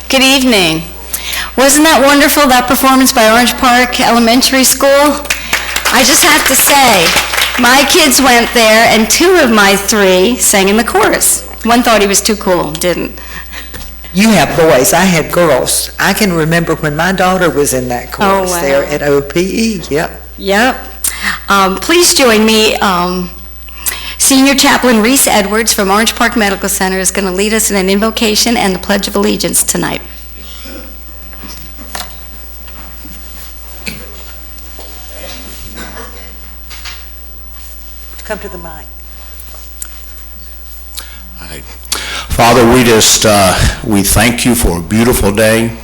Good evening. Wasn't that wonderful, that performance by Orange Park Elementary School? I just have to say, my kids went there and 2 of my 3 sang in the chorus. One thought he was too cool, didn't. You have boys, I had girls. I can remember when my daughter was in that chorus there at OPE, yep. Yep. Please join me. Senior Chaplain Reese Edwards from Orange Park Medical Center is going to lead us in an invocation and the Pledge of Allegiance tonight. Come to the mic. All right. Father, we thank you for a beautiful day.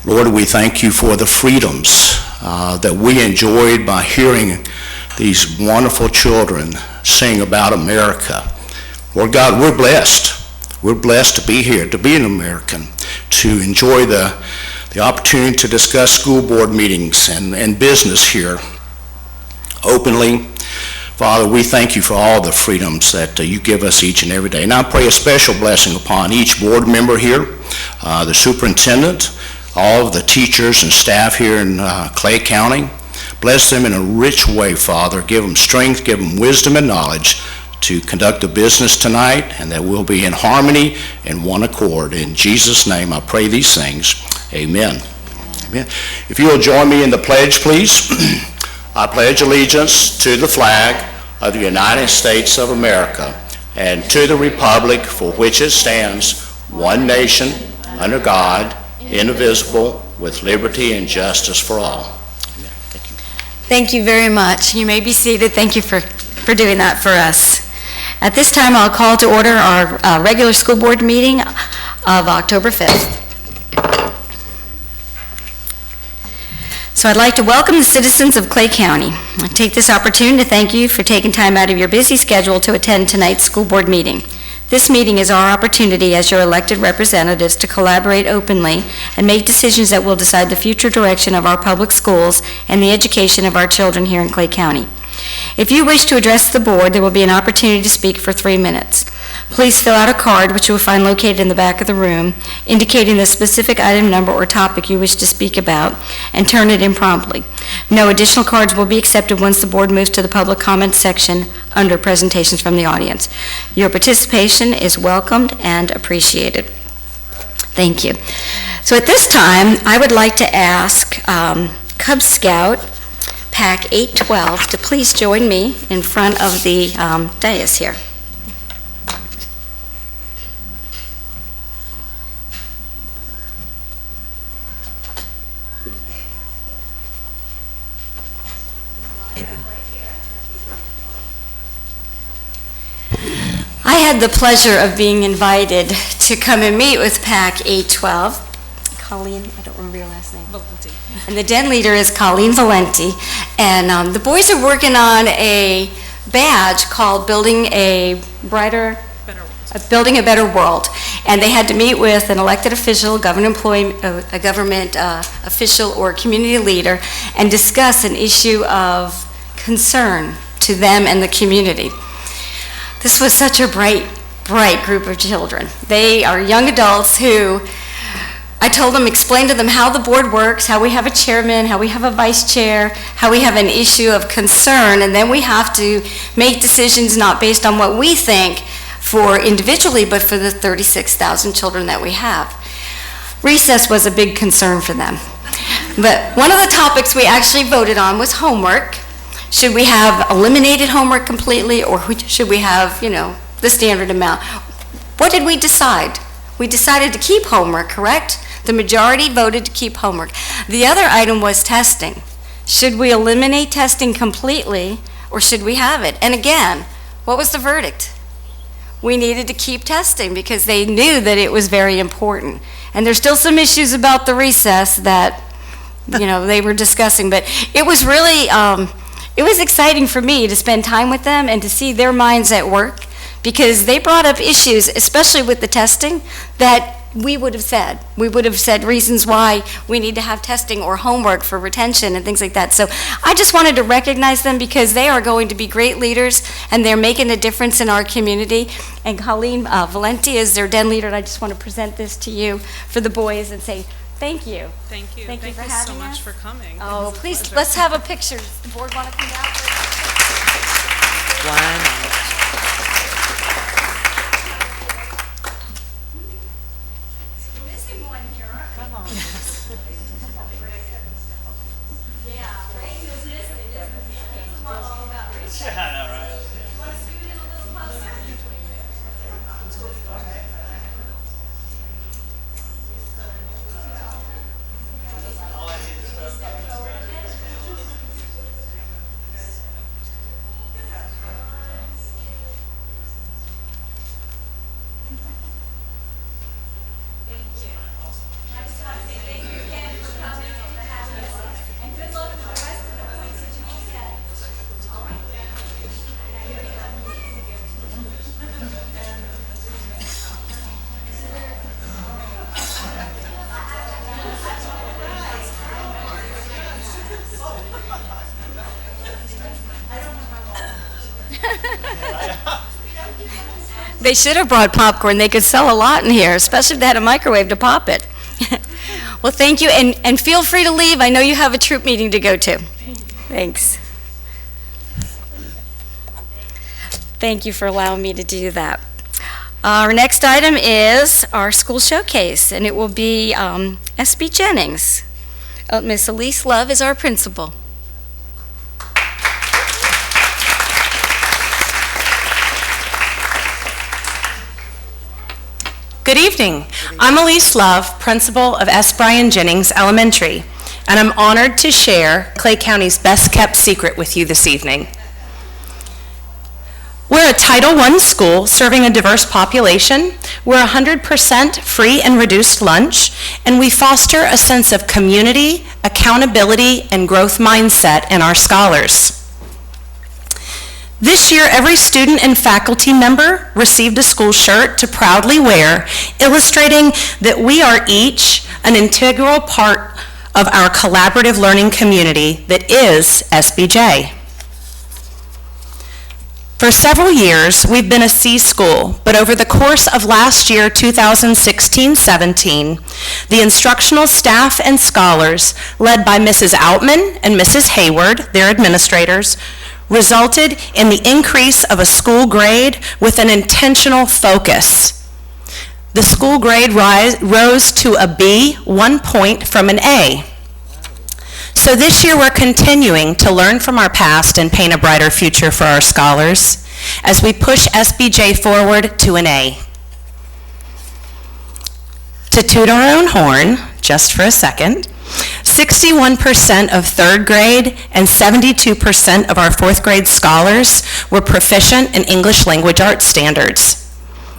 Lord, we thank you for the freedoms that we enjoyed by hearing these wonderful children sing about America. Lord God, we're blessed. We're blessed to be here, to be an American, to enjoy the opportunity to discuss school board meetings and business here openly. Father, we thank you for all the freedoms that you give us each and every day. And I pray a special blessing upon each board member here, the superintendent, all of the teachers and staff here in Clay County. Bless them in a rich way, Father. Give them strength, give them wisdom and knowledge to conduct the business tonight, and that we'll be in harmony and one accord. In Jesus' name, I pray these things. Amen. Amen. If you will join me in the pledge, please. I pledge allegiance to the flag of the United States of America and to the republic for which it stands, one nation, under God, indivisible, with liberty and justice for all. Thank you very much. You may be seated. Thank you for doing that for us. At this time, I'll call to order our regular school board meeting of October 5th. So I'd like to welcome the citizens of Clay County. I take this opportunity to thank you for taking time out of your busy schedule to attend tonight's school board meeting. This meeting is our opportunity as your elected representatives to collaborate openly and make decisions that will decide the future direction of our public schools and the education of our children here in Clay County. If you wish to address the board, there will be an opportunity to speak for 3 minutes. Please fill out a card, which you will find located in the back of the room, indicating the specific item number or topic you wish to speak about, and turn it in promptly. No additional cards will be accepted once the board moves to the public comment section under presentations from the audience. Your participation is welcomed and appreciated. Thank you. So at this time, I would like to ask Cub Scout Pack 812 to please join me in front of the dais here. I had the pleasure of being invited to come and meet with Pack 812. Colleen, I don't remember your last name. Valenti. And the den leader is Colleen Valenti. And the boys are working on a badge called Building a Better World. And they had to meet with an elected official, a government official, or community leader and discuss an issue of concern to them and the community. This was such a bright group of children. They are young adults who, I told them, explain to them how the board works, how we have a chairman, how we have a vice chair, how we have an issue of concern, and then we have to make decisions not based on what we think for individually, but for the 36,000 children that we have. Recess was a big concern for them. But one of the topics we actually voted on was homework. Should we have eliminated homework completely, or should we have, the standard amount? What did we decide? We decided to keep homework, correct? The majority voted to keep homework. The other item was testing. Should we eliminate testing completely, or should we have it? And again, what was the verdict? We needed to keep testing because they knew that it was very important. And there's still some issues about the recess that, they were discussing, but it was really, it was exciting for me to spend time with them and to see their minds at work, because they brought up issues, especially with the testing, that we would have said. We would have said reasons why we need to have testing or homework for retention and things like that. So I just wanted to recognize them because they are going to be great leaders and they're making a difference in our community. And Colleen Valenti is their den leader, and I just want to present this to you for the boys and say thank you. Thank you. Thank you for so having much us. for coming. Oh, It was a please, pleasure. let's have a picture. Does the board want to come down? Why not? Missing one here, aren't we? Come on. Yeah, Ray was missing, isn't he? He's the one all about research. I know, right? Want to scoot in a little closer? They should have brought popcorn. They could sell a lot in here, especially if they had a microwave to pop it. Well, thank you, and feel free to leave. I know you have a troop meeting to go to. Thanks. Thank you for allowing me to do that. Our next item is our school showcase, and it will be SB Jennings. Miss Elise Love is our principal. Good evening. I'm Elise Love, principal of S. Bryan Jennings Elementary, and I'm honored to share Clay County's best-kept secret with you this evening. We're a Title I school serving a diverse population. We're 100% free and reduced lunch, and we foster a sense of community, accountability, and growth mindset in our scholars. This year, every student and faculty member received a school shirt to proudly wear, illustrating that we are each an integral part of our collaborative learning community that is SBJ. For several years, we've been a C school, but over the course of last year, 2016-17, the instructional staff and scholars, led by Mrs. Outman and Mrs. Hayward, their administrators, resulted in the increase of a school grade with an intentional focus. The school grade rose to a B, 1 point from an A. So this year we're continuing to learn from our past and paint a brighter future for our scholars as we push SBJ forward to an A. To toot our own horn, just for a second, 61% of third grade and 72% of our fourth grade scholars were proficient in English language arts standards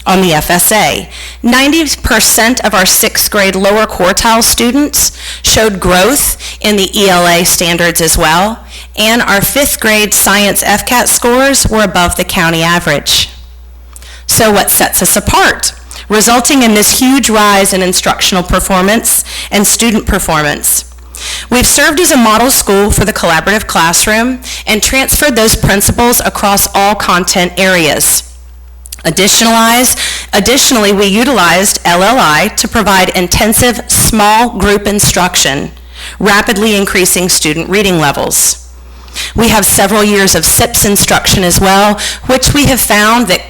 on the FSA. 90% of our sixth grade lower quartile students showed growth in the ELA standards as well, and our fifth grade science FCAT scores were above the county average. So what sets us apart, resulting in this huge rise in instructional performance and student performance? We've served as a model school for the collaborative classroom and transferred those principles across all content areas. Additionally, we utilized LLI to provide intensive small group instruction, rapidly increasing student reading levels. We have several years of SIPS instruction as well, which we have found that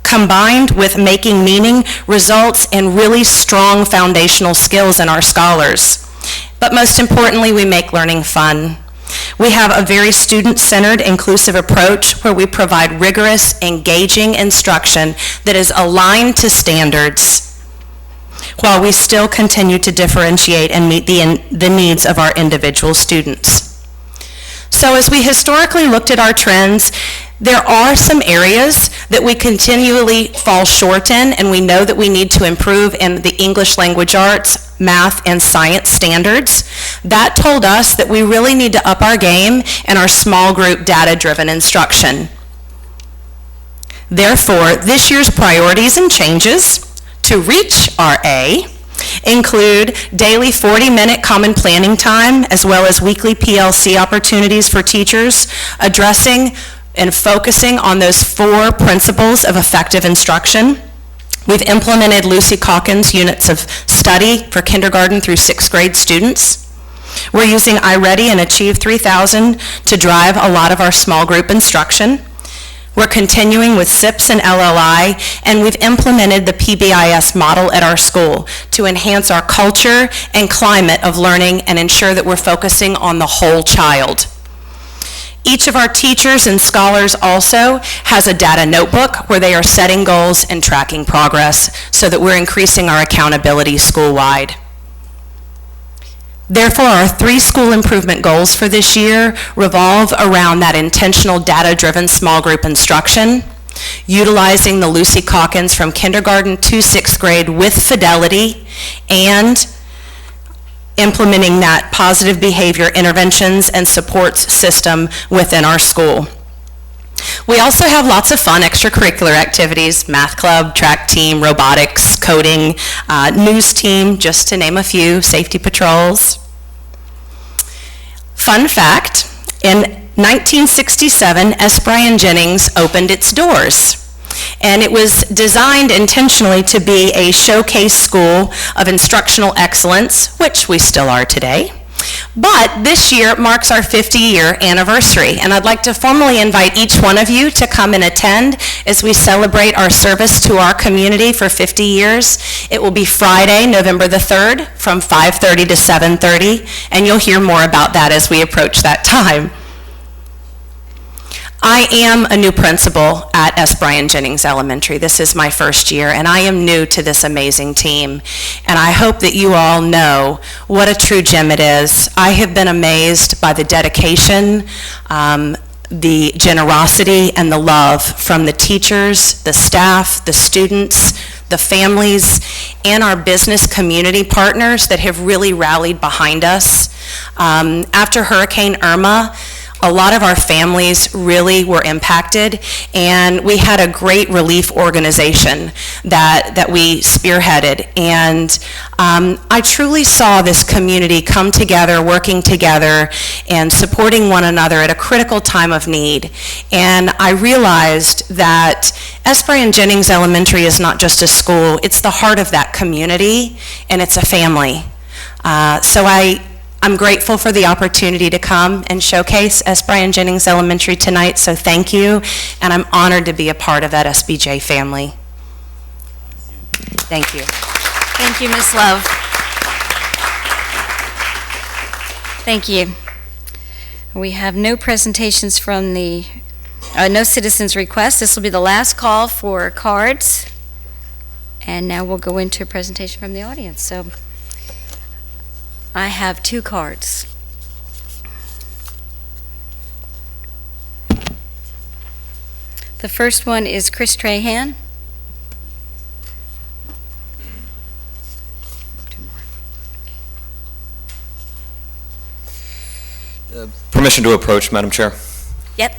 combined with making meaning results in really strong foundational skills in our scholars. But most importantly, we make learning fun. We have a very student-centered, inclusive approach where we provide rigorous, engaging instruction that is aligned to standards, while we still continue to differentiate and meet the needs of our individual students. So as we historically looked at our trends, there are some areas that we continually fall short in, and we know that we need to improve in the English language arts, math, and science standards. That told us that we really need to up our game in our small group data-driven instruction. Therefore, this year's priorities and changes to reach RA include daily 40-minute common planning time, as well as weekly PLC opportunities for teachers, addressing and focusing on those 4 principles of effective instruction. We've implemented Lucy Calkins units of study for kindergarten through 6th grade students. We're using iReady and Achieve 3000 to drive a lot of our small group instruction. We're continuing with SIPS and LLI, and we've implemented the PBIS model at our school to enhance our culture and climate of learning and ensure that we're focusing on the whole child. Each of our teachers and scholars also has a data notebook where they are setting goals and tracking progress so that we're increasing our accountability school-wide. Therefore, our 3 school improvement goals for this year revolve around that intentional data-driven small group instruction, utilizing the Lucy Calkins from kindergarten to 6th grade with fidelity, and implementing that positive behavior interventions and supports system within our school. We also have lots of fun extracurricular activities: math club, track team, robotics, coding, news team, just to name a few, safety patrols. Fun fact, in 1967, S. Bryan Jennings opened its doors. And it was designed intentionally to be a showcase school of instructional excellence, which we still are today. But this year marks our 50-year anniversary, and I'd like to formally invite each one of you to come and attend as we celebrate our service to our community for 50 years. It will be Friday, November the 3rd, from 5:30 to 7:30, and you'll hear more about that as we approach that time. I am a new principal at S. Bryan Jennings Elementary. This is my first year, and I am new to this amazing team. And I hope that you all know what a true gem it is. I have been amazed by the dedication, the generosity, and the love from the teachers, the staff, the students, the families, and our business community partners that have really rallied behind us. After Hurricane Irma, a lot of our families really were impacted, and we had a great relief organization that we spearheaded. And I truly saw this community come together, working together, and supporting one another at a critical time of need. And I realized that S. Bryan Jennings Elementary is not just a school, it's the heart of that community, and it's a family. So I'm grateful for the opportunity to come and showcase S. Bryan Jennings Elementary tonight, so thank you, and I'm honored to be a part of that SBJ family. Thank you. Thank you, Ms. Love. Thank you. We have no presentations from no citizens' requests. This will be the last call for cards, and now we'll go into a presentation from the audience. So I have 2 cards. The first one is Chris Trahan. Permission to approach, Madam Chair. Yep.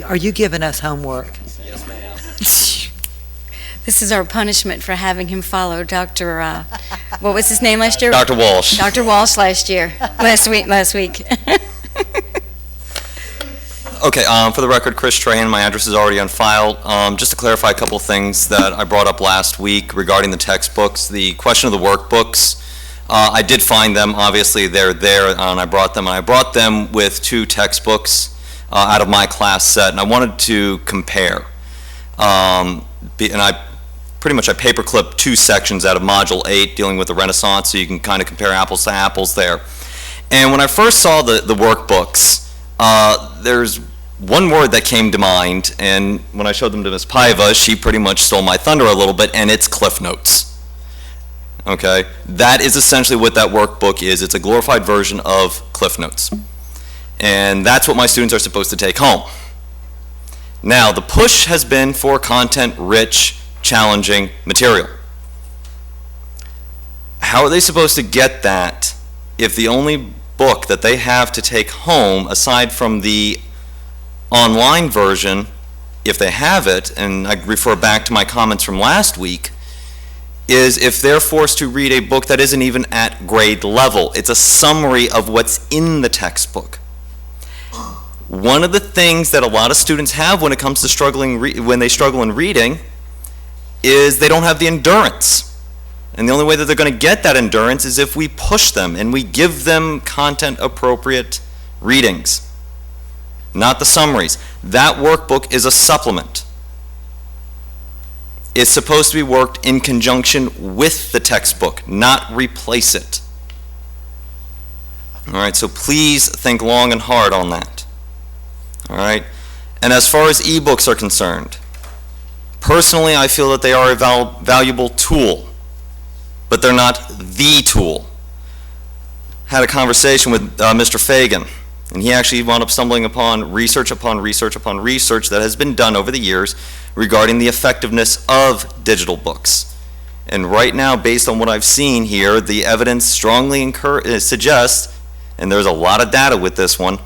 Are you giving us homework? Yes, ma'am. This is our punishment for having him follow Dr. What was his name last year? Dr. Walsh. Dr. Walsh last week. Okay, for the record, Chris Trahan, my address is already on file. Just to clarify a couple of things that I brought up last week regarding the textbooks, the question of the workbooks, I did find them, obviously they're there, and I brought them with 2 textbooks out of my class set, and I wanted to compare. And I paperclipped 2 sections out of Module 8 dealing with the Renaissance, so you can kind of compare apples to apples there. And when I first saw the workbooks, there's one word that came to mind, and when I showed them to Ms. Paiva, she pretty much stole my thunder a little bit, and it's Cliff Notes. Okay? That is essentially what that workbook is. It's a glorified version of Cliff Notes. And that's what my students are supposed to take home. Now, the push has been for content-rich, challenging material. How are they supposed to get that if the only book that they have to take home, aside from the online version, if they have it, and I refer back to my comments from last week, is if they're forced to read a book that isn't even at grade level. It's a summary of what's in the textbook. One of the things that a lot of students have when it comes to when they struggle in reading is they don't have the endurance. And the only way that they're going to get that endurance is if we push them and we give them content-appropriate readings, not the summaries. That workbook is a supplement. It's supposed to be worked in conjunction with the textbook, not replace it. All right, so please think long and hard on that. All right, and as far as ebooks are concerned, personally, I feel that they are a valuable tool, but they're not the tool. Had a conversation with Mr. Fagan, and he actually wound up stumbling upon research that has been done over the years regarding the effectiveness of digital books. And right now, based on what I've seen here, the evidence strongly suggests, and there's a lot of data with this one,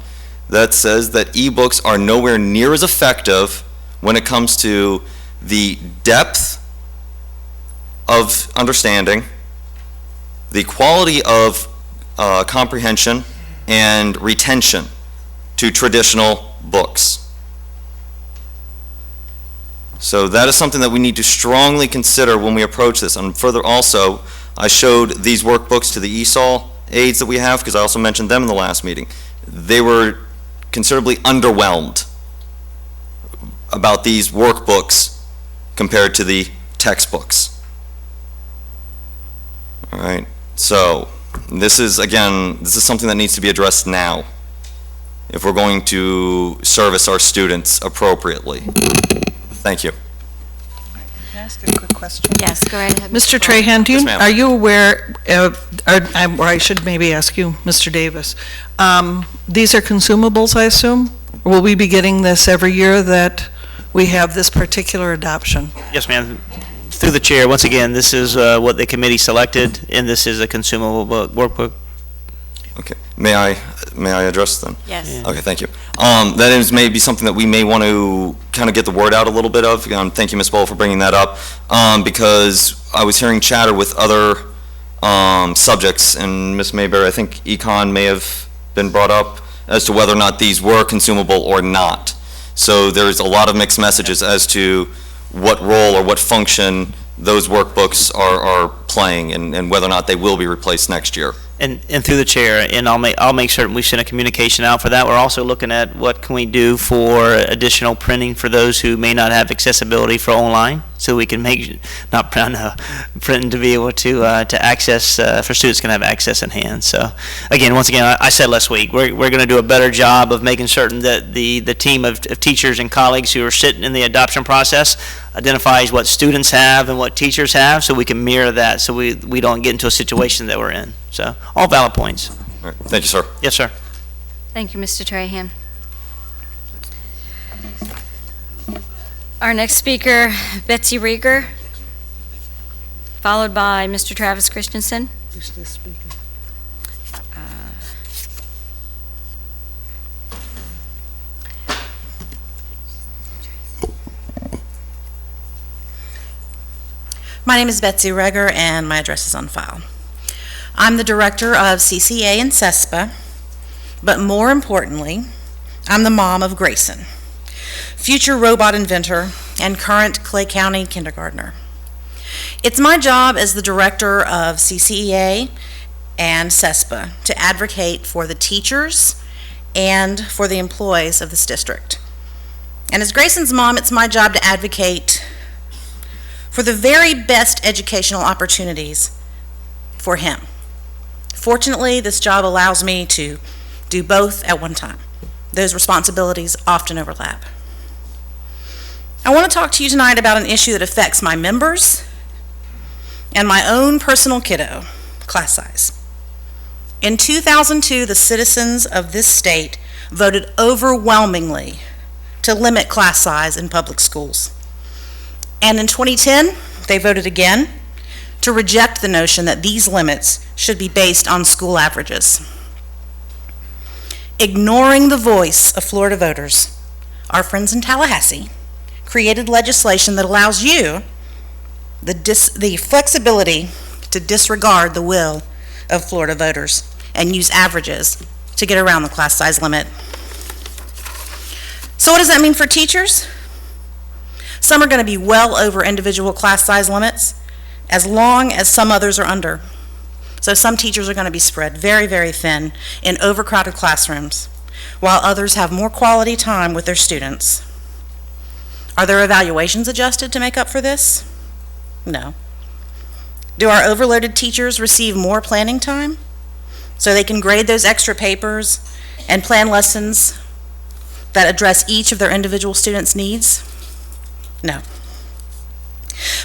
that says that ebooks are nowhere near as effective when it comes to the depth of understanding, the quality of comprehension, and retention to traditional books. So that is something that we need to strongly consider when we approach this. And further also, I showed these workbooks to the ESOL aides that we have, because I also mentioned them in the last meeting. They were considerably underwhelmed about these workbooks compared to the textbooks. All right, so this is something that needs to be addressed now if we're going to service our students appropriately. Thank you. Can I ask a quick question? Yes, go right ahead. Mr. Trahan, Yes, ma'am. are you aware, or I should maybe ask you, Mr. Davis, these are consumables, I assume? Or will we be getting this every year that we have this particular adoption? Yes, ma'am. Through the chair, once again, this is what the committee selected, and this is a consumable workbook. Okay, may I address them? Yes. Okay, thank you. That is maybe something that we may want to kind of get the word out a little bit of. Thank you, Ms. Bowl, for bringing that up, because I was hearing chatter with other subjects, and Ms. Mayberry, I think econ may have been brought up as to whether or not these were consumable or not. So there's a lot of mixed messages as to what role or what function those workbooks are playing, and whether or not they will be replaced next year. And through the chair, and I'll make certain we send a communication out for that. We're also looking at what can we do for additional printing for those who may not have accessibility for online, so we can make, printing to be able to access, for students can have access in hand. So again, once again, I said last week, we're going to do a better job of making certain that the team of teachers and colleagues who are sitting in the adoption process identifies what students have and what teachers have, so we can mirror that, so we don't get into a situation that we're in. So, all valid points. All right, thank you, sir. Yes, sir. Thank you, Mr. Trahan. Our next speaker, Betsy Rieger, followed by Mr. Travis Christensen. Who's this speaker? My name is Betsy Rieger, and my address is on file. I'm the director of CCA and CESPA, but more importantly, I'm the mom of Grayson, future robot inventor and current Clay County kindergartner. It's my job as the director of CCEA and CESPA to advocate for the teachers and for the employees of this district. And as Grayson's mom, it's my job to advocate for the very best educational opportunities for him. Fortunately, this job allows me to do both at one time. Those responsibilities often overlap. I want to talk to you tonight about an issue that affects my members and my own personal kiddo, class size. In 2002, the citizens of this state voted overwhelmingly to limit class size in public schools. And in 2010, they voted again to to reject the notion that these limits should be based on school averages. Ignoring the voice of Florida voters, our friends in Tallahassee created legislation that allows you the flexibility to disregard the will of Florida voters and use averages to get around the class size limit. So what does that mean for teachers? Some are going to be well over individual class size limits, as long as some others are under. So some teachers are going to be spread very, very thin in overcrowded classrooms, while others have more quality time with their students. Are their evaluations adjusted to make up for this? No. Do our overloaded teachers receive more planning time so they can grade those extra papers and plan lessons that address each of their individual students' needs? No.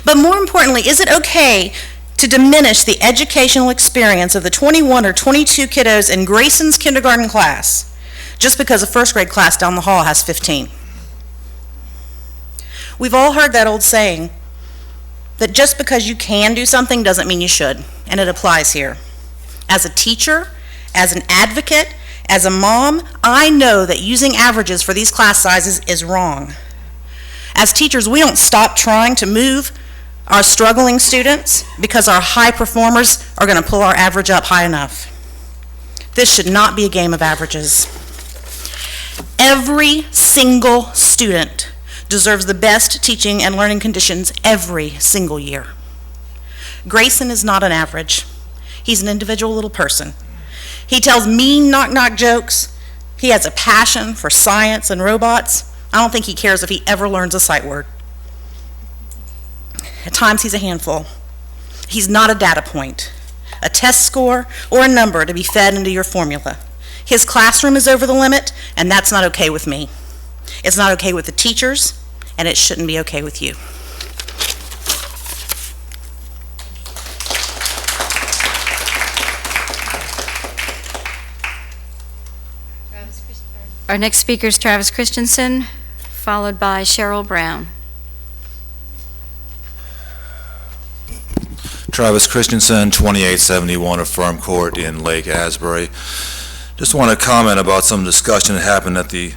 But more importantly, is it okay to diminish the educational experience of the 21 or 22 kiddos in Grayson's kindergarten class just because a first grade class down the hall has 15? We've all heard that old saying that just because you can do something doesn't mean you should, and it applies here. As a teacher, as an advocate, as a mom, I know that using averages for these class sizes is wrong. As teachers, we don't stop trying to move our struggling students because our high performers are going to pull our average up high enough. This should not be a game of averages. Every single student deserves the best teaching and learning conditions every single year. Grayson is not an average. He's an individual little person. He tells mean knock-knock jokes. He has a passion for science and robots. I don't think he cares if he ever learns a sight word. At times, he's a handful. He's not a data point, a test score, or a number to be fed into your formula. His classroom is over the limit, and that's not okay with me. It's not okay with the teachers, and it shouldn't be okay with you. Our next speaker is Travis Christensen, followed by Cheryl Brown. Travis Christensen, 2871 Affirm Court in Lake Asbury. Just want to comment about some discussion that happened at the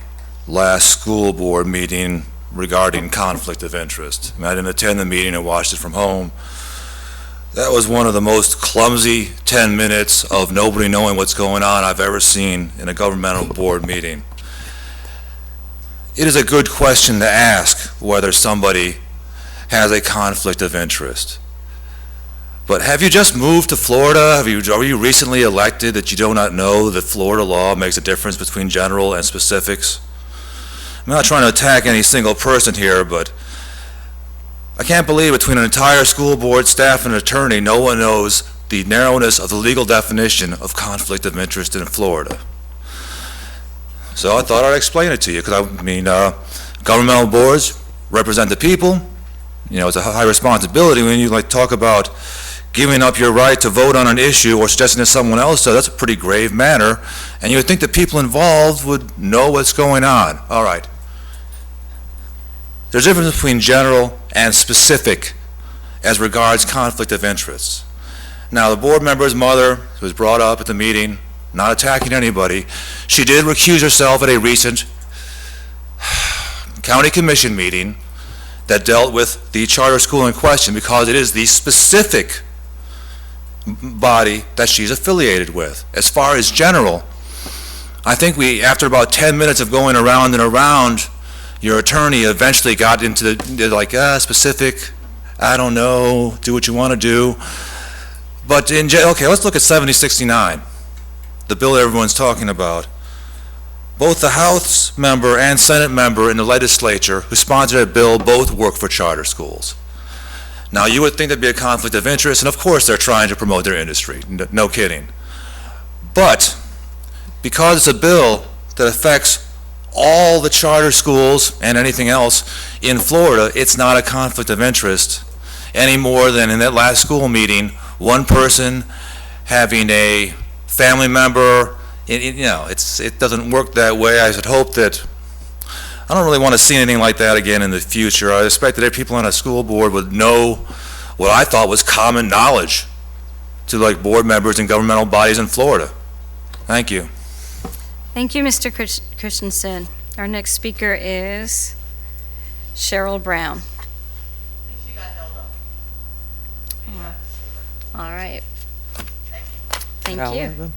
last school board meeting regarding conflict of interest. I didn't attend the meeting, I watched it from home. That was one of the most clumsy 10 minutes of nobody knowing what's going on I've ever seen in a governmental board meeting. It is a good question to ask whether somebody has a conflict of interest. But have you just moved to Florida? Are you recently elected that you do not know that Florida law makes a difference between general and specifics? I'm not trying to attack any single person here, but I can't believe between an entire school board, staff, and attorney, no one knows the narrowness of the legal definition of conflict of interest in Florida. So I thought I'd explain it to you, because governmental boards represent the people. You know, it's a high responsibility when you talk about giving up your right to vote on an issue or suggesting to someone else, so that's a pretty grave matter, and you would think the people involved would know what's going on. All right. There's a difference between general and specific as regards conflict of interest. Now, the board member's mother, who was brought up at the meeting, not attacking anybody, she did recuse herself at a recent county commission meeting that dealt with the charter school in question because it is the specific body that she's affiliated with. As far as general, I think after about 10 minutes of going around and around, your attorney eventually got into specific, I don't know, do what you want to do. But okay, let's look at 7069, the bill everyone's talking about. Both the House member and Senate member in the legislature who sponsored that bill both work for charter schools. Now, you would think there'd be a conflict of interest, and of course they're trying to promote their industry, no kidding. But because it's a bill that affects all the charter schools and anything else in Florida, it's not a conflict of interest any more than in that last school meeting, one person having a family member. It doesn't work that way. I would hope that, I don't really want to see anything like that again in the future. I expect that people on a school board would know what I thought was common knowledge to like board members and governmental bodies in Florida. Thank you. Thank you, Mr. Christensen. Our next speaker is Cheryl Brown. All right. Thank you.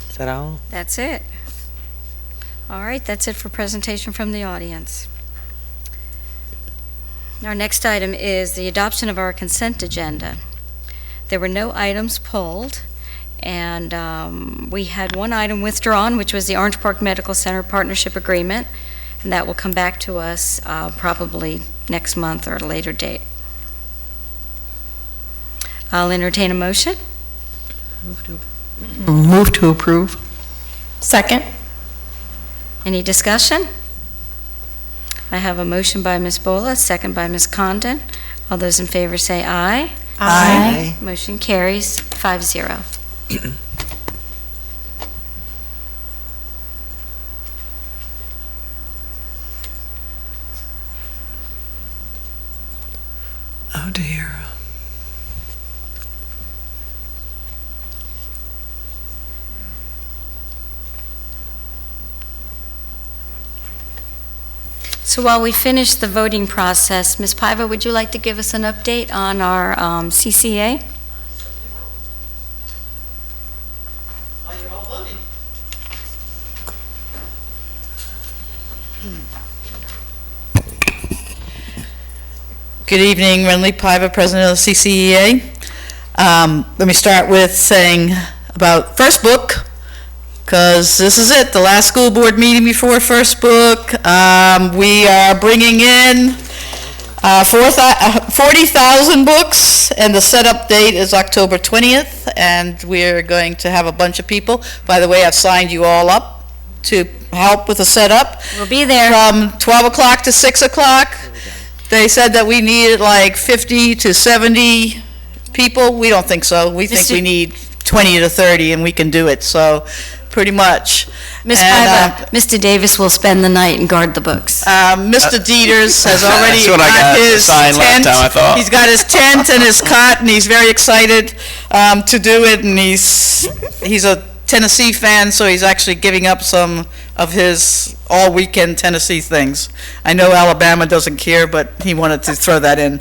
Is that all? That's it. All right, that's it for presentation from the audience. Our next item is the adoption of our consent agenda. There were no items pulled, and we had one item withdrawn, which was the Orange Park Medical Center Partnership Agreement, and that will come back to us probably next month or at a later date. I'll entertain a motion. Move to approve. Second. Any discussion? I have a motion by Ms. Bola, second by Ms. Condon. All those in favor say aye. Aye. Motion carries 5-0. Oh, dear. So while we finish the voting process, Ms. Paiva, would you like to give us an update on our CCA? Good evening, Renly Paiva, President of the CCEA. Let me start with saying about First Book, because this is it, the last school board meeting before First Book. We are bringing in 40,000 books, and the setup date is October 20th, and we're going to have a bunch of people. By the way, I've signed you all up to help with the setup. We'll be there. From 12 o'clock to 6 o'clock. They said that we needed like 50 to 70 people. We don't think so. We think we need 20 to 30, and we can do it, so pretty much. Ms. Paiva, Mr. Davis will spend the night and guard the books. Mr. Dieters has already That's what I got got his signed last tent. time, I thought. He's got his tent and his cot, and he's very excited to do it, and he's a Tennessee fan, so he's actually giving up some of his all-weekend Tennessee things. I know Alabama doesn't care, but he wanted to throw that in.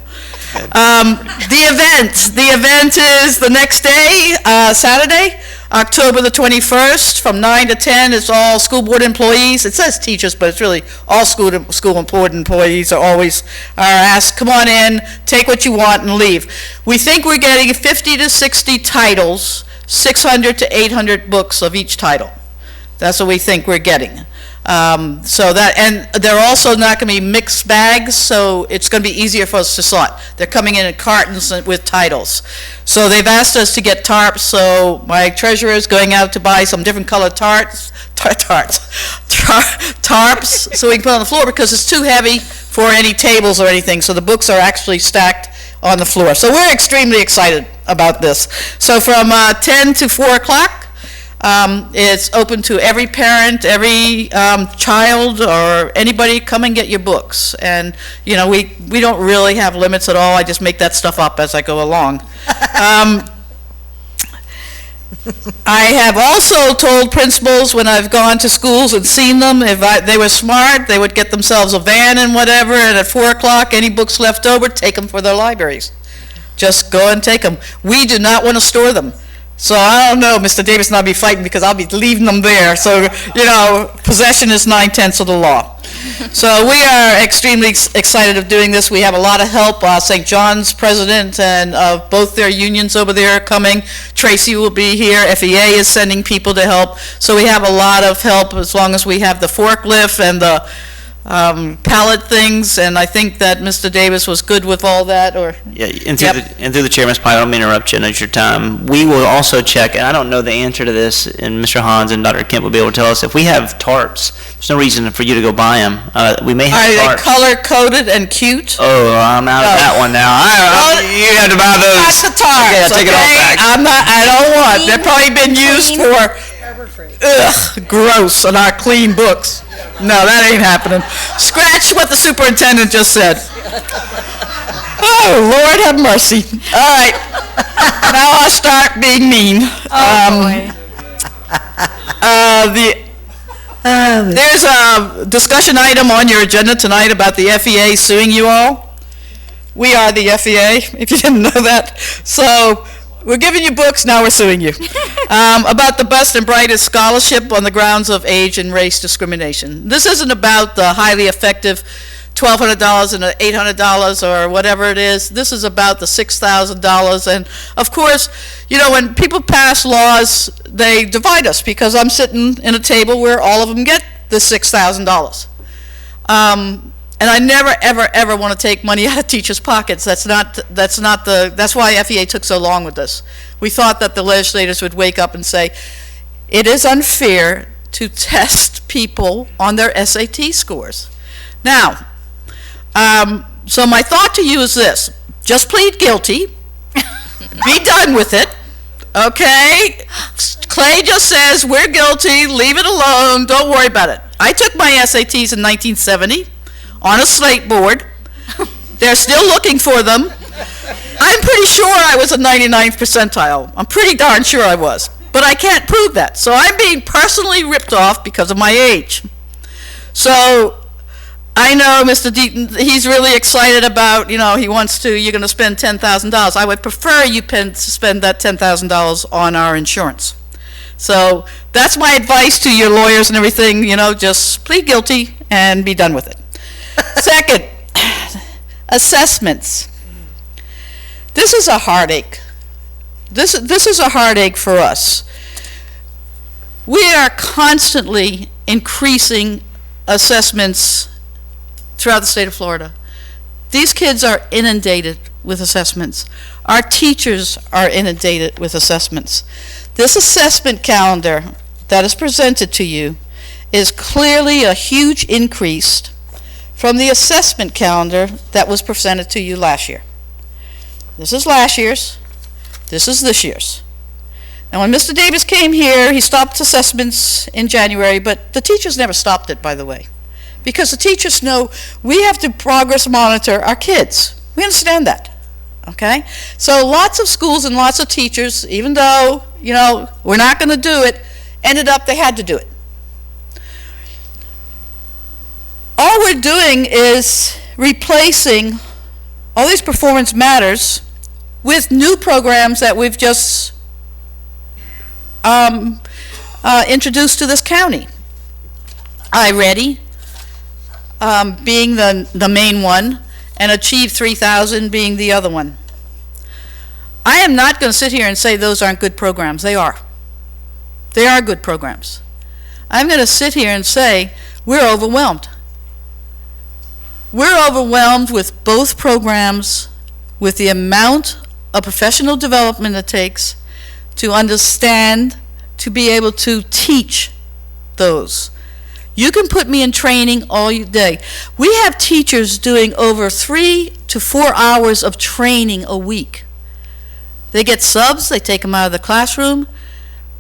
The event is the next day, Saturday, October the 21st, from 9 to 10. It's all school board employees. It says teachers, but it's really all school board employees are asked, come on in, take what you want, and leave. We think we're getting 50 to 60 titles, 600 to 800 books of each title. That's what we think we're getting. And they're also not going to be mixed bags, so it's going to be easier for us to sort. They're coming in cartons with titles. So they've asked us to get tarps, so my treasurer is going out to buy some different colored tarps, so we can put on the floor, because it's too heavy for any tables or anything, so the books are actually stacked on the floor. So we're extremely excited about this. So from 10 to 4 o'clock, it's open to every parent, every child, or anybody. Come and get your books. And, you know, we don't really have limits at all. I just make that stuff up as I go along. I have also told principals when I've gone to schools and seen them, if they were smart, they would get themselves a van and whatever, and at 4 o'clock, any books left over, take them for their libraries. Just go and take them. We do not want to store them. So I don't know, Mr. Davis and I'll be fighting, because I'll be leaving them there. So, you know, possession is 9/10 of the law. So we are extremely excited of doing this. We have a lot of help. St. John's president and both their unions over there are coming. Tracy will be here. FEA is sending people to help. So we have a lot of help, as long as we have the forklift and the pallet things, and I think that Mr. Davis was good with all that, or? Yeah, and through the chair, Ms. Pye, I don't mean to interrupt you, I know it's your time. We will also check, and I don't know the answer to this, and Mr. Hans and Dr. Kemp will be able to tell us, if we have tarps, there's no reason for you to go buy them. We may have Are tarps. they color-coded and cute? Oh, I'm out of that one now. You have to buy those. Not the tarps, Okay, I'll take it all okay? back. I don't want, they've probably been used for, gross, on our clean books. No, that ain't happening. Scratch what the superintendent just said. Oh, Lord have mercy. All right. Now I'll start being mean. There's a discussion item on your agenda tonight about the FEA suing you all. We are the FEA, if you didn't know that. So we're giving you books, now we're suing you. About the Best and Brightest Scholarship on the grounds of age and race discrimination. This isn't about the highly effective $1,200 and $800 or whatever it is. This is about the $6,000. And of course, you know, when people pass laws, they divide us because I'm sitting in a table where all of them get the $6,000. And I never, ever, ever want to take money out of teachers' pockets. That's why FEA took so long with this. We thought that the legislators would wake up and say, it is unfair to test people on their SAT scores. Now, so my thought to you is this: just plead guilty, be done with it, okay? Clay just says, we're guilty, leave it alone, don't worry about it. I took my SATs in 1970 on a slate board. They're still looking for them. I'm pretty sure I was a 99th percentile. I'm pretty darn sure I was, but I can't prove that. So I'm being personally ripped off because of my age. So I know Mr. Deaton, he's really excited about, you know, you're going to spend $10,000. I would prefer you spend that $10,000 on our insurance. So that's my advice to your lawyers and everything, you know, just plead guilty and be done with it. Second, assessments. This is a heartache. This is a heartache for us. We are constantly increasing assessments throughout the state of Florida. These kids are inundated with assessments. Our teachers are inundated with assessments. This assessment calendar that is presented to you is clearly a huge increase from the assessment calendar that was presented to you last year. This is last year's. This is this year's. Now, when Mr. Davis came here, he stopped assessments in January, but the teachers never stopped it, by the way, because the teachers know we have to progress monitor our kids. We understand that, okay? So lots of schools and lots of teachers, even though, you know, we're not going to do it, ended up they had to do it. All we're doing is replacing all these performance matters with new programs that we've just introduced to this county. iReady being the main one, and Achieve 3000 being the other one. I am not going to sit here and say those aren't good programs. They are. They are good programs. I'm going to sit here and say we're overwhelmed. We're overwhelmed with both programs, with the amount of professional development it takes to understand, to be able to teach those. You can put me in training all day. We have teachers doing over 3 to 4 hours of training a week. They get subs, they take them out of the classroom,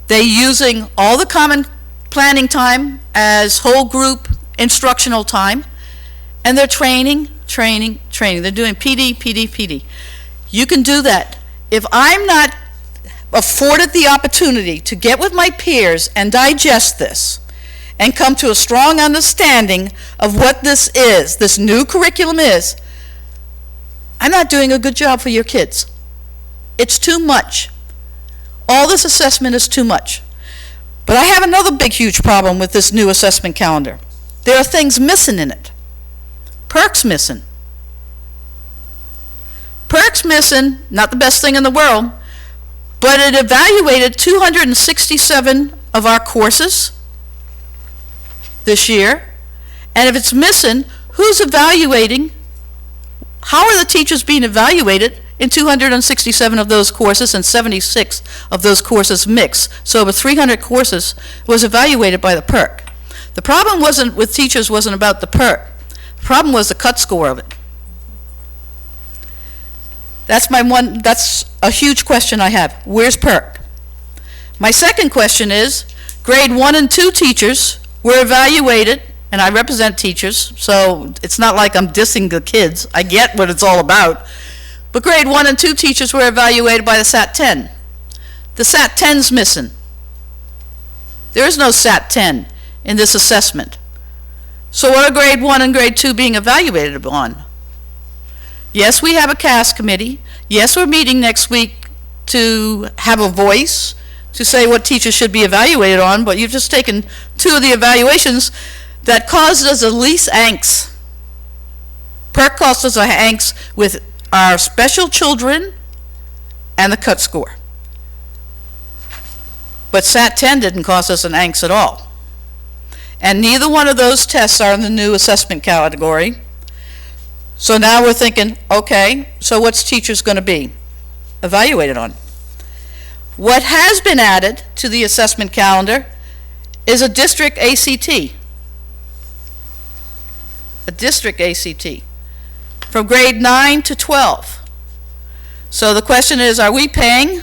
they're using all the common planning time as whole group instructional time, and they're training. They're doing PD. You can do that. If I'm not afforded the opportunity to get with my peers and digest this and come to a strong understanding of what this is, this new curriculum is, I'm not doing a good job for your kids. It's too much. All this assessment is too much. But I have another big, huge problem with this new assessment calendar. There are things missing in it. PERC's missing. PERC's missing, not the best thing in the world, but it evaluated 267 of our courses this year. And if it's missing, who's evaluating? How are the teachers being evaluated in 267 of those courses and 76 of those courses mixed? So over 300 courses was evaluated by the PERC. The problem with teachers wasn't about the PERC. The problem was the cut score of it. That's a huge question I have. Where's PERC? My second question is, grade 1 and 2 teachers were evaluated, and I represent teachers, so it's not like I'm dissing the kids. I get what it's all about. But grade 1 and 2 teachers were evaluated by the SAT 10. The SAT 10's missing. There is no SAT 10 in this assessment. So what are grade 1 and grade 2 being evaluated on? Yes, we have a CAS committee. Yes, we're meeting next week to have a voice, to say what teachers should be evaluated on, but you've just taken 2 of the evaluations that caused us the least angst. PERC caused us angst with our special children and the cut score. But SAT 10 didn't cause us an angst at all. And neither one of those tests are in the new assessment category. So now we're thinking, okay, so what's teachers going to be evaluated on? What has been added to the assessment calendar is a district ACT. A district ACT from grade 9 to 12. So the question is, are we paying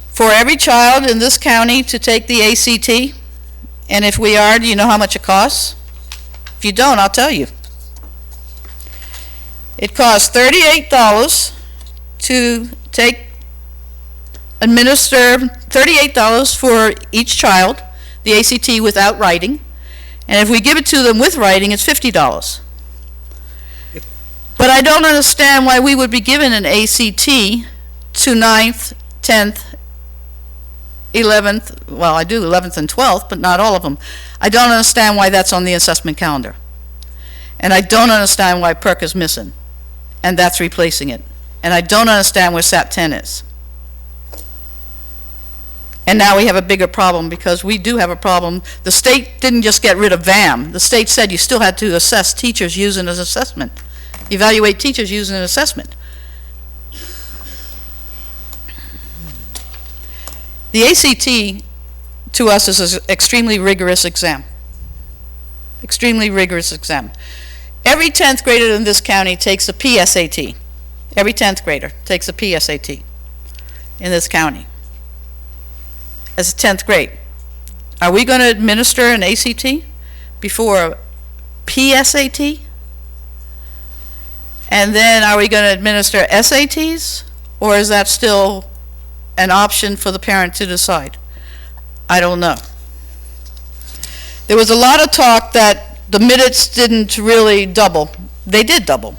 for every child in this county to take the ACT? And if we are, do you know how much it costs? If you don't, I'll tell you. It costs $38 to administer $38 for each child, the ACT without writing. And if we give it to them with writing, it's $50. But I don't understand why we would be given an ACT to 9th, 10th, 11th, well, I do 11th and 12th, but not all of them. I don't understand why that's on the assessment calendar. And I don't understand why PERC is missing, and that's replacing it. And I don't understand where SAT 10 is. And now we have a bigger problem, because we do have a problem. The state didn't just get rid of VAM. The state said you still had to assess teachers using an assessment, evaluate teachers using an assessment. The ACT, to us, is an extremely rigorous exam. Extremely rigorous exam. Every 10th grader in this county takes a PSAT. Every 10th grader takes a PSAT in this county as a 10th grade. Are we going to administer an ACT before a PSAT? And then are we going to administer SATs? Or is that still an option for the parent to decide? I don't know. There was a lot of talk that the minutes didn't really double. They did double.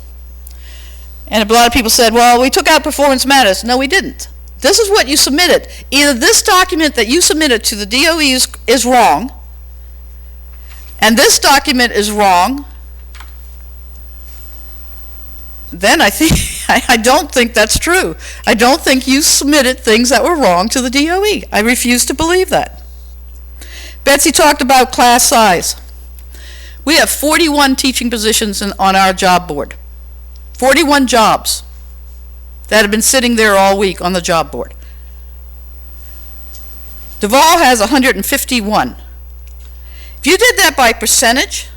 And a lot of people said, well, we took out performance matters. No, we didn't. This is what you submitted. Either this document that you submitted to the DOE is wrong, and this document is wrong, then I don't think that's true. I don't think you submitted things that were wrong to the DOE. I refuse to believe that. Betsy talked about class size. We have 41 teaching positions on our job board. 41 jobs that have been sitting there all week on the job board. Duval has 151. If you did that by percentage,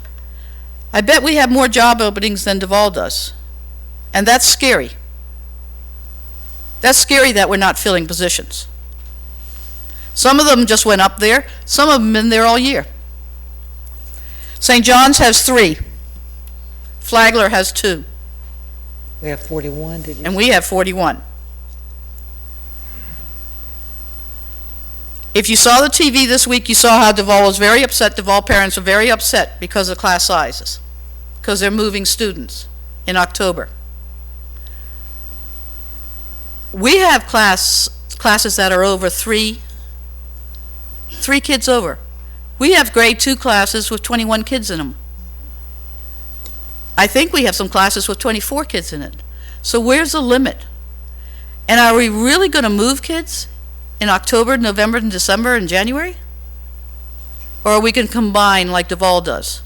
I bet we have more job openings than Duval does. And that's scary. That's scary that we're not filling positions. Some of them just went up there. Some of them have been there all year. St. John's has 3. Flagler has 2. We have 41, did you? And we have 41. If you saw the TV this week, you saw how Duval was very upset. Duval parents are very upset because of class sizes, because they're moving students in October. We have classes that are over 3 kids over. We have grade 2 classes with 21 kids in them. I think we have some classes with 24 kids in it. So where's the limit? And are we really going to move kids in October, November, and December, and January? Or are we going to combine like Duval does?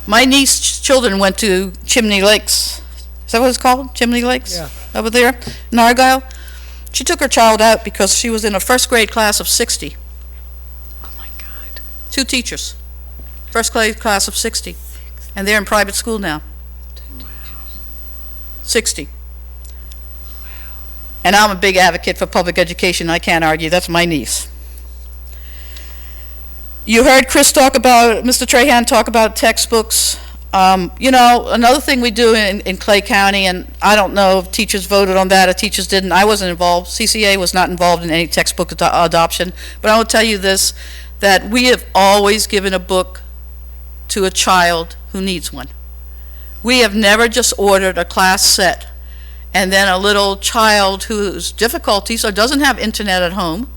My niece's children went to Chimney Lakes. Is that what it's called? Chimney Lakes? Yeah. Over there in Argyle. She took her child out because she was in a first grade class of 60. Oh, my God. 2 teachers. First grade class of 60. And they're in private school now. 60. And I'm a big advocate for public education. I can't argue. That's my niece. You heard Chris talk about, Mr. Trahan talk about textbooks. Another thing we do in Clay County, and I don't know if teachers voted on that or teachers didn't, I wasn't involved, CCA was not involved in any textbook adoption, but I will tell you this, that we have always given a book to a child who needs one. We have never just ordered a class set and then a little child who's difficulties or doesn't have internet at home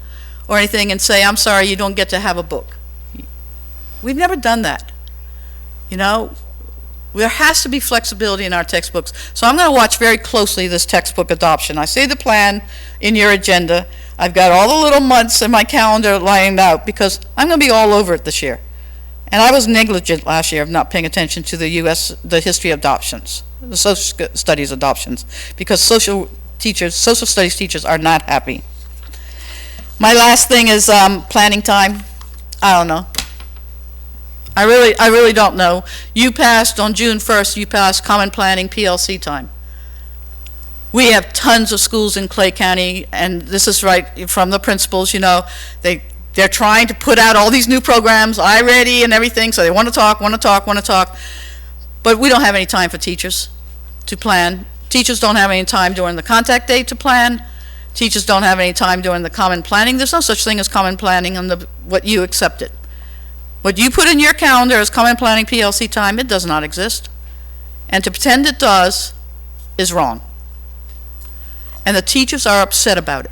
or anything and say, I'm sorry, you don't get to have a book. We've never done that. There has to be flexibility in our textbooks. So I'm going to watch very closely this textbook adoption. I see the plan in your agenda. I've got all the little months in my calendar lined out because I'm going to be all over it this year. And I was negligent last year of not paying attention to the history of adoptions, the social studies adoptions, because social studies teachers are not happy. My last thing is planning time. I don't know. I really don't know. You passed on June 1st, you passed Common Planning PLC time. We have tons of schools in Clay County, and this is right from the principals, they're trying to put out all these new programs, iReady and everything, so they want to talk. But we don't have any time for teachers to plan. Teachers don't have any time during the contact day to plan. Teachers don't have any time during the common planning. There's no such thing as common planning on what you accepted. What you put in your calendar as Common Planning PLC time, it does not exist. And to pretend it does is wrong. And the teachers are upset about it.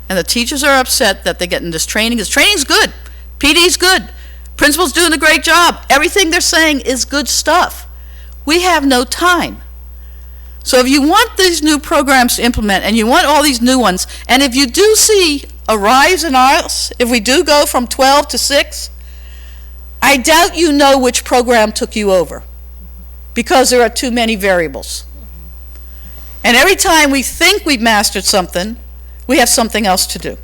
And the teachers are upset that they're getting this training. This training's good. PD's good. Principal's doing a great job. Everything they're saying is good stuff. We have no time. So if you want these new programs to implement, and you want all these new ones, and if you do see a rise in ours, if we do go from 12 to 6, I doubt you know which program took you over, because there are too many variables. And every time we think we've mastered something, we have something else to do.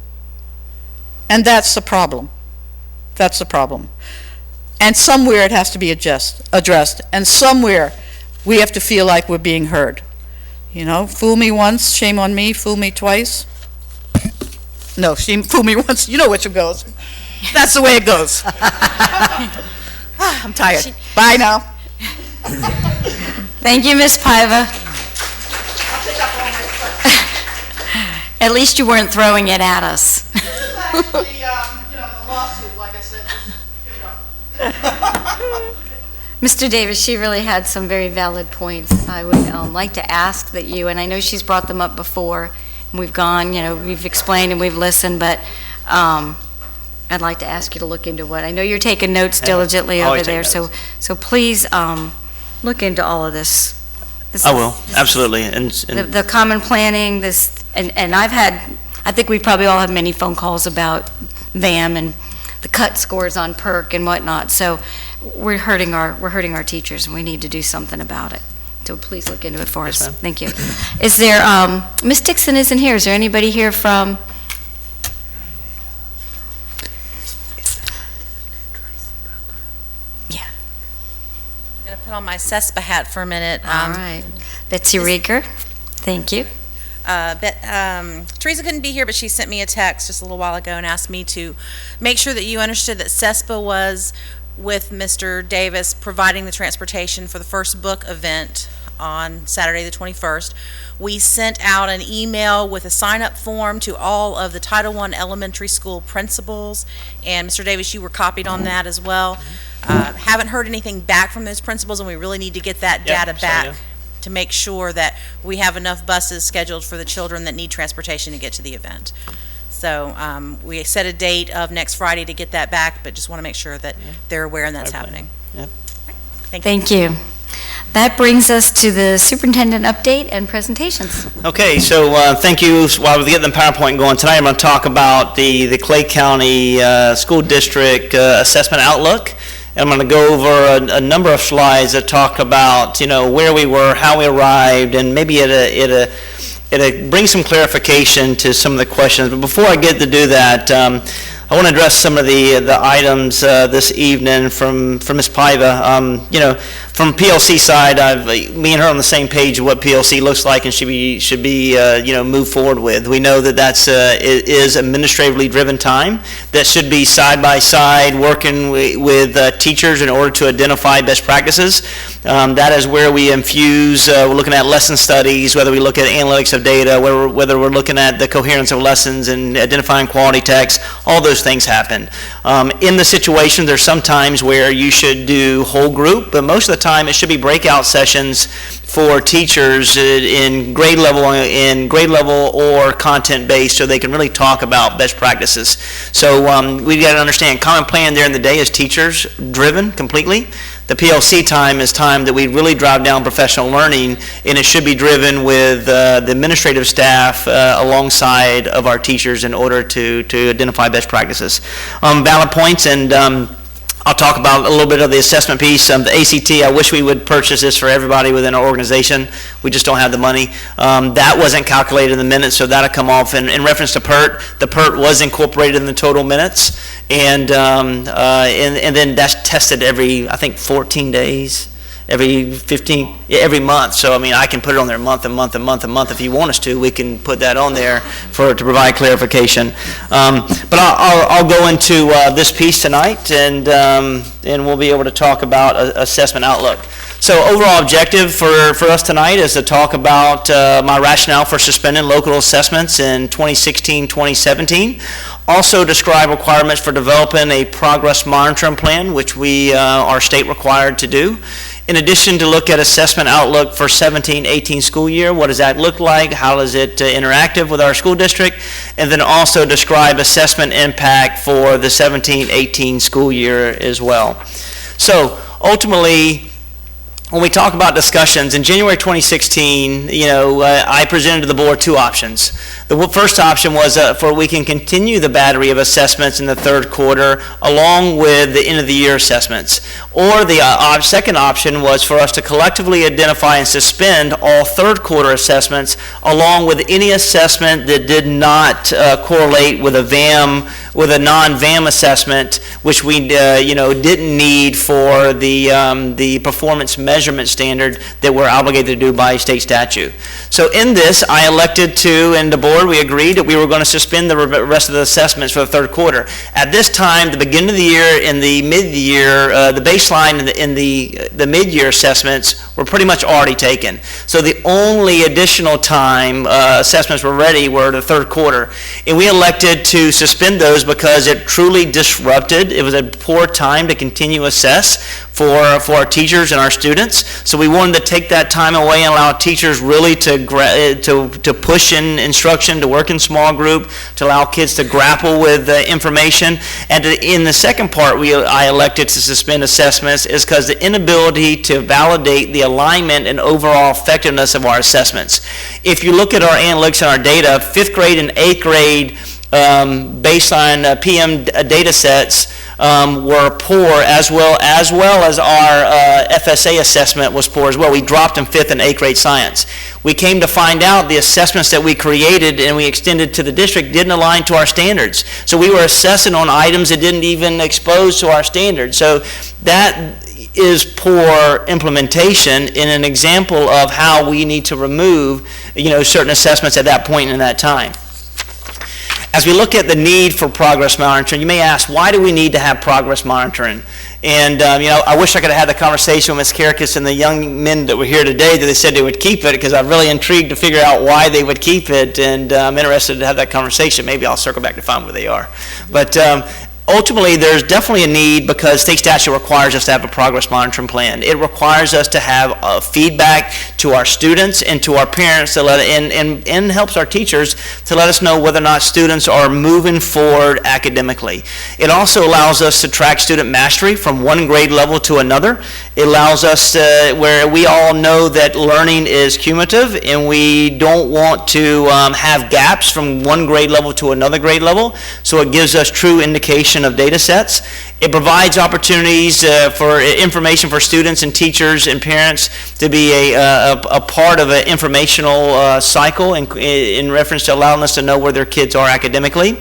And that's the problem. That's the problem. And somewhere it has to be addressed, and somewhere we have to feel like we're being heard. Fool me once, shame on me, fool me twice. No, fool me once, you know which it goes. That's the way it goes. I'm tired. Bye now. Thank you, Ms. Paiva. At least you weren't throwing it at us. The lawsuit, like I said, Mr. Davis, she really had some very valid points. I would like to ask that you, and I know she's brought them up before, and we've gone, we've explained and we've listened, but I'd like to ask you to look into what, I know you're taking notes diligently over there, so please look into all of this. I will, absolutely. And The common planning, and I think we probably all have many phone calls about VAM and the cut scores on PERC and whatnot, so we're hurting our teachers, and we need to do something about it. So please look into it for us. ma'am. Thank you. Is there, Ms. Dixon isn't here, is there anybody here from? I'm going to put on my CESPA hat for a minute. All right. Betsy Rieger, thank you. Teresa couldn't be here, but she sent me a text just a little while ago and asked me to make sure that you understood that CESPA was, with Mr. Davis, providing the transportation for the first book event on Saturday the 21st. We sent out an email with a sign-up form to all of the Title I elementary school principals, and Mr. Davis, you were copied on that as well. Haven't heard anything back from those principals, and we really need to get that data back to make sure that we have enough buses scheduled for the children that need transportation to get to the event. So we set a date of next Friday to get that back, but just want to make sure that they're aware and that's happening. Yep. Thank you. That brings us to the superintendent update and presentations. Okay, so thank you. While we're getting the PowerPoint going tonight, I'm going to talk about the Clay County School District Assessment Outlook. And I'm going to go over a number of slides that talk about, where we were, how we arrived, and maybe it'll bring some clarification to some of the questions. But before I get to do that, I want to address some of the items this evening from Ms. Paiva. from PLC side, me and her on the same page of what PLC looks like and should be moved forward with. We know that it is administratively driven time that should be side by side working with teachers in order to identify best practices. That is where we infuse. We're looking at lesson studies, whether we look at analytics of data, whether we're looking at the coherence of lessons and identifying quality text. All those things happen. In the situation, there's some times where you should do whole group, but most of the time it should be breakout sessions for teachers in grade level or content based, so they can really talk about best practices. So we got to understand, common plan there in the day is teachers driven completely. The PLC time is time that we really drive down professional learning, and it should be driven with the administrative staff alongside of our teachers in order to identify best practices. Valid points, and I'll talk about a little bit of the assessment piece. The ACT, I wish we would purchase this for everybody within our organization. We just don't have the money. That wasn't calculated in the minutes, so that'll come off. In reference to PERT, the PERT was incorporated in the total minutes, and then that's tested every, I think, 14 days. Every month. So, I mean, I can put it on there month and month and month and month. If you want us to, we can put that on there to provide clarification. But I'll go into this piece tonight, and we'll be able to talk about assessment outlook. So, overall objective for us tonight is to talk about my rationale for suspending local assessments in 2016-2017. Also describe requirements for developing a progress monitoring plan, which we are state required to do. In addition, to look at assessment outlook for 17-18 school year, what does that look like? How is it interactive with our school district? And then also describe assessment impact for the 17-18 school year as well. So ultimately, when we talk about discussions, in January 2016, I presented to the board two options. The first option was for we can continue the battery of assessments in the third quarter along with the end of the year assessments. Or the second option was for us to collectively identify and suspend all third quarter assessments along with any assessment that did not correlate with a non-VAM assessment, which we didn't need for the performance measurement standard that we're obligated to do by state statute. So in this, I elected to, and the board, we agreed that we were going to suspend the rest of the assessments for the third quarter. At this time, the beginning of the year and the mid-year, the baseline and the mid-year assessments were pretty much already taken. So the only additional time assessments were ready were the third quarter. And we elected to suspend those because it truly disrupted. It was a poor time to continue assess for our teachers and our students. So we wanted to take that time away and allow teachers really to push in instruction, to work in small group, to allow kids to grapple with information. And in the second part, I elected to suspend assessments is because the inability to validate the alignment and overall effectiveness of our assessments. If you look at our analytics and our data, 5th grade and 8th grade baseline PM data sets were poor, as well as our FSA assessment was poor as well. We dropped in 5th and 8th grade science. We came to find out the assessments that we created and we extended to the district didn't align to our standards. So we were assessing on items that didn't even expose to our standards. So that is poor implementation in an example of how we need to remove, certain assessments at that point in that time. As we look at the need for progress monitoring, you may ask, why do we need to have progress monitoring? And, I wish I could have had the conversation with Ms. Karakis and the young men that were here today that they said they would keep it, because I'm really intrigued to figure out why they would keep it, and I'm interested to have that conversation. Maybe I'll circle back to find where they are. But ultimately, there's definitely a need because state statute requires us to have a progress monitoring plan. It requires us to have feedback to our students and to our parents to and helps our teachers to let us know whether or not students are moving forward academically. It also allows us to track student mastery from one grade level to another. It allows us to, where we all know that learning is cumulative and we don't want to have gaps from one grade level to another grade level, so it gives us true indication of data sets. It provides opportunities for information for students and teachers and parents to be a part of an informational cycle in reference to allowing us to know where their kids are academically.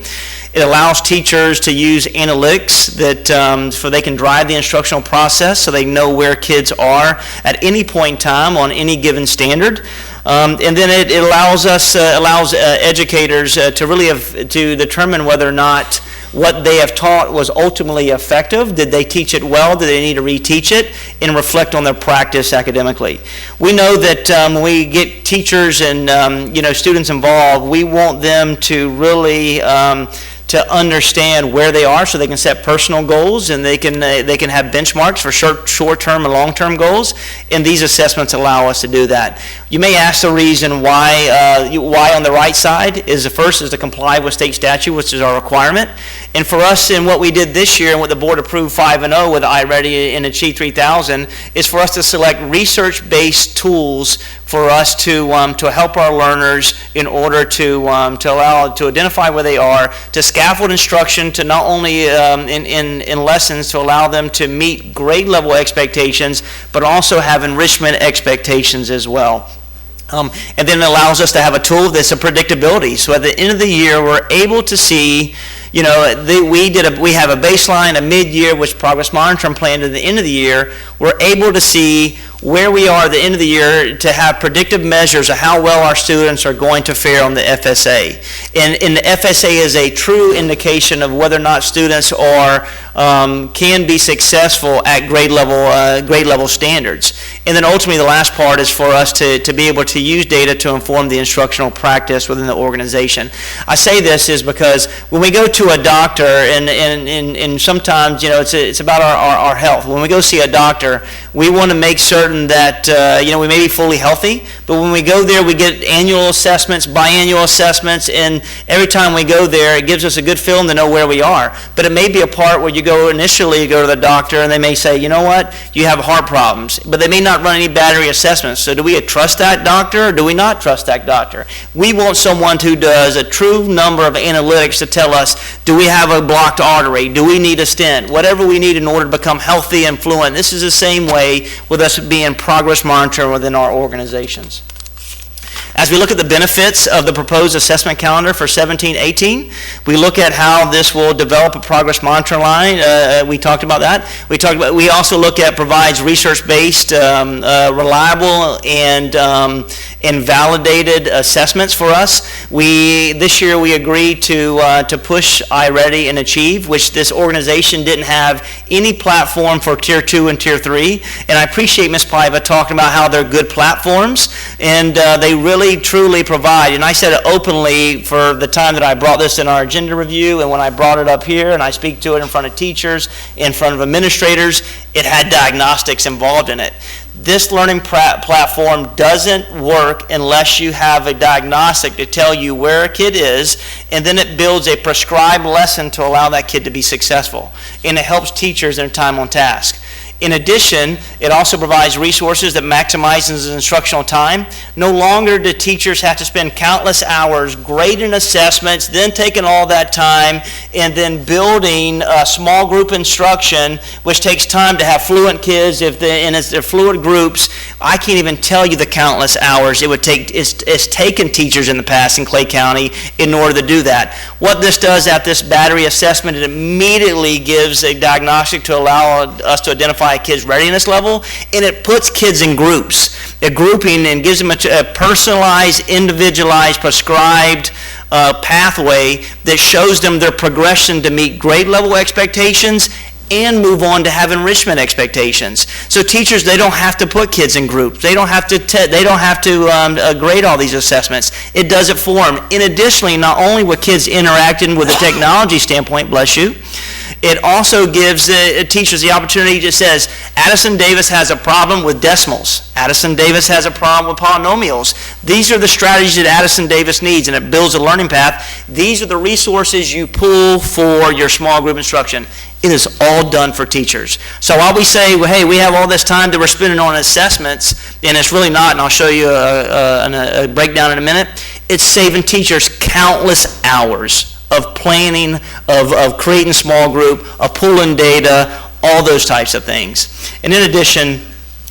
It allows teachers to use analytics that so they can drive the instructional process, so they know where kids are at any point in time on any given standard. And then it allows educators to really to determine whether or not what they have taught was ultimately effective. Did they teach it well? Did they need to reteach it? And reflect on their practice academically. We know that when we get teachers and students involved, we want them to really to understand where they are so they can set personal goals and they can have benchmarks for short-term and long-term goals, and these assessments allow us to do that. You may ask the reason why on the right side is the first is to comply with state statute, which is our requirement. And for us, in what we did this year and what the board approved 5-0 with iReady and Achieve 3000 is for us to select research-based tools for us to help our learners in order to identify where they are, to scaffold instruction, to not only in lessons to allow them to meet grade level expectations, but also have enrichment expectations as well. And then it allows us to have a tool that's a predictability. So at the end of the year, we're able to see, we have a baseline, a mid-year, which progress monitoring plan to the end of the year. We're able to see where we are at the end of the year to have predictive measures of how well our students are going to fare on the FSA. And the FSA is a true indication of whether or not students can be successful at grade level standards. And then ultimately the last part is for us to be able to use data to inform the instructional practice within the organization. I say this is because when we go to a doctor and sometimes it's about our health. When we go see a doctor, we want to make certain that we may be fully healthy, but when we go there we get annual assessments, biannual assessments, and every time we go there it gives us a good feeling to know where we are. But it may be a part where you go to the doctor and they may say, you know what, you have heart problems, but they may not run any battery assessments. So do we trust that doctor or do we not trust that doctor? We want someone who does a true number of analytics to tell us, do we have a blocked artery? Do we need a stent? Whatever we need in order to become healthy and fluent. This is the same way with us being progress monitoring within our organizations. As we look at the benefits of the proposed assessment calendar for 17-18, we look at how this will develop a progress monitoring line. We talked about that. We also look at provides research-based, reliable, and validated assessments for us. This year we agreed to push iReady and Achieve, which this organization didn't have any platform for Tier 2 and Tier 3. And I appreciate Ms. Paiva talking about how they're good platforms, and they really truly provide. And I said it openly for the time that I brought this in our agenda review, and when I brought it up here and I speak to it in front of teachers, in front of administrators, it had diagnostics involved in it. This learning platform doesn't work unless you have a diagnostic to tell you where a kid is, and then it builds a prescribed lesson to allow that kid to be successful. And it helps teachers in their time on task. In addition, it also provides resources that maximizes instructional time. No longer do teachers have to spend countless hours grading assessments, then taking all that time, and then building a small group instruction, which takes time to have fluent kids. If they're fluent groups, I can't even tell you the countless hours it would take. It's taken teachers in the past in Clay County in order to do that. What this does at this battery assessment, it immediately gives a diagnostic to allow us to identify a kid's readiness level, and it puts kids in groups, a grouping, and gives them a personalized, individualized, prescribed pathway that shows them their progression to meet grade level expectations and move on to have enrichment expectations. So teachers, they don't have to put kids in groups. They don't have to grade all these assessments. It does it for them. And additionally, not only with kids interacting with a technology standpoint, bless you, it also gives teachers the opportunity to says, Addison Davis has a problem with decimals. Addison Davis has a problem with polynomials. These are the strategies that Addison Davis needs, and it builds a learning path. These are the resources you pull for your small group instruction. It is all done for teachers. So while we say, well, hey, we have all this time that we're spending on assessments, and it's really not, and I'll show you a breakdown in a minute, it's saving teachers countless hours of planning, of creating small group, of pulling data, all those types of things. And in addition,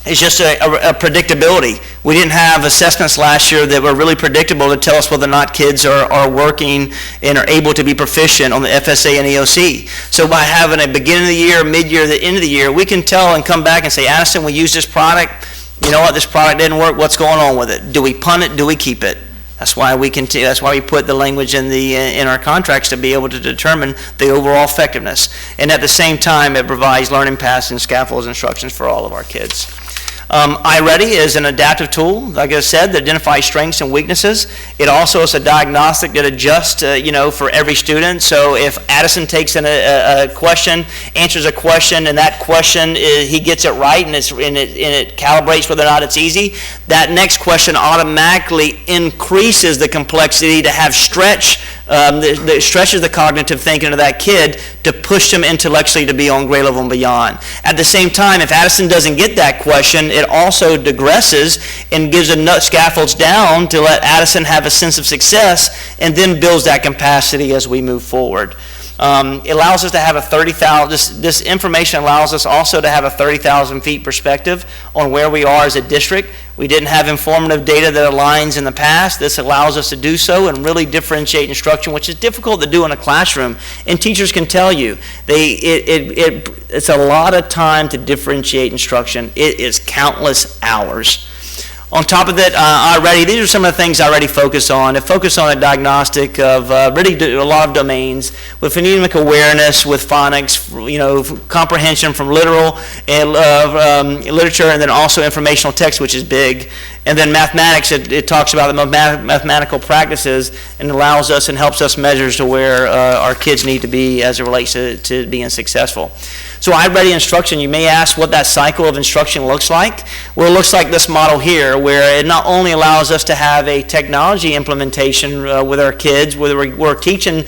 is just a predictability. We didn't have assessments last year that were really predictable to tell us whether or not kids are working and are able to be proficient on the FSA and EOC. So by having a beginning of the year, mid-year, the end of the year, we can tell and come back and say, Addison, we used this product. You know what? This product didn't work. What's going on with it? Do we punt it? Do we keep it? That's why we That's why we put the language in our contracts to be able to determine the overall effectiveness. And at the same time, it provides learning paths and scaffolds instructions for all of our kids. iReady is an adaptive tool, like I said, that identifies strengths and weaknesses. It also is a diagnostic that adjusts, for every student. So if Addison takes a question, answers a question, and that question he gets it right, and it calibrates whether or not it's easy, that next question automatically increases the complexity to have stretch. That stretches the cognitive thinking of that kid to push them intellectually to be on grade level and beyond. At the same time, if Addison doesn't get that question, it also digresses and gives enough scaffolds down to let Addison have a sense of success, and then builds that capacity as we move forward. It allows us to have a 30,000, this information allows us also to have a 30,000 feet perspective on where we are as a district. We didn't have informative data that aligns in the past. This allows us to do so and really differentiate instruction, which is difficult to do in a classroom. And teachers can tell you, it's a lot of time to differentiate instruction. It is countless hours. On top of that, iReady, these are some of the things I already focus on. I focus on a diagnostic of really a lot of domains with phonemic awareness, with phonics, comprehension from literal and literature, and then also informational text, which is big. And then mathematics, it talks about the mathematical practices and allows us and helps us measure to where our kids need to be as it relates to being successful. So iReady instruction, you may ask what that cycle of instruction looks like. Well, it looks like this model here, where it not only allows us to have a technology implementation with our kids, where we're teaching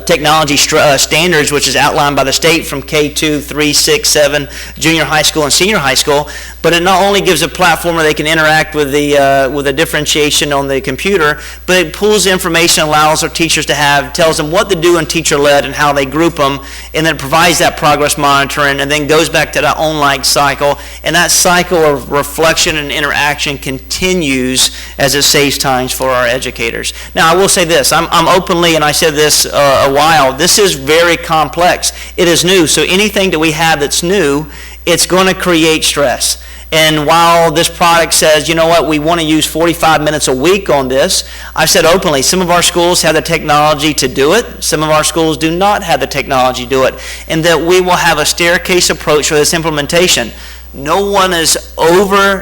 technology standards, which is outlined by the state from K2, 3, 6, 7, junior high school and senior high school, but it not only gives a platform where they can interact with the differentiation on the computer, but it pulls information, allows our teachers to tells them what to do in teacher-led and how they group them, and then provides that progress monitoring, and then goes back to that own-like cycle, and that cycle of reflection and interaction continues as it saves times for our educators. Now, I will say this, I'm openly, and I said this a while, this is very complex. It is new, so anything that we have that's new, it's going to create stress. And while this product says, you know what, we want to use 45 minutes a week on this, I've said openly, some of our schools have the technology to do it, some of our schools do not have the technology to do it, and that we will have a staircase approach for this implementation. No one is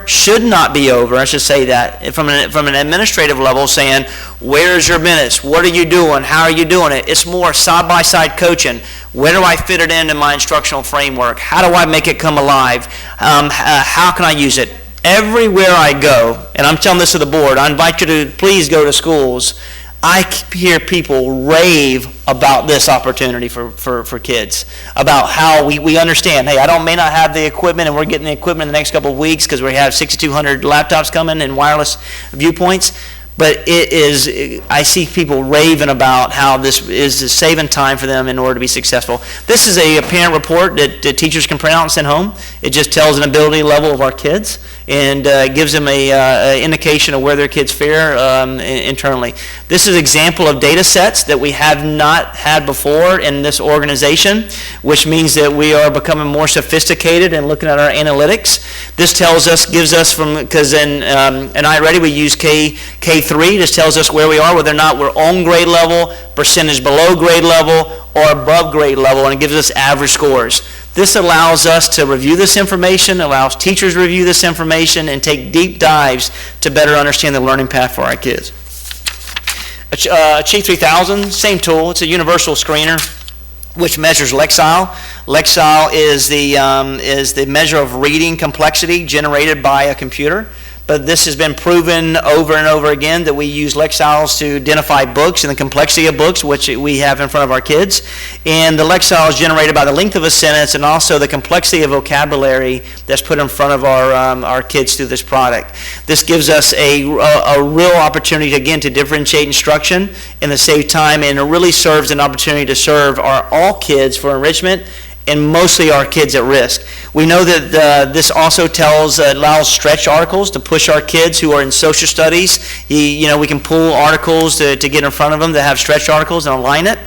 should not be over, I should say that, from an administrative level saying, where's your minutes? What are you doing? How are you doing it? It's more side-by-side coaching. Where do I fit it into my instructional framework? How do I make it come alive? How can I use it? Everywhere I go, and I'm telling this to the board, I invite you to please go to schools. I hear people rave about this opportunity for kids, about how we understand, hey, I may not have the equipment, and we're getting the equipment in the next couple of weeks because we have 6,200 laptops coming and wireless viewpoints, but I see people raving about how this is saving time for them in order to be successful. This is a parent report that teachers can print out and send home. It just tells an ability level of our kids and gives them a indication of where their kids fare internally. This is an example of data sets that we have not had before in this organization, which means that we are becoming more sophisticated and looking at our analytics. This gives us because in iReady we use K3, this tells us where we are, whether or not we're on grade level, percentage below grade level, or above grade level, and it gives us average scores. This allows us to review this information, allows teachers to review this information, and take deep dives to better understand the learning path for our kids. Achieve 3000, same tool. It's a universal screener which measures Lexile. Lexile is the measure of reading complexity generated by a computer. But this has been proven over and over again that we use Lexiles to identify books and the complexity of books, which we have in front of our kids. And the Lexile is generated by the length of a sentence and also the complexity of vocabulary that's put in front of our kids through this product. This gives us a real opportunity, again, to differentiate instruction and to save time, and it really serves an opportunity to serve all kids for enrichment, and mostly our kids at risk. We know that this also allows stretch articles to push our kids who are in social studies. We can pull articles to get in front of them that have stretch articles and align it.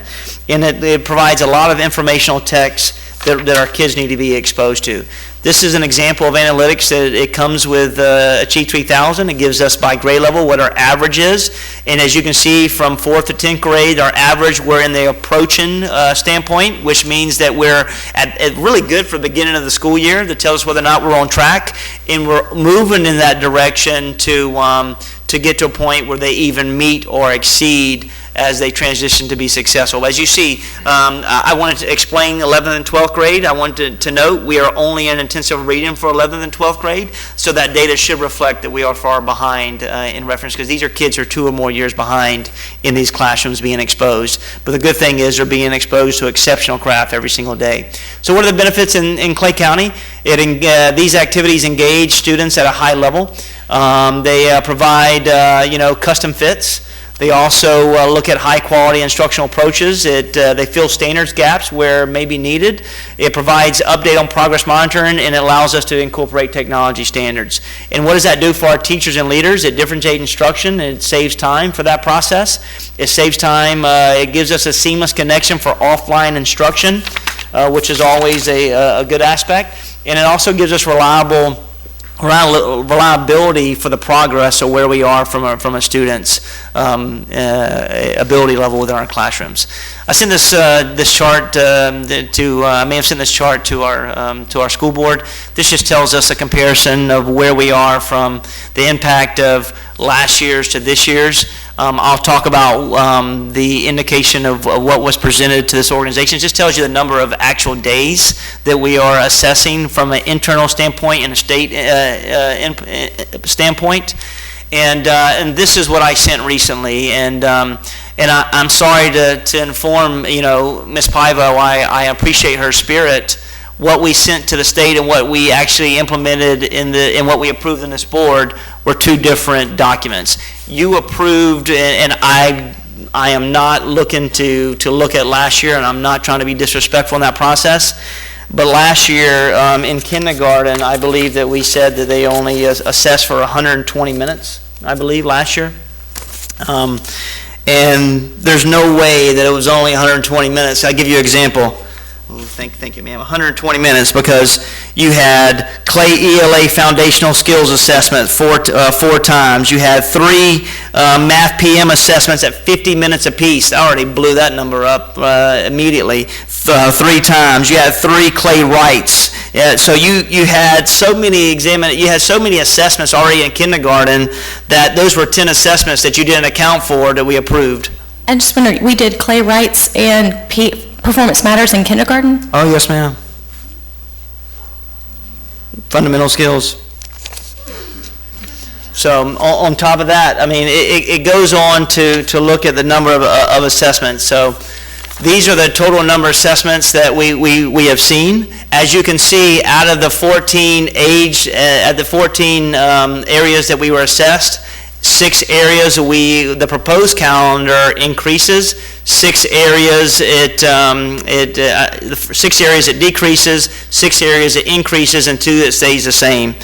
And it provides a lot of informational text that our kids need to be exposed to. This is an example of analytics that it comes with Achieve 3000. It gives us by grade level what our average is. And as you can see from 4th to 10th grade, our average, we're in the approaching standpoint, which means that we're at really good for the beginning of the school year that tells us whether or not we're on track. And we're moving in that direction to get to a point where they even meet or exceed as they transition to be successful. As you see, I wanted to explain 11th and 12th grade. I wanted to note we are only in intensive reading for 11th and 12th grade, so that data should reflect that we are far behind in reference, because these are kids who are 2 or more years behind in these classrooms being exposed. But the good thing is they're being exposed to exceptional craft every single day. So what are the benefits in Clay County? These activities engage students at a high level. They provide, custom fits. They also look at high-quality instructional approaches. They fill standards gaps where may be needed. It provides update on progress monitoring, and it allows us to incorporate technology standards. And what does that do for our teachers and leaders? It differentiates instruction, and it saves time for that process. It saves time. It gives us a seamless connection for offline instruction, which is always a good aspect. And it also gives us reliability for the progress of where we are from a student's ability level within our classrooms. I sent this chart I may have sent this chart to our school board. This just tells us a comparison of where we are from the impact of last year's to this year's. I'll talk about the indication of what was presented to this organization. It just tells you the number of actual days that we are assessing from an internal standpoint and a state standpoint. And this is what I sent recently. And I'm sorry to inform, Ms. Paiva, I appreciate her spirit. What we sent to the state and what we actually implemented in what we approved in this board were 2 different documents. You approved, and I am not looking to look at last year, and I'm not trying to be disrespectful in that process. But last year in kindergarten, I believe that we said that they only assessed for 120 minutes, I believe, last year. And there's no way that it was only 120 minutes. I'll give you an example. Thank you, ma'am. 120 minutes, because you had Clay ELA Foundational Skills Assessment 4 times. You had 3 Math PM assessments at 50 minutes apiece. I already blew that number up immediately. 3 times. You had 3 Clay Wrights. So you had so many assessments already in kindergarten that those were 10 assessments that you didn't account for that we approved. And just wondering, we did Clay Wrights and Performance Matters in kindergarten? Oh, yes, ma'am. Fundamental skills. So on top of that, I mean, it goes on to look at the number of assessments. So these are the total number of assessments that we have seen. As you can see, out of the 14 areas that we were assessed, 6 areas the proposed calendar increases. 6 areas 6 areas it decreases, 6 areas it increases, and 2 that stays the same.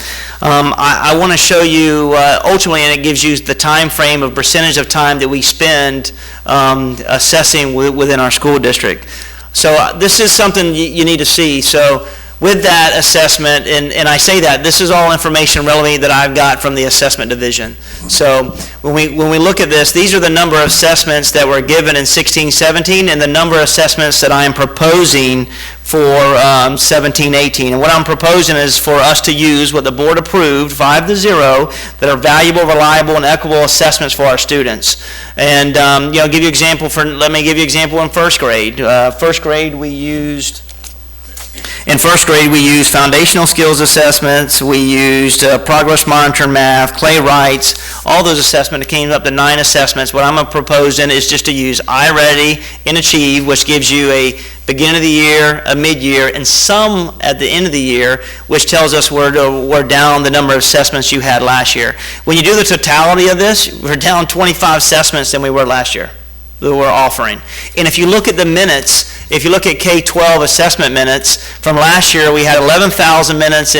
I want to show you ultimately, and it gives you the time frame of percentage of time that we spend assessing within our school district. So this is something you need to see. So with that assessment, and I say that, this is all information relevant that I've got from the assessment division. So when we look at this, these are the number of assessments that were given in 16-17 and the number of assessments that I am proposing for 17-18. And what I'm proposing is for us to use what the board approved, 5-0, that are valuable, reliable, and equitable assessments for our students. And let me give you an example in first grade. In first grade, we used foundational skills assessments, we used progress monitoring math, Clay Wrights, all those assessments. It came up to 9 assessments. What I'm proposing is just to use iReady and Achieve, which gives you a beginning of the year, a mid-year, and some at the end of the year, which tells us we're down the number of assessments you had last year. When you do the totality of this, we're down 25 assessments than we were last year. that we're offering. And if you look at the minutes, if you look at K-12 assessment minutes, from last year, we had 11,000 minutes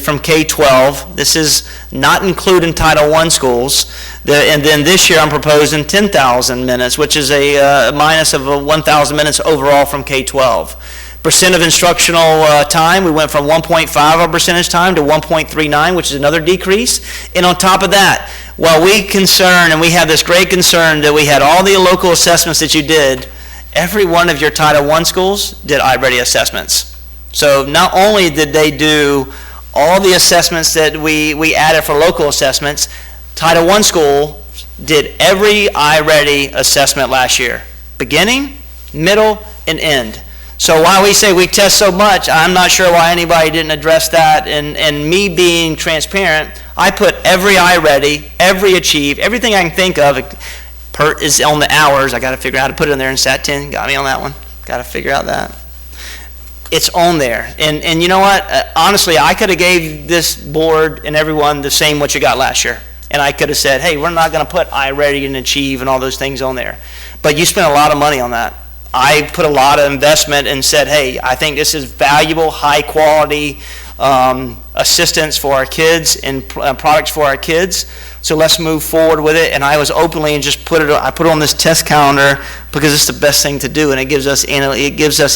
from K-12. This is not including Title I schools. And then this year, I'm proposing 10,000 minutes, which is a minus of 1,000 minutes overall from K-12. Percent of instructional time, we went from 1.5 of percentage time to 1.39, which is another decrease. And on top of that, while we have this great concern that we had all the local assessments that you did, every one of your Title I schools did iReady assessments. So not only did they do all the assessments that we added for local assessments, Title I school did every iReady assessment last year, beginning, middle, and end. So while we say we test so much, I'm not sure why anybody didn't address that. And me being transparent, I put every iReady, every Achieve, everything I can think of is on the hours. I got to figure out how to put it in there in Sat 10. Got me on that one. Got to figure out that. It's on there. And you know what? Honestly, I could have gave this board and everyone the same what you got last year. And I could have said, hey, we're not going to put iReady and Achieve and all those things on there. But you spent a lot of money on that. I put a lot of investment and said, hey, I think this is valuable, high-quality assistance for our kids and products for our kids. So let's move forward with it. And I was openly and just put it on this test calendar because it's the best thing to do, and it gives us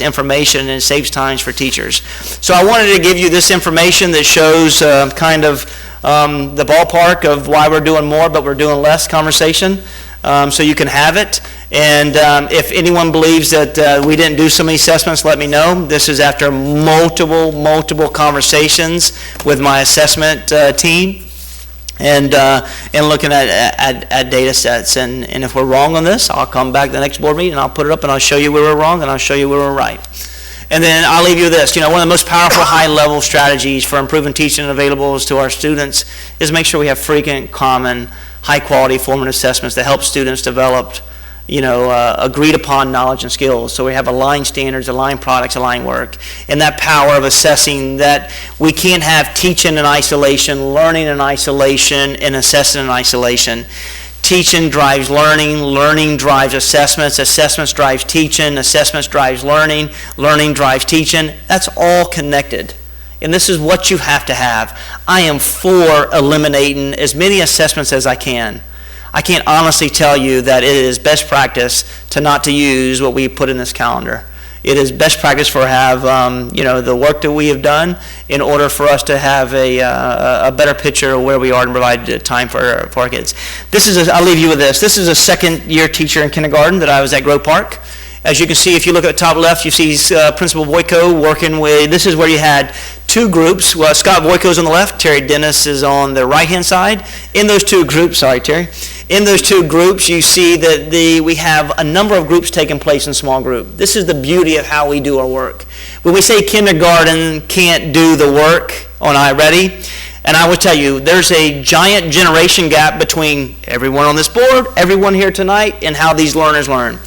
information and it saves times for teachers. So I wanted to give you this information that shows kind of the ballpark of why we're doing more, but we're doing less conversation. So you can have it. And if anyone believes that we didn't do so many assessments, let me know. This is after multiple conversations with my assessment team and looking at data sets. And if we're wrong on this, I'll come back to the next board meeting and I'll put it up and I'll show you where we're wrong and I'll show you where we're right. And then I'll leave you with this. One of the most powerful high-level strategies for improving teaching and availables to our students is make sure we have frequent, common, high-quality formative assessments that help students develop agreed upon knowledge and skills. So we have aligned standards, aligned products, aligned work. And that power of assessing that we can't have teaching in isolation, learning in isolation, and assessing in isolation. Teaching drives learning, learning drives assessments, assessments drives teaching, assessments drives learning, learning drives teaching. That's all connected. And this is what you have to have. I am for eliminating as many assessments as I can. I can't honestly tell you that it is best practice not to use what we put in this calendar. It is best practice for the work that we have done in order for us to have a better picture of where we are and provide time for our kids. I'll leave you with this. This is a second-year teacher in kindergarten that I was at Grove Park. As you can see, if you look at the top left, you see Principal Voyko working with, this is where you had two groups. Well, Scott Voyko's on the left, Terry Dennis is on the right-hand side. In those two groups, in those two groups, you see that we have a number of groups taking place in small group. This is the beauty of how we do our work. When we say kindergarten can't do the work on iReady, and I will tell you, there's a giant generation gap between everyone on this board, everyone here tonight, and how these learners learn.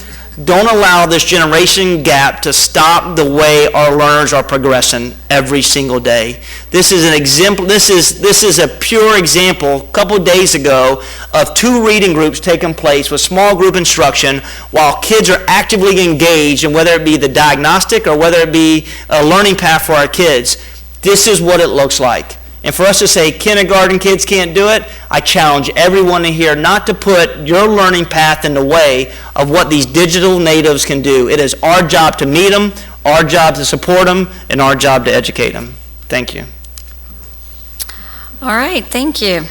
Don't allow this generation gap to stop the way our learners are progressing every single day. This is an example. This is a pure example. A couple of days ago, of two reading groups taking place with small group instruction, while kids are actively engaged, and whether it be the diagnostic or whether it be a learning path for our kids. This is what it looks like. And for us to say kindergarten kids can't do it, I challenge everyone in here not to put your learning path in the way of what these digital natives can do. It is our job to meet them, our job to support them, and our job to educate them. Thank you. All right, thank you.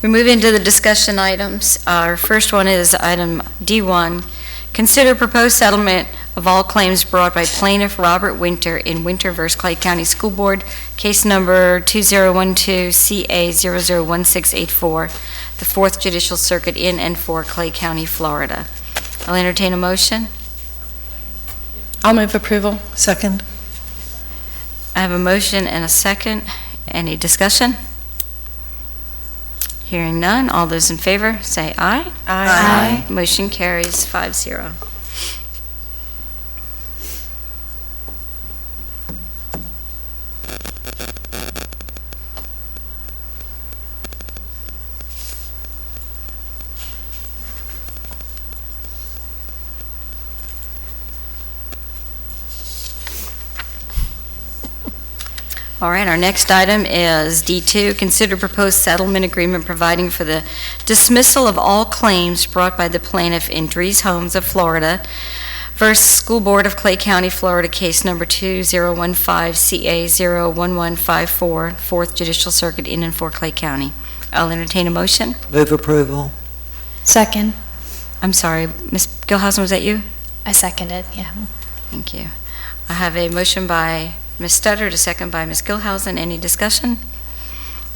We move into the discussion items. Our first one is item D1. Consider proposed settlement of all claims brought by plaintiff Robert Winter in Winter v. Clay County School Board, case number 2012-CA001684, the 4th Judicial Circuit in and for Clay County, Florida. I'll entertain a motion. I'll move approval. Second. I have a motion and a second. Any discussion? Hearing none, all those in favor say aye. Aye. Motion carries 5-0. All right, our next item is D2, consider proposed settlement agreement providing for the dismissal of all claims brought by the plaintiff in Dries Homes of Florida versus School Board of Clay County, Florida, case number 2015-CA01154, 4th Judicial Circuit in and for Clay County. I'll entertain a motion. Move approval. Second. I'm sorry, Ms. Gilhausen, was that you? I seconded, yeah. Thank you. I have a motion by Ms. Studdard, a second by Ms. Gilhausen. Any discussion?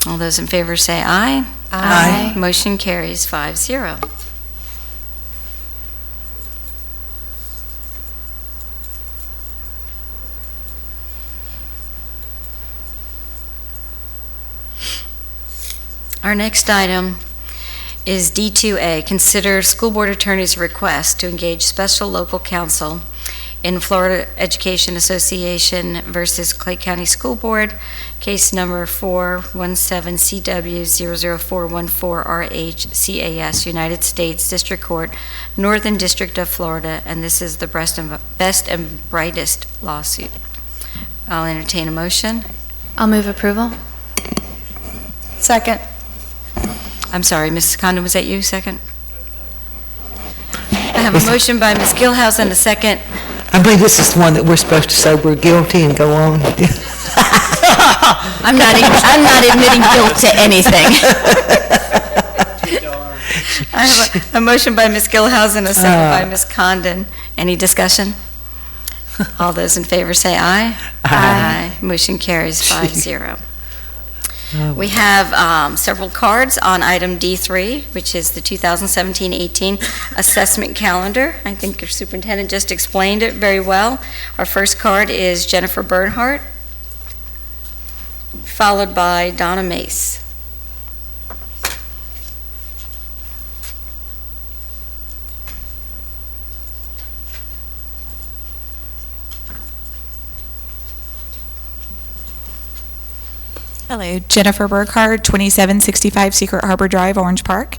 All those in favor say aye. Aye. Motion carries 5-0. Our next item is D2A, consider school board attorney's request to engage special local counsel in Florida Education Association versus Clay County School Board, case number 417CW00414RH CAS, United States District Court, Northern District of Florida, and this is the best and brightest lawsuit. I'll entertain a motion. I'll move approval. Second. I'm sorry, Ms. Condon, was that you, second? I have a motion by Ms. Gilhausen, a second. I believe this is the one that we're supposed to say we're guilty and go on. I'm not admitting guilt to anything. I have a motion by Ms. Gilhausen, a second by Ms. Condon. Any discussion? All those in favor say aye. Aye. Motion carries 5-0. We have several cards on item D3, which is the 2017-18 assessment calendar. I think your superintendent just explained it very well. Our first card is Jennifer Bernhardt, followed by Donna Mace. Hello, Jennifer Burkhardt, 2765 Secret Harbor Drive, Orange Park.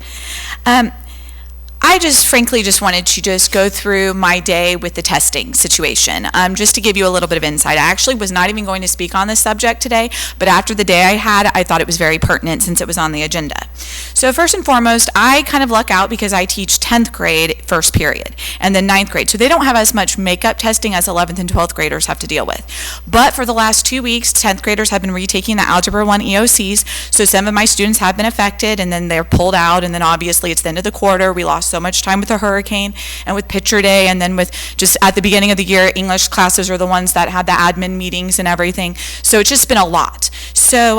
I just frankly just wanted to just go through my day with the testing situation, just to give you a little bit of insight. I actually was not even going to speak on this subject today, but after the day I had, I thought it was very pertinent since it was on the agenda. So first and foremost, I kind of luck out because I teach 10th grade first period and then 9th grade. So they don't have as much makeup testing as 11th and 12th graders have to deal with. But for the last 2 weeks, 10th graders have been retaking the Algebra 1 EOCs. So some of my students have been affected and then they're pulled out, and then obviously it's the end of the quarter. We lost so much time with the hurricane and with picture day, and then with just at the beginning of the year, English classes are the ones that had the admin meetings and everything. So it's just been a lot. So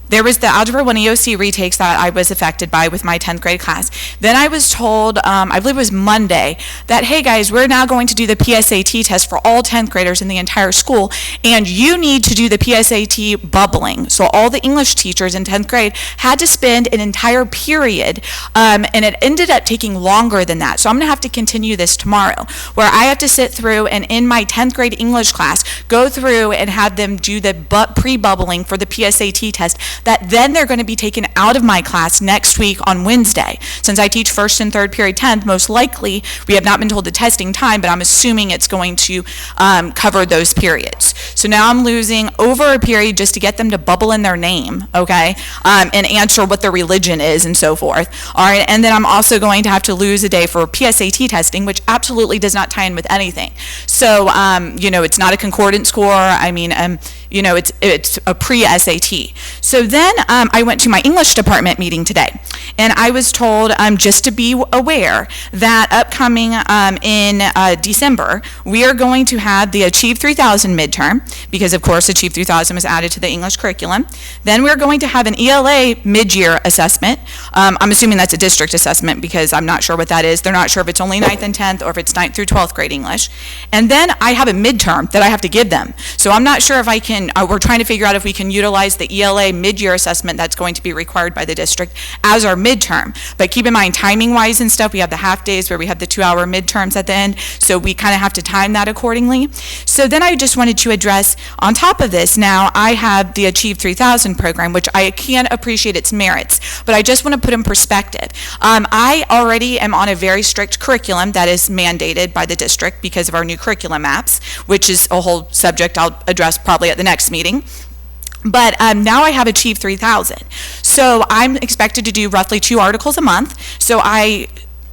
there was the Algebra 1 EOC retakes that I was affected by with my 10th grade class. Then I was told, I believe it was Monday, that, hey guys, we're now going to do the PSAT test for all 10th graders in the entire school, and you need to do the PSAT bubbling. So all the English teachers in 10th grade had to spend an entire period, and it ended up taking longer than that. So I'm gonna have to continue this tomorrow, where I have to sit through and in my 10th grade English class, go through and have them do the pre-bubbling for the PSAT test, that then they're going to be taken out of my class next week on Wednesday. Since I teach first and third period 10th, most likely, we have not been told the testing time, but I'm assuming it's going to cover those periods. So now I'm losing over a period just to get them to bubble in their name, okay, and answer what their religion is and so forth. All right, and then I'm also going to have to lose a day for PSAT testing, which absolutely does not tie in with anything. So, you know, it's not a concordant score. I mean, you know, it's a pre-SAT. So then I went to my English department meeting today, and I was told just to be aware that upcoming in December, we are going to have the Achieve 3000 midterm, because of course Achieve 3000 was added to the English curriculum. Then we're going to have an ELA mid-year assessment. I'm assuming that's a district assessment because I'm not sure what that is. They're not sure if it's only 9th and 10th or if it's 9th through 12th grade English. And then I have a midterm that I have to give them. So I'm not sure if I can, we're trying to figure out if we can utilize the ELA mid-year assessment that's going to be required by the district as our midterm. But keep in mind, timing-wise and stuff, we have the half days where we have the 2-hour midterms at the end, so we kind of have to time that accordingly. So then I just wanted to address, on top of this, now I have the Achieve 3000 program, which I can appreciate its merits, but I just want to put in perspective. I already am on a very strict curriculum that is mandated by the district because of our new curriculum maps, which is a whole subject I'll address probably at the next meeting. But now I have Achieve 3000. So I'm expected to do roughly 2 articles a month. So I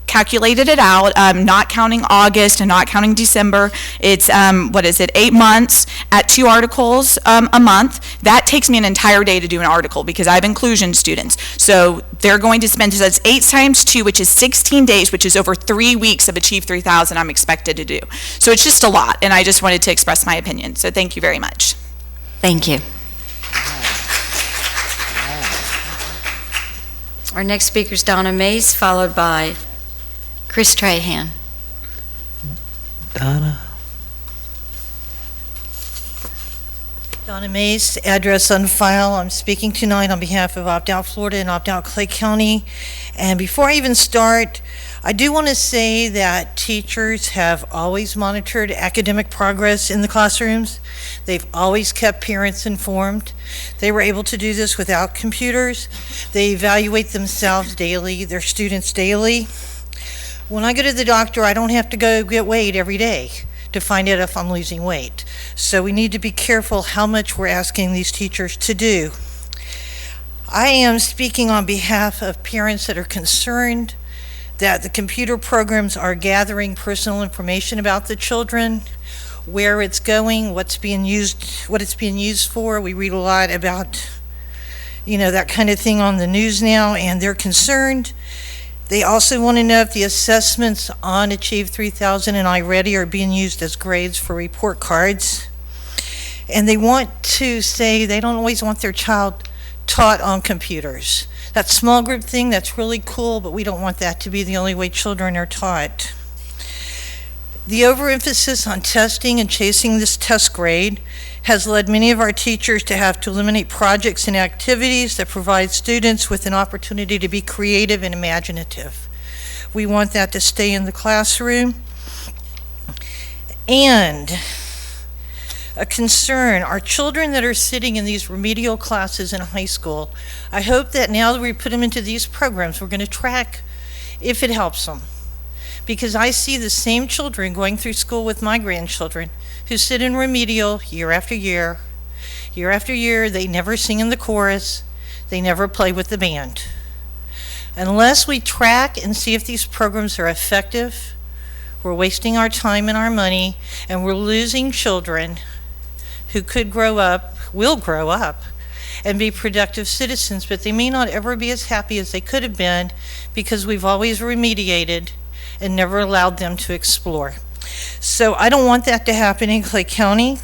calculated it out, not counting August and not counting December. It's, 8 months at 2 articles a month. That takes me an entire day to do an article because I have inclusion students. So they're going to spend, so that's 8 times 2, which is 16 days, which is over 3 weeks of Achieve 3000 I'm expected to do. So it's just a lot, and I just wanted to express my opinion. So thank you very much. Thank you. Our next speaker is Donna Mays, followed by Chris Trahan. Donna? Donna Mays, address on file. I'm speaking tonight on behalf of Opt Out Florida and Opt Out Clay County. And before I even start, I do want to say that teachers have always monitored academic progress in the classrooms. They've always kept parents informed. They were able to do this without computers. They evaluate themselves daily, their students daily. When I go to the doctor, I don't have to go get weighed every day to find out if I'm losing weight. So we need to be careful how much we're asking these teachers to do. I am speaking on behalf of parents that are concerned that the computer programs are gathering personal information about the children, where it's going, what it's being used for. We read a lot about, that kind of thing on the news now, and they're concerned. They also want to know if the assessments on Achieve 3000 and iReady are being used as grades for report cards. And they want to say they don't always want their child taught on computers. That small group thing, that's really cool, but we don't want that to be the only way children are taught. The overemphasis on testing and chasing this test grade has led many of our teachers to have to eliminate projects and activities that provide students with an opportunity to be creative and imaginative. We want that to stay in the classroom. And a concern, our children that are sitting in these remedial classes in high school, I hope that now that we put them into these programs, we're going to track if it helps them. Because I see the same children going through school with my grandchildren who sit in remedial year after year. Year after year, they never sing in the chorus. They never play with the band. Unless we track and see if these programs are effective, we're wasting our time and our money, and we're losing children who could grow up, will grow up, and be productive citizens, but they may not ever be as happy as they could have been because we've always remediated and never allowed them to explore. So I don't want that to happen in Clay County.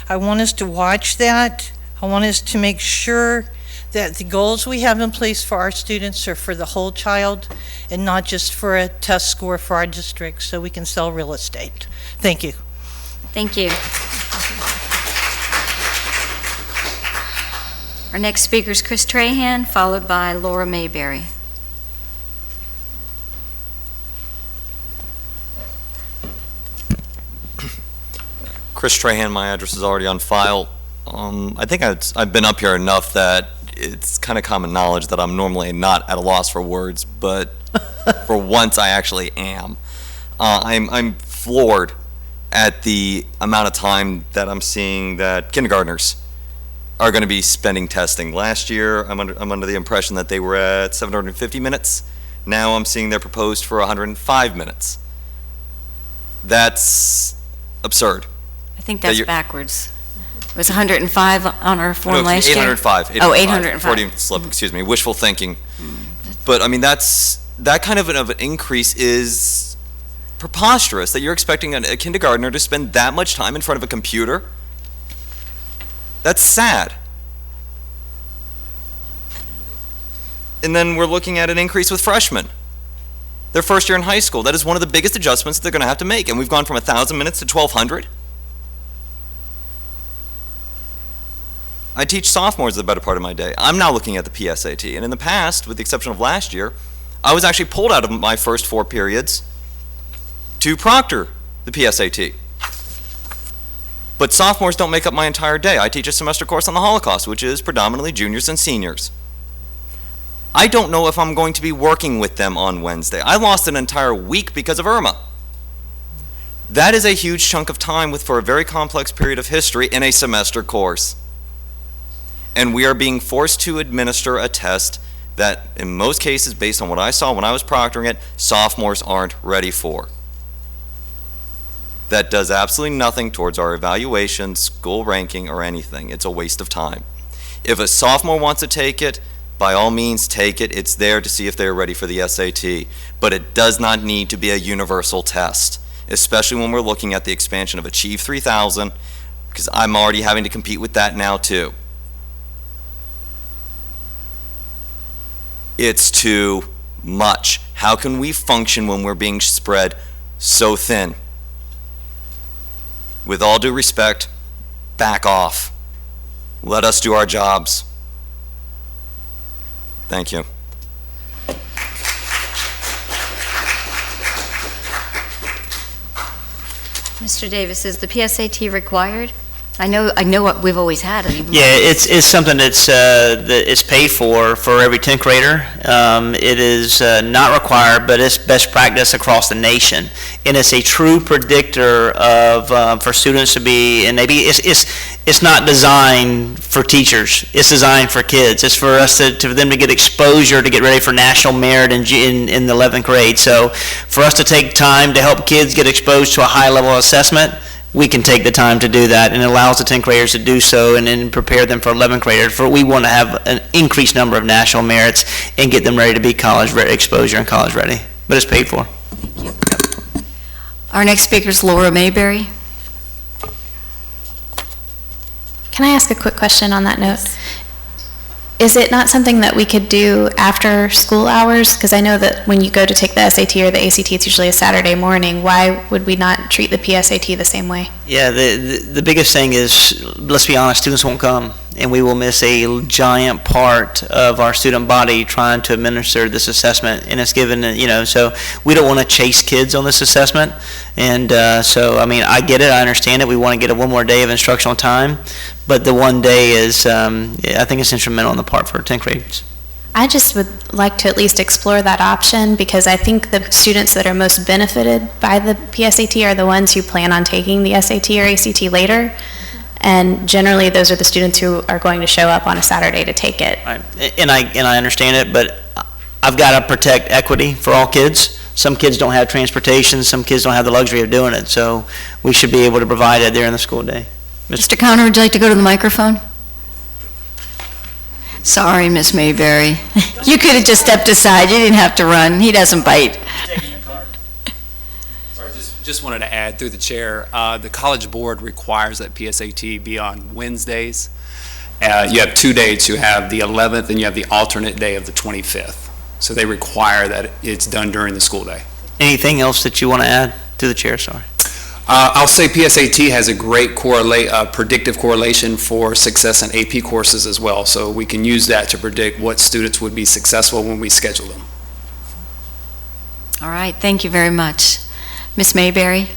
I want us to watch that. I want us to make sure that the goals we have in place for our students are for the whole child and not just for a test score for our district so we can sell real estate. Thank you. Thank you. Our next speaker is Chris Trahan, followed by Laura Mayberry. Chris Trahan, my address is already on file. I think I've been up here enough that it's kind of common knowledge that I'm normally not at a loss for words, but for once I actually am. I'm floored at the amount of time that I'm seeing that kindergartners are going to be spending testing. Last year, I'm under the impression that they were at 750 minutes. Now I'm seeing they're proposed for 105 minutes. That's absurd. I think that's backwards. It was 105 on our form last year? 805. Oh, 805. Freudian slip, excuse me, wishful thinking. But, I mean, that kind of an increase is preposterous, that you're expecting a kindergartner to spend that much time in front of a computer. That's sad. And then we're looking at an increase with freshmen. Their first year in high school. That is one of the biggest adjustments they're going to have to make. And we've gone from 1,000 minutes to 1,200. I teach sophomores the better part of my day. I'm now looking at the PSAT. And in the past, with the exception of last year, I was actually pulled out of my first 4 periods to proctor the PSAT. But sophomores don't make up my entire day. I teach a semester course on the Holocaust, which is predominantly juniors and seniors. I don't know if I'm going to be working with them on Wednesday. I lost an entire week because of Irma. That is a huge chunk of time for a very complex period of history in a semester course. and we are being forced to administer a test that, in most cases, based on what I saw when I was proctoring it, sophomores aren't ready for. That does absolutely nothing towards our evaluation, school ranking, or anything. It's a waste of time. If a sophomore wants to take it, by all means take it. It's there to see if they're ready for the SAT. But it does not need to be a universal test, especially when we're looking at the expansion of Achieve 3000, because I'm already having to compete with that now too. It's too much. How can we function when we're being spread so thin? With all due respect, back off. Let us do our jobs. Thank you. Mr. Davis, is the PSAT required? I know what we've always had. Yeah, it's something that it's paid for every 10th grader. It is not required, but it's best practice across the nation, and it's a true predictor of for students to be. And maybe it's not designed for teachers. It's designed for kids. It's for us for them to get exposure to get ready for national merit in the 11th grade. So for us to take time to help kids get exposed to a high level of assessment, we can take the time to do that, and it allows the 10th graders to do so and then prepare them for 11th graders. We want to have an increased number of national merits and get them ready to be college exposure and college ready. But it's paid for. Our next speaker is Laura Mayberry. Can I ask a quick question on that note? Is it not something that we could do after school hours? Because I know that when you go to take the SAT or the ACT, it's usually a Saturday morning. Why would we not treat the PSAT the same way? Yeah, the biggest thing is, let's be honest, students won't come, and we will miss a giant part of our student body trying to administer this assessment, and it's given, so we don't want to chase kids on this assessment, and so, I mean, I get it, I understand it, we want to get one more day of instructional time, but the one day is, I think it's instrumental on the part for 10th graders. I just would like to at least explore that option, because I think the students that are most benefited by the PSAT are the ones who plan on taking the SAT or ACT later. And generally, those are the students who are going to show up on a Saturday to take it. Right. And I understand it, but I've got to protect equity for all kids. Some kids don't have transportation, some kids don't have the luxury of doing it, so we should be able to provide it during the school day. Mr. Connor, would you like to go to the microphone? Sorry, Miss Mayberry. You could have just stepped aside. You didn't have to run. He doesn't bite. Sorry, just wanted to add through the chair, the College Board requires that PSAT be on Wednesdays. You have 2 dates. You have the 11th and you have the alternate day of the 25th. So they require that it's done during the school day. Anything else that you want to add through the chair? Sorry. I'll say PSAT has a great predictive correlation for success in AP courses as well, so we can use that to predict what students would be successful when we schedule them. All right, thank you very much. Ms. Mayberry?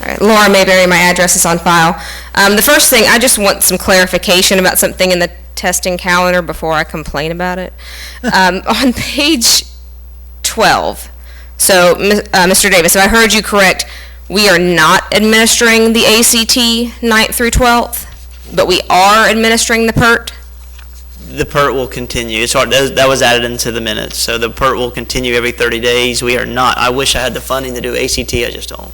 All right, Laura Mayberry, my address is on file. The first thing, I just want some clarification about something in the testing calendar before I complain about it. On page 12, so Mr. Davis, if I heard you correct, we are not administering the ACT 9th through 12th, but we are administering the PERT? The PERT will continue. That was added into the minutes, so the PERT will continue every 30 days. We are not. I wish I had the funding to do ACT, I just don't.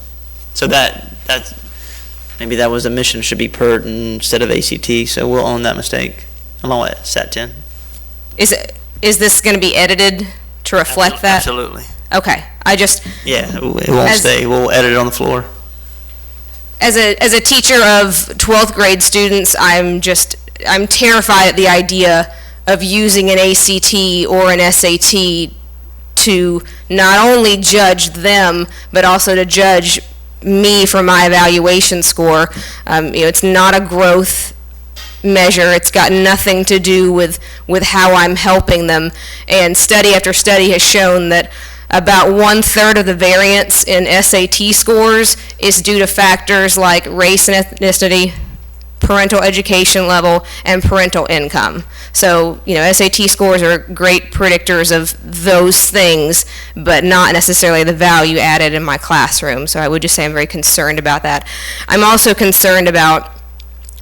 So that's maybe that was the mission, should be PERT instead of ACT, so we'll own that mistake, along with SAT 10. Is this going to be edited to reflect that? Absolutely. Okay, Yeah, it won't stay, we'll edit it on the floor. As a teacher of 12th grade students, I'm terrified at the idea of using an ACT or an SAT to not only judge them, but also to judge me for my evaluation score. It's not a growth measure. It's got nothing to do with how I'm helping them. And study after study has shown that about 1/3 of the variance in SAT scores is due to factors like race and ethnicity, parental education level, and parental income. So, SAT scores are great predictors of those things, but not necessarily the value added in my classroom. So I would just say I'm very concerned about that. I'm also concerned about,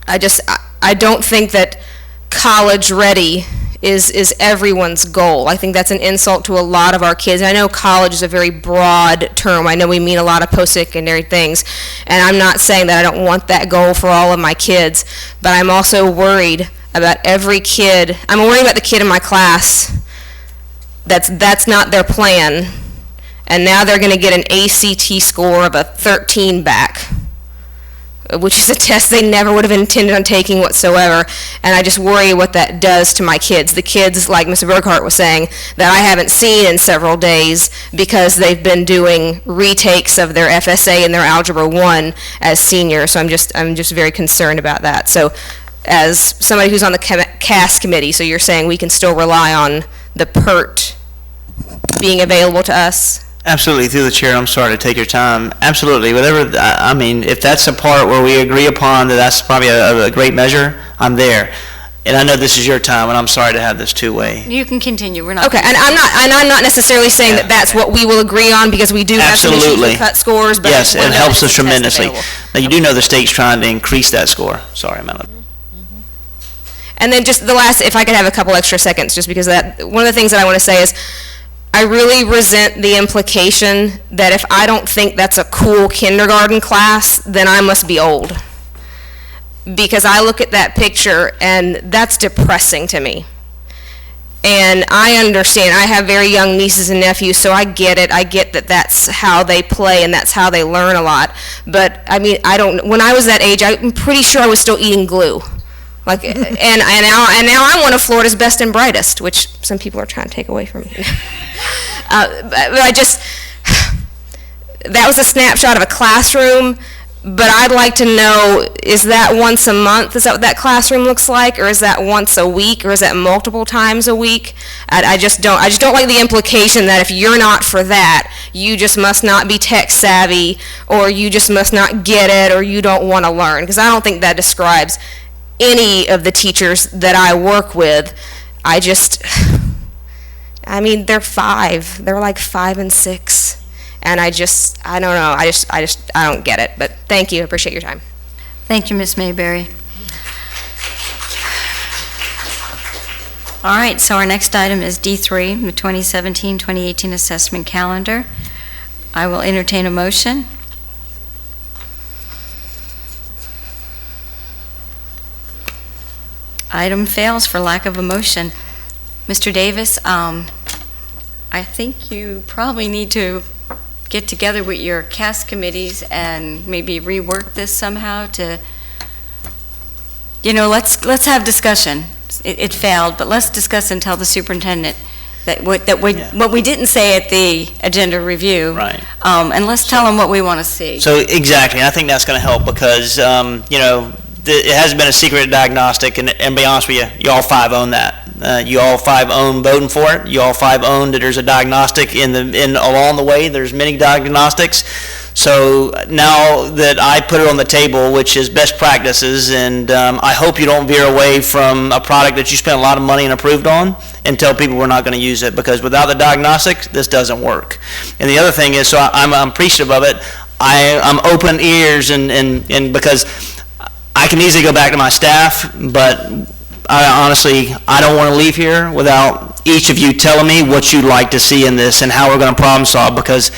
I don't think that college ready is everyone's goal. I think that's an insult to a lot of our kids. I know college is a very broad term. I know we mean a lot of post-secondary things, and I'm not saying that I don't want that goal for all of my kids, but I'm also worried about every kid. I'm worried about the kid in my class that's not their plan, and now they're going to get an ACT score of a 13 back, which is a test they never would have intended on taking whatsoever, and I just worry what that does to my kids. The kids, like Mr. Burkhart was saying, that I haven't seen in several days because they've been doing retakes of their FSA and their Algebra 1 as seniors, so I'm just very concerned about that. So as somebody who's on the CAS committee, so you're saying we can still rely on the PERT being available to us? Absolutely, through the chair, I'm sorry to take your time. Absolutely, whatever, I mean, if that's a part where we agree upon that that's probably a great measure, I'm there. And I know this is your time, and I'm sorry to have this two-way. You can continue, we're not. Okay, and I'm not necessarily saying that that's what we will agree on, because we do have some issues with cut scores, but. Yes, it helps us tremendously. Now, you do know the state's trying to increase that score. Sorry, Madam. And then just the last, if I could have a couple extra seconds, just because one of the things that I want to say is, I really resent the implication that if I don't think that's a cool kindergarten class, then I must be old. Because I look at that picture and that's depressing to me. And I understand, I have very young nieces and nephews, so I get it. I get that that's how they play and that's how they learn a lot. But I mean, when I was that age, I'm pretty sure I was still eating glue. Like, and now I'm one of Florida's best and brightest, which some people are trying to take away from me. But that was a snapshot of a classroom, but I'd like to know, is that once a month? Is that what that classroom looks like? Or is that once a week? Or is that multiple times a week? I just don't like the implication that if you're not for that, you just must not be tech savvy, or you just must not get it, or you don't want to learn. Because I don't think that describes any of the teachers that I work with. I mean, they're 5. They're like 5 and 6. And I don't know. I don't get it. But thank you. I appreciate your time. Thank you, Ms. Mayberry. All right, so our next item is D3, the 2017-2018 assessment calendar. I will entertain a motion. Item fails for lack of a motion. Mr. Davis, I think you probably need to get together with your CAS committees and maybe rework this somehow to, let's have discussion. It failed, but let's discuss and tell the superintendent that what we didn't say at the agenda review. Right. And let's tell them what we want to see. So exactly, I think that's going to help because, it hasn't been a secret diagnostic, and to be honest with you, you all 5 own that. You all 5 own voting for it. You all 5 own that there's a diagnostic along the way. There's many diagnostics. So now that I put it on the table, which is best practices, and I hope you don't veer away from a product that you spent a lot of money and approved on and tell people we're not going to use it, because without the diagnostics, this doesn't work. And the other thing is, so I'm appreciative of it. I'm open ears and because I can easily go back to my staff, but I don't want to leave here without each of you telling me what you'd like to see in this and how we're going to problem solve, because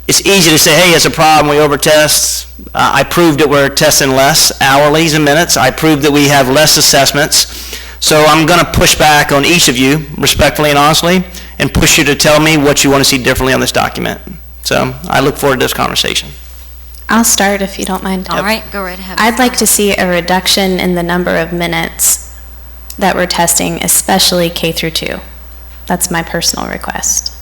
it's easy to say, hey, it's a problem, we over-test. I proved that we're testing less hourlies and minutes. I proved that we have less assessments. So I'm going to push back on each of you, respectfully and honestly, and push you to tell me what you want to see differently on this document. So I look forward to this conversation. I'll start if you don't mind. All right, go right ahead. I'd like to see a reduction in the number of minutes that we're testing, especially K through 2. That's my personal request.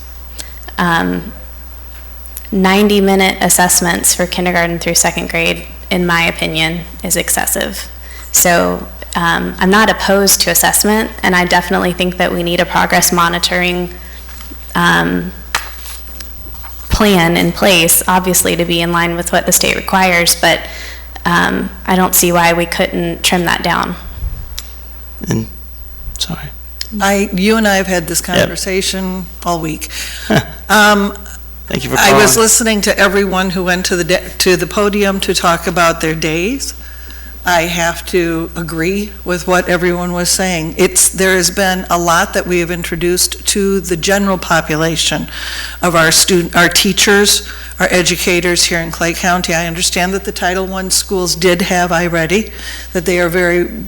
90-minute assessments for kindergarten through 2nd grade, in my opinion, is excessive. So I'm not opposed to assessment, and I definitely think that we need a progress monitoring plan in place, obviously, to be in line with what the state requires, but I don't see why we couldn't trim that down. And, sorry. You and I have had this conversation all week. Thank you for I was calling. listening to everyone who went to the podium to talk about their days. I have to agree with what everyone was saying. There has been a lot that we have introduced to the general population of our teachers, our educators here in Clay County. I understand that the Title I schools did have iReady, that they are very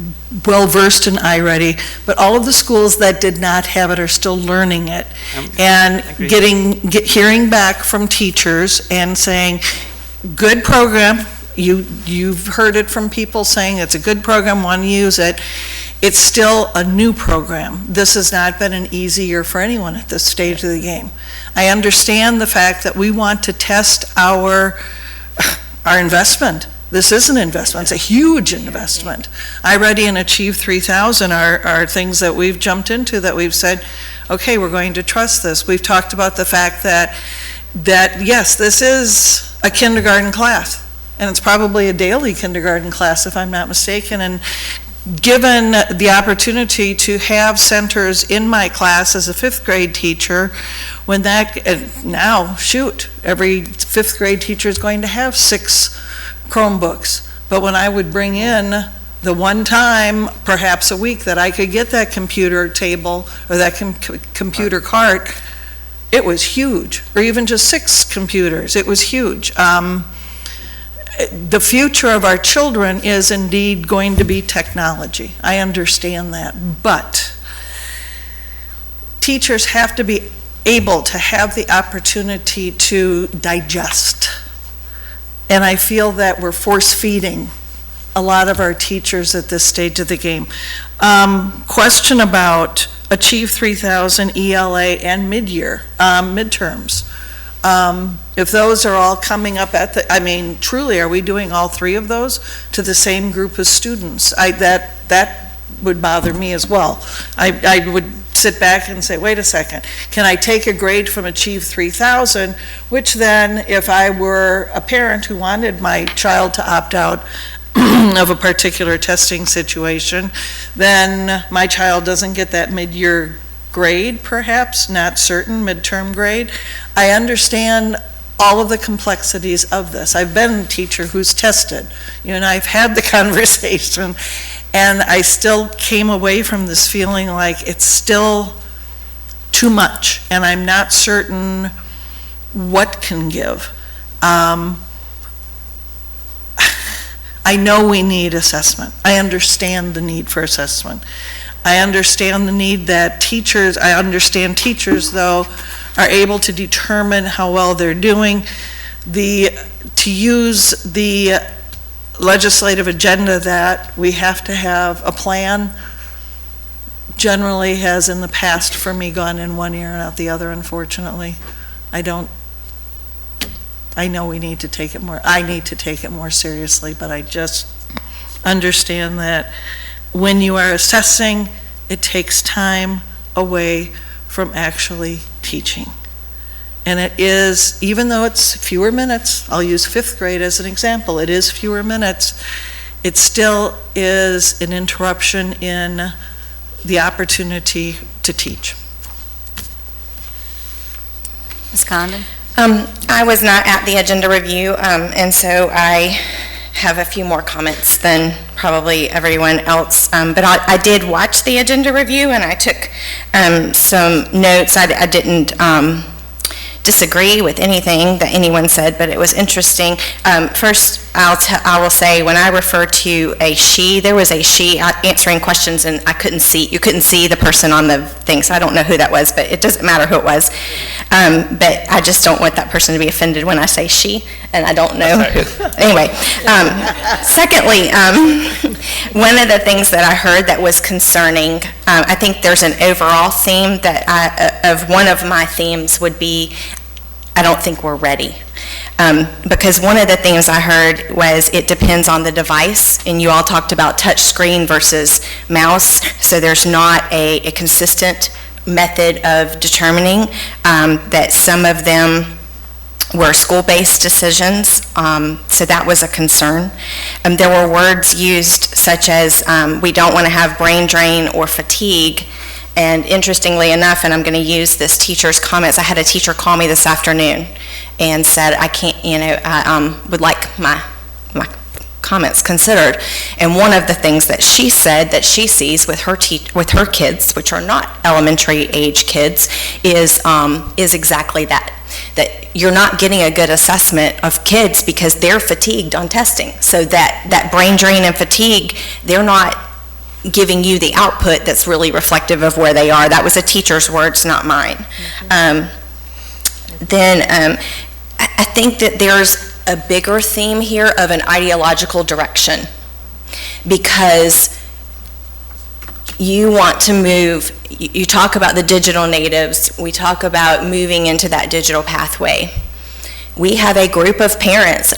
well-versed in iReady, but all of the schools that did not have it are still learning it. And hearing back from teachers and saying, good program, you've heard it from people saying it's a good program, want to use it. It's still a new program. This has not been an easy year for anyone at this stage of the game. I understand the fact that we want to test our investment. This is an investment. It's a huge investment. iReady and Achieve 3000 are things that we've jumped into, that we've said, okay, we're going to trust this. We've talked about the fact that yes, this is a kindergarten class. And it's probably a daily kindergarten class, if I'm not mistaken. And given the opportunity to have centers in my class as a fifth grade teacher, when every fifth grade teacher is going to have 6 Chromebooks. But when I would bring in the one time, perhaps a week, that I could get that computer table or that computer cart, it was huge. Or even just 6 computers, it was huge. The future of our children is indeed going to be technology. I understand that. But teachers have to be able to have the opportunity to digest. And I feel that we're force-feeding a lot of our teachers at this stage of the game. Question about Achieve 3000, ELA, and mid-year, midterms. If those are all coming up truly, are we doing all 3 of those to the same group of students? That would bother me as well. I would sit back and say, wait a second, can I take a grade from Achieve 3000, which then, if I were a parent who wanted my child to opt out of a particular testing situation, then my child doesn't get that mid-year grade, perhaps, not certain, midterm grade. I understand all of the complexities of this. I've been a teacher who's tested. You and I have had the conversation, and I still came away from this feeling like it's still too much, and I'm not certain what can give. I know we need assessment. I understand the need for assessment. I understand the need that teachers, though, are able to determine how well they're doing. To use the legislative agenda that we have to have a plan generally has in the past for me gone in one ear and out the other, unfortunately. I know we need to take it more, I need to take it more seriously, but I just understand that when you are assessing, it takes time away from actually teaching. And it is, even though it's fewer minutes, I'll use fifth grade as an example, it is fewer minutes, it still is an interruption in the opportunity to teach. Ms. Condon? I was not at the agenda review, and so I have a few more comments than probably everyone else. But I did watch the agenda review, and I took some notes. I didn't disagree with anything that anyone said, but it was interesting. First, I will say, when I refer to a she, there was a she answering questions, and you couldn't see the person on the thing, so I don't know who that was, but it doesn't matter who it was. But I just don't want that person to be offended when I say she, and I don't know who. Anyway, secondly, one of the things that I heard that was concerning, I think there's an overall theme that of one of my themes would be, I don't think we're ready. Because one of the things I heard was it depends on the device, and you all talked about touch screen versus mouse, so there's not a consistent method of determining that some of them were school-based decisions, so that was a concern. There were words used such as, we don't want to have brain drain or fatigue, and interestingly enough, and I'm going to use this teacher's comments, I had a teacher call me this afternoon and said, I can't, I would like my comments considered. And one of the things that she said that she sees with her kids, which are not elementary age kids, is exactly that you're not getting a good assessment of kids because they're fatigued on testing. So that brain drain and fatigue, they're not giving you the output that's really reflective of where they are. That was a teacher's words, not mine. Then I think that there's a bigger theme here of an ideological direction, because you want to move, you talk about the digital natives, we talk about moving into that digital pathway. We have a group of parents,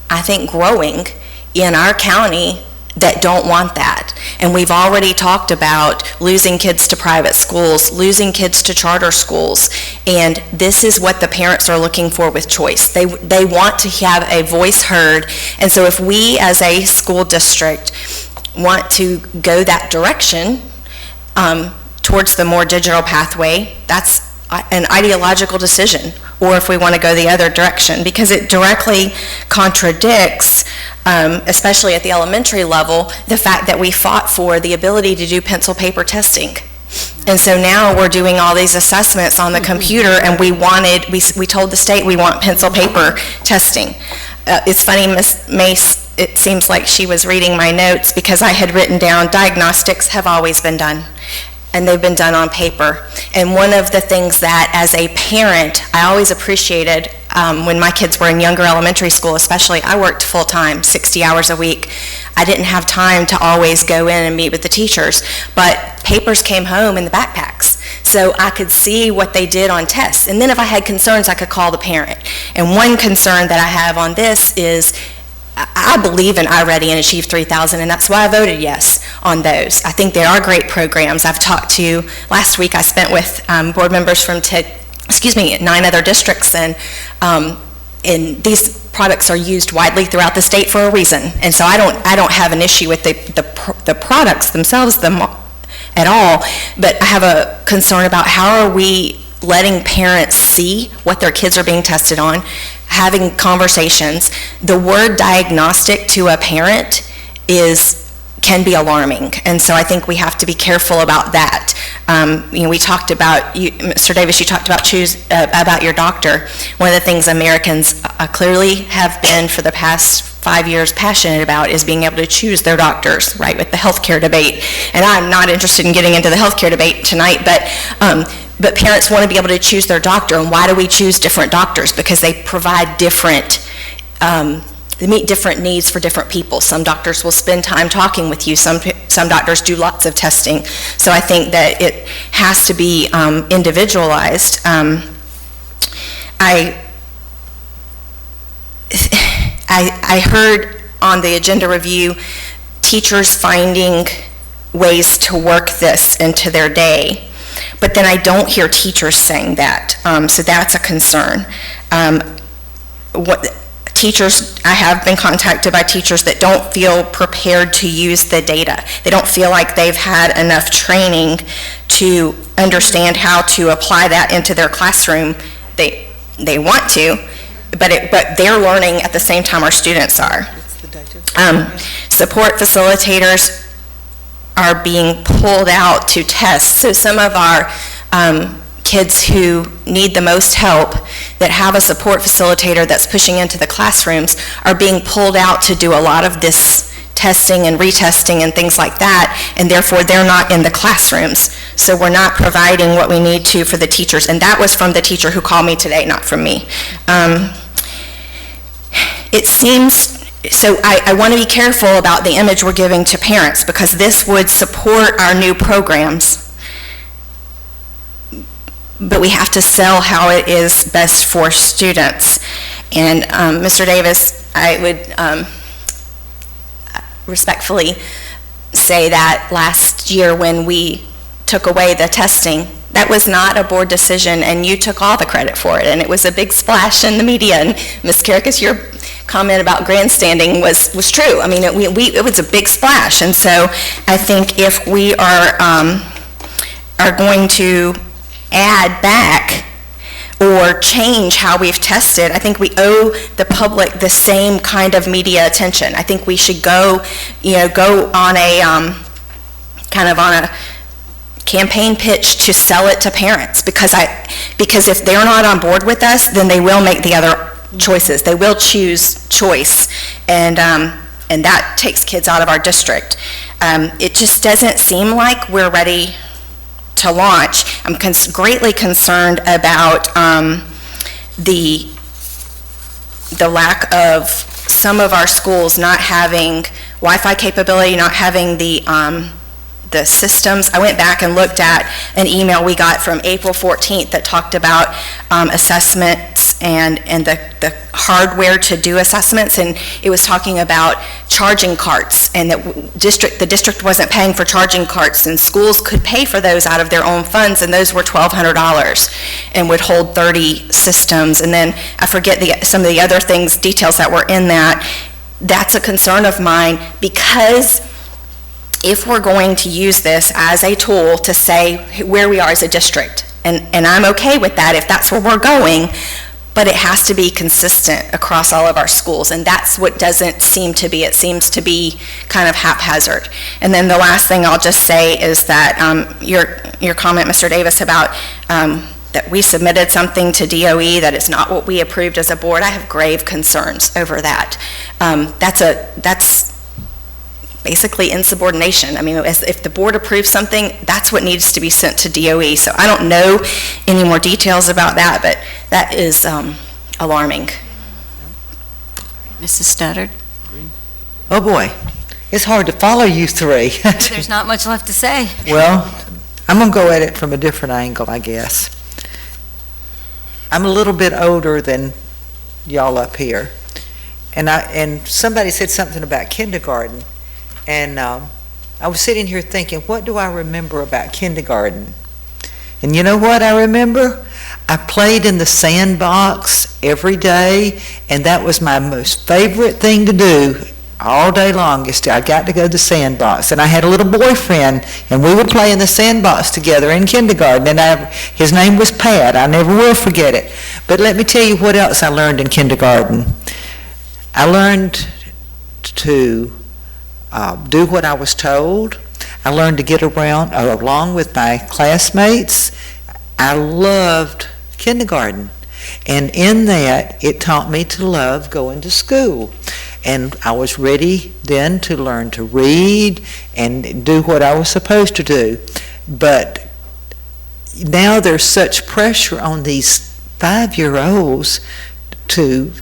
I think growing, in our county that don't want that. And we've already talked about losing kids to private schools, losing kids to charter schools, and this is what the parents are looking for with choice. They want to have a voice heard, and so if we as a school district want to go that direction towards the more digital pathway, that's an ideological decision. Or if we want to go the other direction, because it directly contradicts, especially at the elementary level, the fact that we fought for the ability to do pencil paper testing. And so now we're doing all these assessments on the computer, and we told the state we want pencil paper testing. It's funny, Ms. Mace, it seems like she was reading my notes, because I had written down diagnostics have always been done, and they've been done on paper. And one of the things that, as a parent, I always appreciated when my kids were in younger elementary school especially, I worked full-time, 60 hours a week. I didn't have time to always go in and meet with the teachers, but papers came home in the backpacks, so I could see what they did on tests. And then if I had concerns, I could call the parent. And one concern that I have on this is, I believe in iReady and Achieve 3000, and that's why I voted yes on those. I think they are great programs. I've talked to, last week I spent with board members from 9 other districts, and these products are used widely throughout the state for a reason. And so I don't have an issue with the products themselves at all, but I have a concern about how are we letting parents see what their kids are being tested on, having conversations. The word diagnostic to a parent can be alarming, and so I think we have to be careful about that. We talked about, Mr. Davis, you talked about your doctor. One of the things Americans clearly have been for the past 5 years passionate about is being able to choose their doctors, right, with the healthcare debate. And I'm not interested in getting into the healthcare debate tonight, but parents want to be able to choose their doctor. And why do we choose different doctors? Because they provide they meet different needs for different people. Some doctors will spend time talking with you. Some doctors do lots of testing. So I think that it has to be individualized. I heard on the agenda review teachers finding ways to work this into their day, but then I don't hear teachers saying that, so that's a concern. I have been contacted by teachers that don't feel prepared to use the data. They don't feel like they've had enough training to understand how to apply that into their classroom. They want to, but they're learning at the same time our students are. Support facilitators are being pulled out to test. So some of our kids who need the most help, that have a support facilitator that's pushing into the classrooms, are being pulled out to do a lot of this testing and retesting and things like that, and therefore they're not in the classrooms. So we're not providing what we need to for the teachers, and that was from the teacher who called me today, not from me. It seems, so I want to be careful about the image we're giving to parents, because this would support our new programs, but we have to sell how it is best for students. And Mr. Davis, I would respectfully say that last year when we took away the testing, That was not a board decision, and you took all the credit for it, and it was a big splash in the media. And Ms. Kirikas, your comment about grandstanding was true. I mean, it was a big splash, and so I think if we are going to add back or change how we've tested, I think we owe the public the same kind of media attention. I think we should go on a kind of on a campaign pitch to sell it to parents, because if they're not on board with us, then they will make the other choices. They will choose choice, and that takes kids out of our district. It just doesn't seem like we're ready to launch. I'm greatly concerned about the lack of some of our schools not having Wi-Fi capability, not having the systems. I went back and looked at an email we got from April 14th that talked about assessments and the hardware to do assessments, and it was talking about charging carts, and that the district wasn't paying for charging carts, and schools could pay for those out of their own funds, and those were $1,200 and would hold 30 systems. And then I forget some of the other things, details that were in that. That's a concern of mine, because if we're going to use this as a tool to say where we are as a district, and I'm okay with that if that's where we're going, but it has to be consistent across all of our schools, and that's what doesn't seem to be. It seems to be kind of haphazard. And then the last thing I'll just say is that your comment, Mr. Davis, about that we submitted something to DOE that is not what we approved as a board. I have grave concerns over that. That's basically insubordination. I mean, if the board approves something, that's what needs to be sent to DOE. So I don't know any more details about that, but that is alarming. Mrs. Studdard? Oh, boy. It's hard to follow you three. There's not much left to say. Well, I'm going to go at it from a different angle, I guess. I'm a little bit older than y'all up here. And somebody said something about kindergarten. And I was sitting here thinking, what do I remember about kindergarten? And you know what I remember? I played in the sandbox every day, and that was my most favorite thing to do all day long. I got to go to the sandbox. And I had a little boyfriend, and we would play in the sandbox together in kindergarten. And his name was Pat. I never will forget it. But let me tell you what else I learned in kindergarten. I learned to do what I was told. I learned to get around along with my classmates. I loved kindergarten. And in that, it taught me to love going to school. And I was ready then to learn to read and do what I was supposed to do. But now there's such pressure on these 5-year-olds to,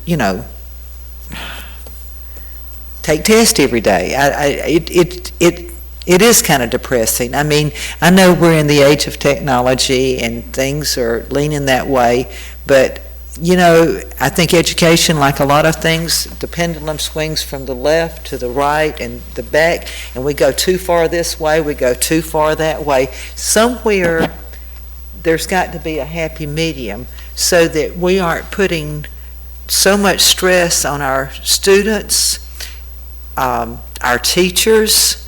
take tests every day. It is kind of depressing. I mean, I know we're in the age of technology and things are leaning that way, but I think education, like a lot of things, the pendulum swings from the left to the right and the back, and we go too far this way, we go too far that way. Somewhere there's got to be a happy medium so that we aren't putting so much stress on our students, our teachers.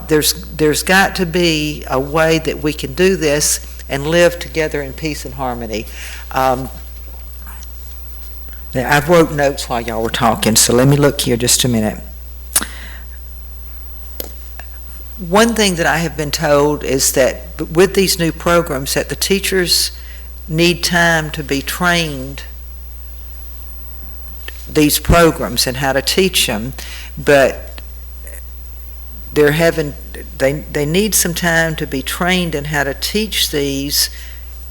There's got to be a way that we can do this and live together in peace and harmony. I've wrote notes while y'all were talking, so let me look here just a minute. One thing that I have been told is that with these new programs that the teachers need time to be trained these programs and how to teach them, but they need some time to be trained in how to teach these,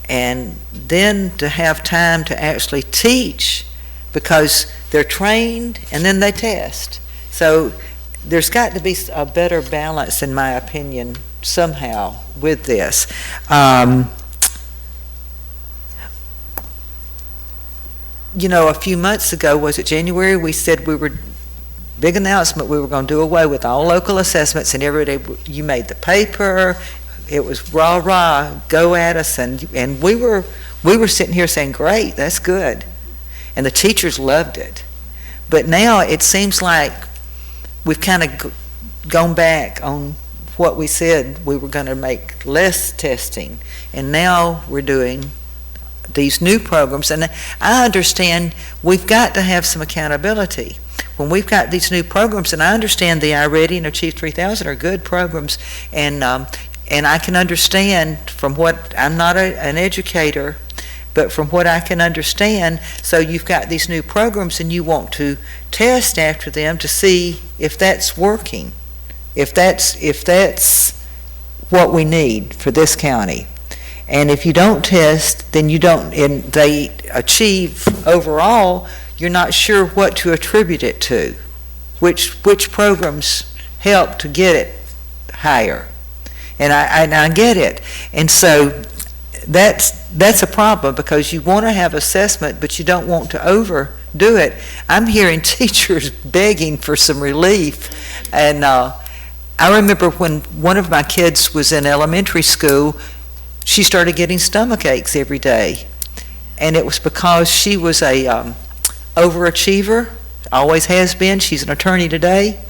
and then to have time to actually teach, because they're trained and then they test. So there's got to be a better balance, in my opinion, somehow with this. A few months ago, was it January, we said big announcement, we were going to do away with all local assessments, and every day you made the paper, rah, rah, go at us, and we were sitting here saying, great, that's good. And the teachers loved it. But now it seems like we've kind of gone back on what we said we were going to make less testing, and now we're doing these new programs. And I understand we've got to have some accountability. When we've got these new programs, and I understand the iReady and Achieve 3000 are good programs, and I can understand from what, I'm not an educator, but from what I can understand, so you've got these new programs and you want to test after them to see if that's working, if that's what we need for this county. And if you don't test, then you don't, and they achieve overall, you're not sure what to attribute it to, which programs help to get it higher. And I get it. And so that's a problem, because you want to have assessment, but you don't want to overdo it. I'm hearing teachers begging for some relief. And I remember when one of my kids was in elementary school, she started getting stomach aches every day. And it was because she was a overachiever, always has been. She's an attorney today.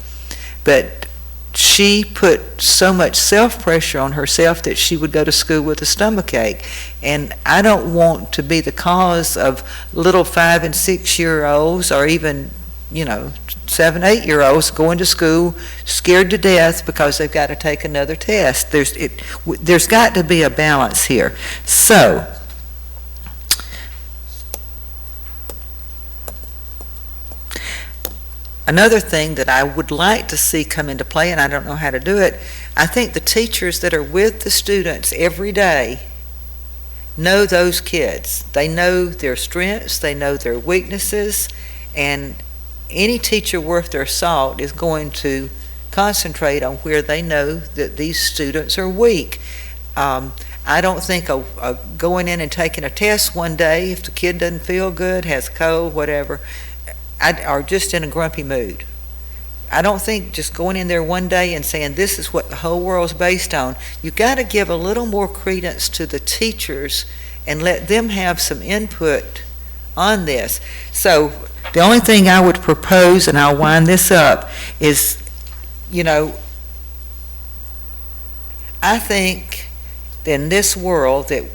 But she put so much self-pressure on herself that she would go to school with a stomach ache. And I don't want to be the cause of little 5- and 6-year-olds, or even, 7-, 8-year-olds going to school scared to death because they've got to take another test. There's got to be a balance here. So, another thing that I would like to see come into play, and I don't know how to do it, I think the teachers that are with the students every day know those kids. They know their strengths, they know their weaknesses, and any teacher worth their salt is going to concentrate on where they know that these students are weak. I don't think going in and taking a test one day, if the kid doesn't feel good, has a cold, whatever, are just in a grumpy mood. I don't think just going in there one day and saying this is what the whole world's based on. You've got to give a little more credence to the teachers and let them have some input on this. So the only thing I would propose, and I'll wind this up, is, I think in this world that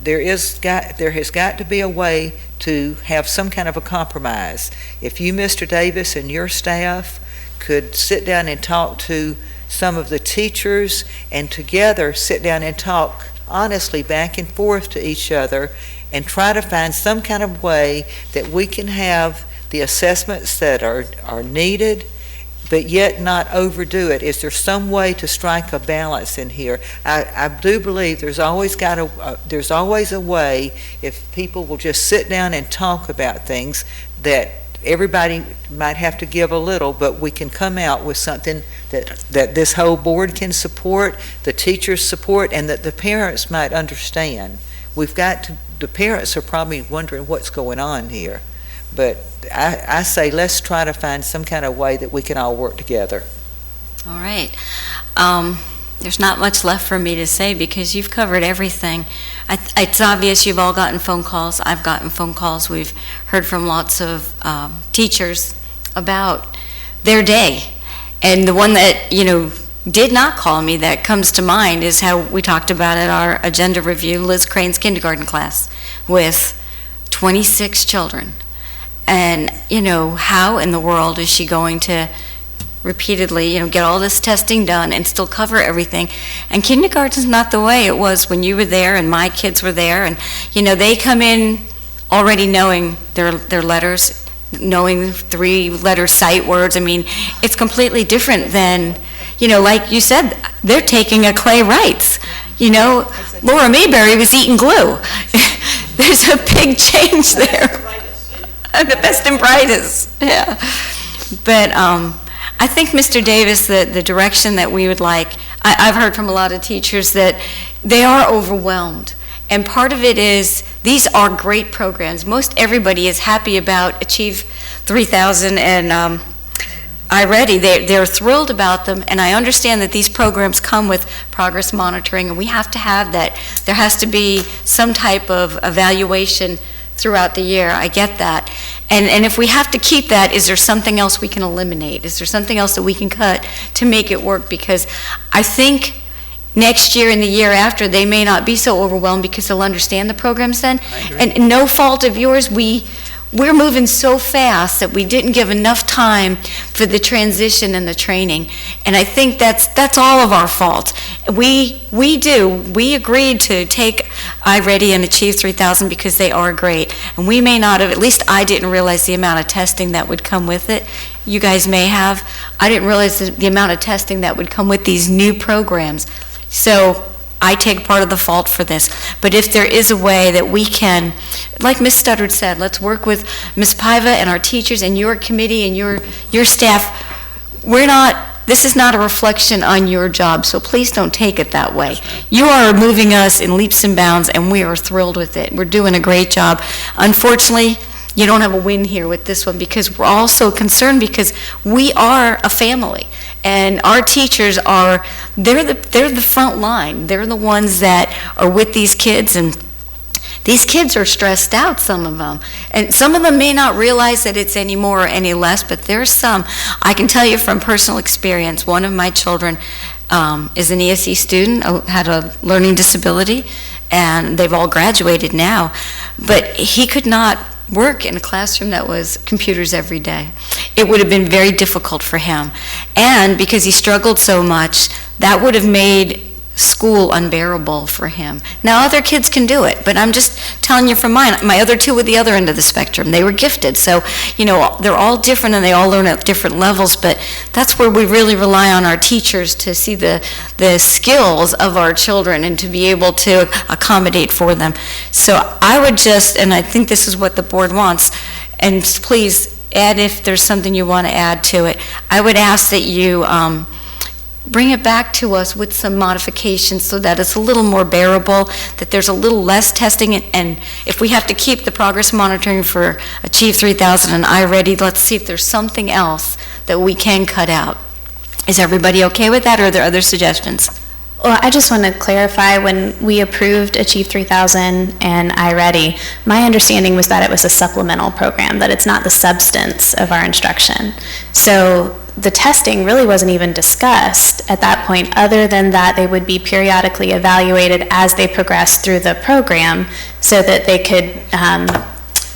there has got to be a way to have some kind of a compromise. If you, Mr. Davis, and your staff could sit down and talk to some of the teachers, and together sit down and talk honestly back and forth to each other, and try to find some kind of way that we can have the assessments that are needed, but yet not overdo it. Is there some way to strike a balance in here? I do believe there's always a way, if people will just sit down and talk about things, that everybody might have to give a little, but we can come out with something that this whole board can support, the teachers support, and that the parents might understand. The parents are probably wondering what's going on here. But I say let's try to find some kind of way that we can all work together. All right. There's not much left for me to say because you've covered everything. It's obvious you've all gotten phone calls. I've gotten phone calls. We've heard from lots of teachers about their day. And the one that, did not call me that comes to mind is how we talked about at our agenda review, Liz Crane's kindergarten class with 26 children. And, how in the world is she going to repeatedly, get all this testing done and still cover everything? And kindergarten's not the way it was when you were there and my kids were there. And, they come in already knowing their letters, knowing 3-letter sight words. I mean, it's completely different than, like you said, they're taking a Clay Wrights. Laura Mayberry was eating glue. There's a big change there. The best and brightest, yeah. But I think, Mr. Davis, the direction that we would like, I've heard from a lot of teachers that they are overwhelmed. And part of it is, these are great programs. Most everybody is happy about Achieve 3000 and iReady. They're thrilled about them, and I understand that these programs come with progress monitoring, and we have to have that. There has to be some type of evaluation throughout the year. I get that. And if we have to keep that, is there something else we can eliminate? Is there something else that we can cut to make it work? Because I think next year and the year after, they may not be so overwhelmed because they'll understand the programs then. And no fault of yours, we're moving so fast that we didn't give enough time for the transition and the training. And I think that's all of our fault. We agreed to take iReady and Achieve 3000 because they are great. And we may not have, at least I didn't realize the amount of testing that would come with it. You guys may have. I didn't realize the amount of testing that would come with these new programs. So I take part of the fault for this. But if there is a way that we can, like Ms. Studdard said, let's work with Ms. Paiva and our teachers and your committee and your staff. This is not a reflection on your job, so please don't take it that way. You are moving us in leaps and bounds, and we are thrilled with it. We're doing a great job. Unfortunately, you don't have a win here with this one because we're all so concerned because we are a family. And our teachers they're the front line. They're the ones that are with these kids, and these kids are stressed out, some of them. And some of them may not realize that it's any more or any less, but there's some. I can tell you from personal experience, one of my children is an ESE student, had a learning disability, and they've all graduated now. But he could not work in a classroom that was computers every day. It would have been very difficult for him. And because he struggled so much, that would have made school unbearable for him. Now, other kids can do it, but I'm just telling you from mine. My other two at the other end of the spectrum, they were gifted. So, they're all different and they all learn at different levels, but that's where we really rely on our teachers to see the skills of our children and to be able to accommodate for them. So I would and I think this is what the board wants, and please add if there's something you want to add to it. I would ask that you bring it back to us with some modifications so that it's a little more bearable, that there's a little less testing, and if we have to keep the progress monitoring for Achieve 3000 and iReady, let's see if there's something else that we can cut out. Is everybody okay with that, or are there other suggestions? Well, I just want to clarify, when we approved Achieve 3000 and iReady, my understanding was that it was a supplemental program, that it's not the substance of our instruction. So the testing really wasn't even discussed at that point, other than that they would be periodically evaluated as they progressed through the program so that they could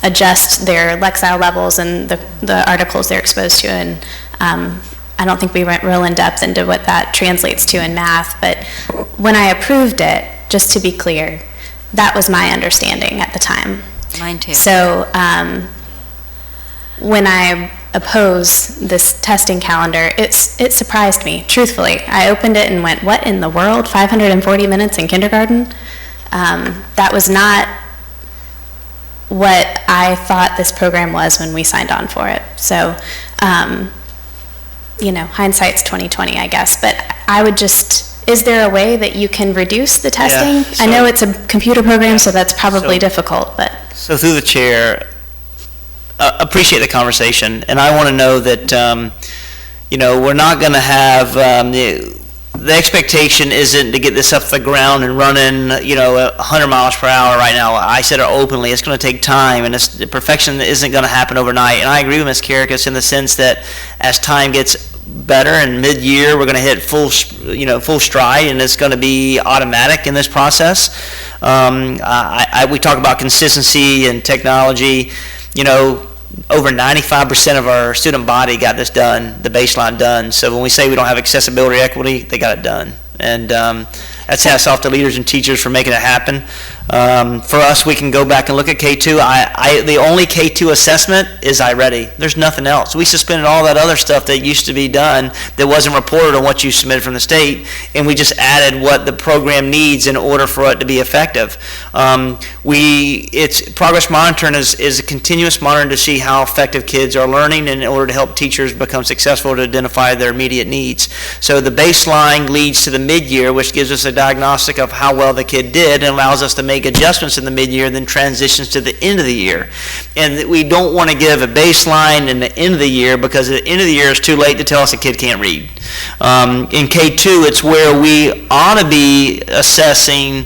adjust their Lexile levels and the articles they're exposed to. And I don't think we went real in depth into what that translates to in math, but when I approved it, just to be clear, that was my understanding at the time. Mine too. So when I oppose this testing calendar, it surprised me, truthfully. I opened it and went, what in the world, 540 minutes in kindergarten? That was not what I thought this program was when we signed on for it. So, hindsight's 20/20, I guess, but I would is there a way that you can reduce the testing? Yeah, I know it's a computer program, so that's probably difficult, but. So through the chair, appreciate the conversation, and I want to know that, we're not going to have, the expectation isn't to get this up the ground and running, 100 miles per hour right now. I said it openly, it's going to take time, and the perfection isn't going to happen overnight. And I agree with Ms. Karikas in the sense that as time gets better and mid-year, we're going to hit full stride, and it's going to be automatic in this process. We talk about consistency and technology. Over 95% of our student body got this done, the baseline done. So when we say we don't have accessibility or equity, they got it done. And that's hats off to leaders and teachers for making it happen. For us, we can go back and look at K2. The only K2 assessment is iReady. There's nothing else. We suspended all that other stuff that used to be done that wasn't reported on what you submitted from the state, and we just added what the program needs in order for it to be effective. It's progress monitoring is a continuous monitoring to see how effective kids are learning in order to help teachers become successful to identify their immediate needs. So the baseline leads to the mid-year, which gives us a diagnostic of how well the kid did and allows us to make make adjustments in the mid-year, then transitions to the end of the year. And we don't want to give a baseline in the end of the year, because at the end of the year, it's too late to tell us a kid can't read. In K2, it's where we ought to be assessing,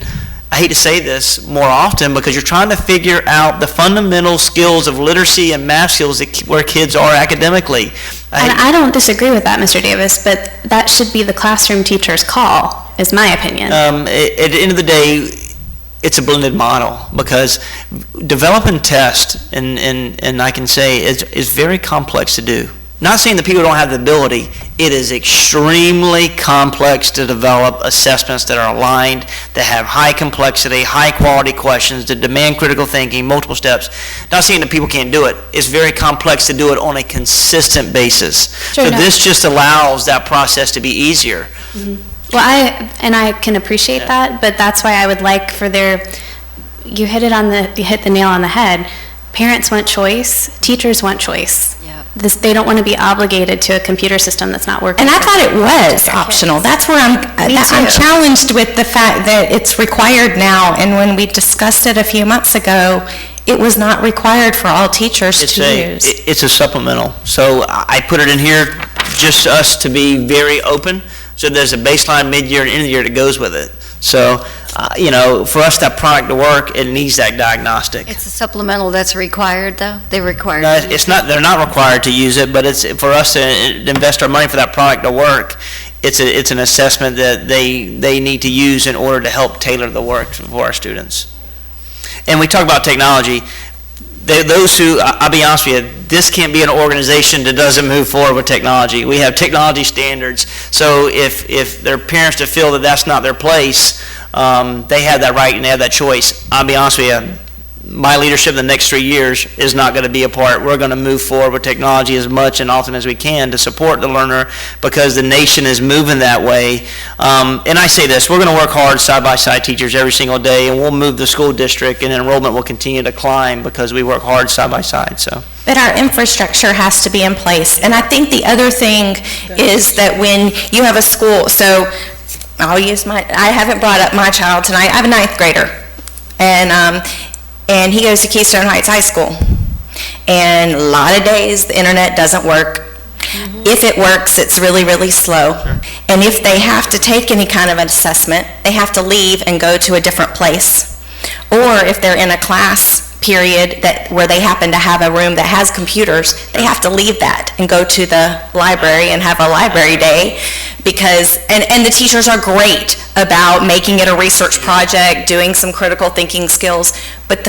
I hate to say this, more often, because you're trying to figure out the fundamental skills of literacy and math skills where kids are academically. And I don't disagree with that, Mr. Davis, but that should be the classroom teacher's call, is my opinion. At the end of the day, it's a blended model, because developing tests, and I can say, is very complex to do. Not saying that people don't have the ability. It is extremely complex to develop assessments that are aligned, that have high complexity, high quality questions, that demand critical thinking, multiple steps. Not saying that people can't do it. It's very complex to do it on a consistent basis. Sure, so no. this just allows that process to be easier. Well, I can appreciate that, but that's why I would like for you hit the nail on the head. Parents want choice, teachers want choice. They don't want to be obligated to a computer system that's not working. And I thought it was optional. That's where I'm challenged with the fact that it's required now, and when we discussed it a few months ago, it was not required for all teachers to use. It's a supplemental. So I put it in here just us to be very open. So there's a baseline, mid-year, and end of the year that goes with it. So, for us, that product to work, it needs that diagnostic. It's a supplemental that's required, though? They're required? No, it's not, they're not required to use it, but it's for us to invest our money for that product to work. It's an assessment that they need to use in order to help tailor the work for our students. And we talk about technology. Those who, I'll be honest with you, this can't be an organization that doesn't move forward with technology. We have technology standards, so if their parents to feel that that's not their place, they have that right and they have that choice. I'll be honest with you, my leadership in the next 3 years is not going to be a part. We're going to move forward with technology as much and often as we can to support the learner, because the nation is moving that way. And I say this, we're going to work hard side-by-side teachers every single day, and we'll move the school district, and enrollment will continue to climb because we work hard side-by-side. So. But our infrastructure has to be in place. And I think the other thing is that when you have a school, so I haven't brought up my child tonight. I have a 9th grader. And he goes to Keystone Heights High School. And a lot of days, the internet doesn't work. If it works, it's really, really slow. And if they have to take any kind of an assessment, they have to leave and go to a different place. Or if they're in a class period where they happen to have a room that has computers, they have to leave that and go to the library and have a library day, because, and the teachers are great about making it a research project, doing some critical thinking skills, but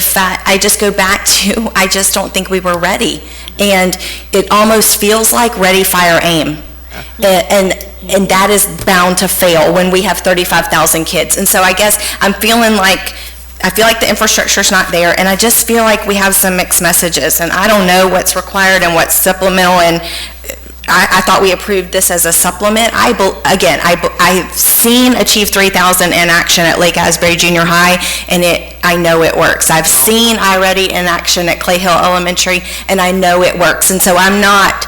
I just go back to, I just don't think we were ready. And it almost feels like ready, fire, aim. And that is bound to fail when we have 35,000 kids. And so I guess I feel like the infrastructure's not there, and I just feel like we have some mixed messages, and I don't know what's required and what's supplemental, and I thought we approved this as a supplement. I've seen Achieve 3000 in action at Lake Asbury Junior High, and I know it works. I've seen iReady in action at Clay Hill Elementary, and I know it works, and so I'm not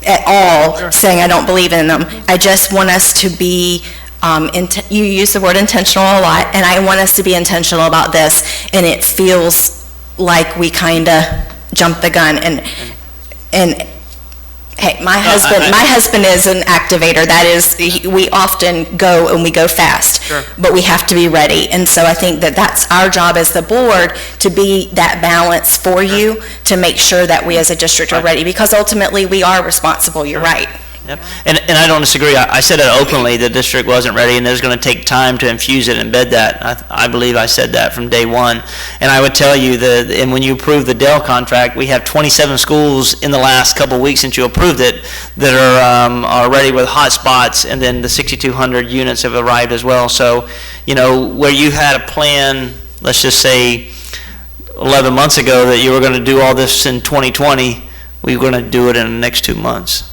at all saying I don't believe in them. I just want us to be you use the word intentional a lot, and I want us to be intentional about this, and it feels like we kind of jumped the gun, and hey, my husband is an activator. That is, we often go and we go fast, but we have to be ready, and so I think that's our job as the board, to be that balance for you, to make sure that we as a district are ready, because ultimately we are responsible. You're right. Yep. And I don't disagree. I said it openly, the district wasn't ready, and there's going to take time to infuse it and embed that. I believe I said that from day one. And I would tell you and when you approve the Dell contract, we have 27 schools in the last couple of weeks since you approved it that are ready with hotspots, and then the 6,200 units have arrived as well. So, where you had a plan, let's just say 11 months ago, that you were going to do all this in 2020, we're going to do it in the next 2 months.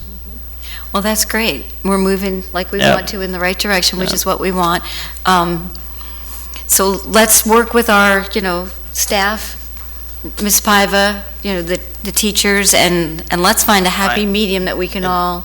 Well, that's great. We're moving like we want to in the right direction, which is what we want. So let's work with our, staff, Ms. Paiva, the teachers, and let's find a happy medium that we can all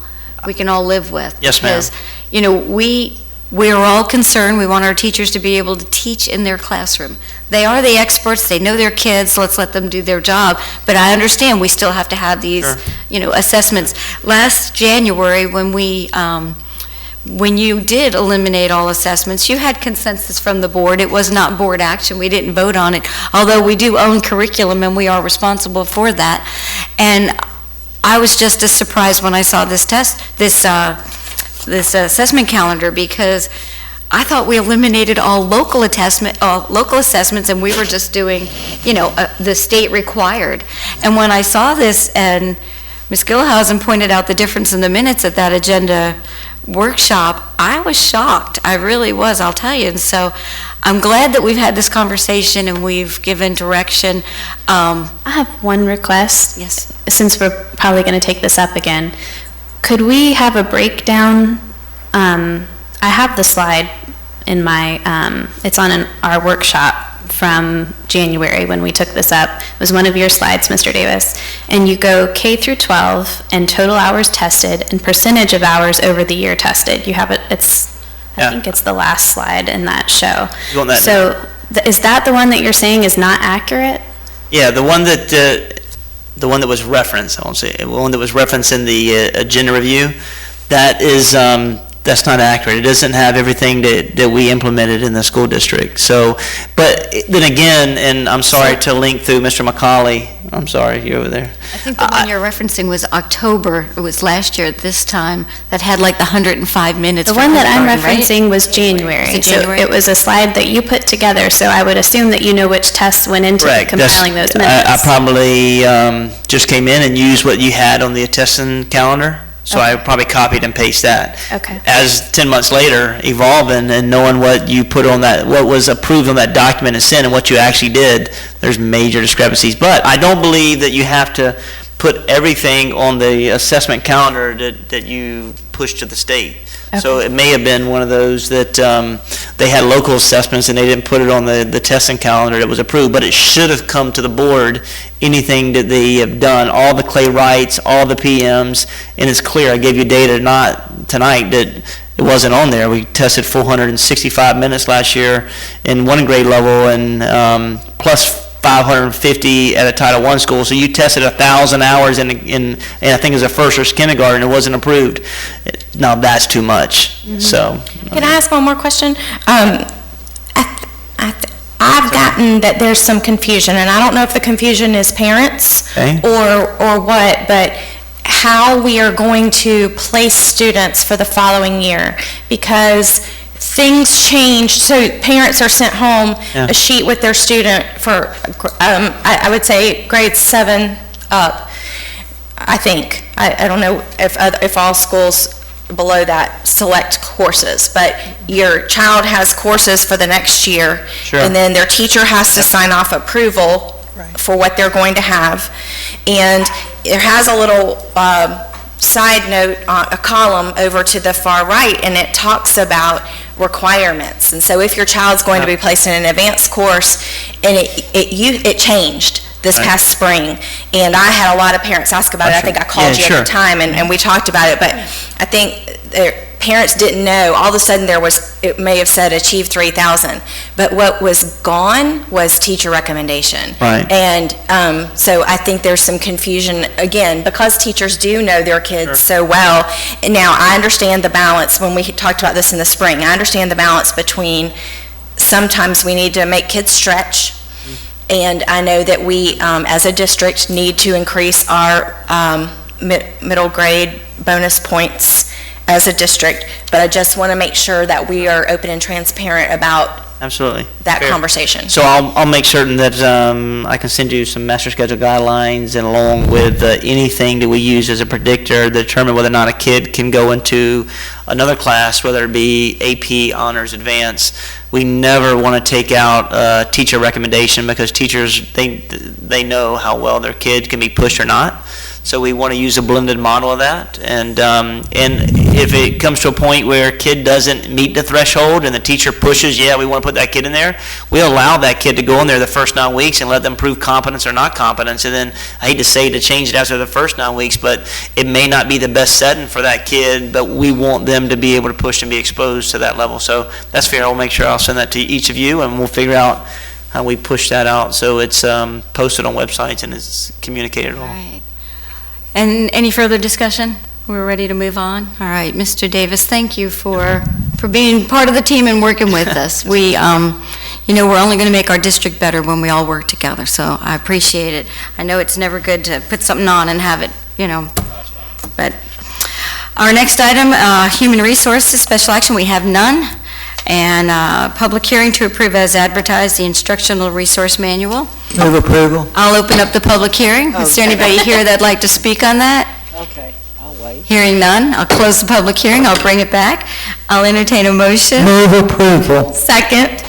live with. Yes, ma'am. Because, we're all concerned, we want our teachers to be able to teach in their classroom. They are the experts, they know their kids, let's let them do their job. But I understand we still have to have these, assessments. Last January, when you did eliminate all assessments, you had consensus from the board. It was not board action. We didn't vote on it, although we do own curriculum and we are responsible for that. And I was just as surprised when I saw this assessment calendar, because I thought we eliminated all local assessments, and we were just doing, the state required. And when I saw this, and Ms. Gillhausen pointed out the difference in the minutes at that agenda workshop, I was shocked. I really was, I'll tell you. And so I'm glad that we've had this conversation and we've given direction. I have one request. Yes. Since we're probably going to take this up again, could we have a breakdown? I have the slide in my, it's on our workshop from January when we took this up. It was one of your slides, Mr. Davis. And you go K through 12 and total hours tested and percentage of hours over the year tested. You have it, I think it's the last slide in that show. You want that? So is that the one that you're saying is not accurate? Yeah, the one that was referenced, I won't say, the one that was referenced in the agenda review, that is, that's not accurate. It doesn't have everything that we implemented in the school district. So, but then again, and I'm sorry to link through Mr. McCauley. I'm sorry, you're over there. I think the one you're referencing was October, it was last year at this time, that had like the 105 minutes. The for one that I'm kindergarten, right? referencing was January. Is it January? So it was a slide that you put together, so I would assume that you know which tests went into Correct. compiling those I minutes. probably just came in and used what you had on the attesting calendar. So I probably copied and pasted that. Okay. As 10 months later, evolving and knowing what you put on that, what was approved on that document and sent and what you actually did, there's major discrepancies. But I don't believe that you have to put everything on the assessment calendar that you push to the state. Okay. So it may have been one of those that they had local assessments and they didn't put it on the testing calendar that was approved, but it should have come to the board, anything that they have done, all the Clay Wrights, all the PMs, and it's clear. I gave you data tonight that it wasn't on there. We tested 465 minutes last year in one grade level and plus 550 at a Title I school. So you tested 1,000 hours in I think it was a first or kindergarten. It wasn't approved. Now that's too much. So. Can I ask one more question? I've gotten that there's some confusion, and I don't know if the confusion is parents Okay. or what, but how we are going to place students for the following year, because things change. So parents are sent home Yeah. a sheet with their student for, I would say grades 7 up, I think. I don't know if all schools below that select courses, but your child has courses for the next year. Sure. And then their teacher has to sign off approval for what they're going to have. And it has a little side note, a column over to the far right, and it talks about requirements. And so if your child's going to be placed in an advanced course, and it changed this Right. past spring, and I had a lot of parents ask about it. I think I called you Yeah, at the time, and we talked about it, but I think their parents didn't know. All of a sudden, it may have said achieve 3,000, but what was gone was teacher recommendation. Right. And so I think there's some confusion, again, because teachers do know their kids so well. And now, I understand the balance, when we talked about this in the spring, I understand the balance between sometimes we need to make kids stretch, and I know that we, as a district, need to increase our middle grade bonus points as a district, but I just want to make sure that we are open and transparent about Absolutely. that Fair. conversation. So I'll make certain that I can send you some master schedule guidelines, and along with anything that we use as a predictor to determine whether or not a kid can go into another class, whether it be AP, honors, advanced. We never want to take out teacher recommendation, because teachers, they know how well their kid can be pushed or not. So we want to use a blended model of that. And if it comes to a point where a kid doesn't meet the threshold and the teacher pushes, yeah, we want to put that kid in there, we allow that kid to go in there the first 9 weeks and let them prove competence or not competence. And then, I hate to say to change it after the first 9 weeks, but it may not be the best setting for that kid, but we want them to be able to push and be exposed to that level. So that's fair. I'll make sure I'll send that to each of you, and we'll figure out how we push that out so it's posted on websites and it's communicated all. Right. And any further discussion? We're ready to move on? All right, Mr. Davis, thank you for being part of the team and working with us. We, we're only going to make our district better when we all work together, so I appreciate it. I know it's never good to put something on and have it, but our next item, Human Resources, Special Action, we have none. And public hearing to approve as advertised the Instructional Resource Manual. Move approval. I'll open up the public hearing. Is there anybody here that'd like to speak on that? Okay, I'll wait. Hearing none, I'll close the public hearing. I'll bring it back. I'll entertain a motion. Move approval. Second.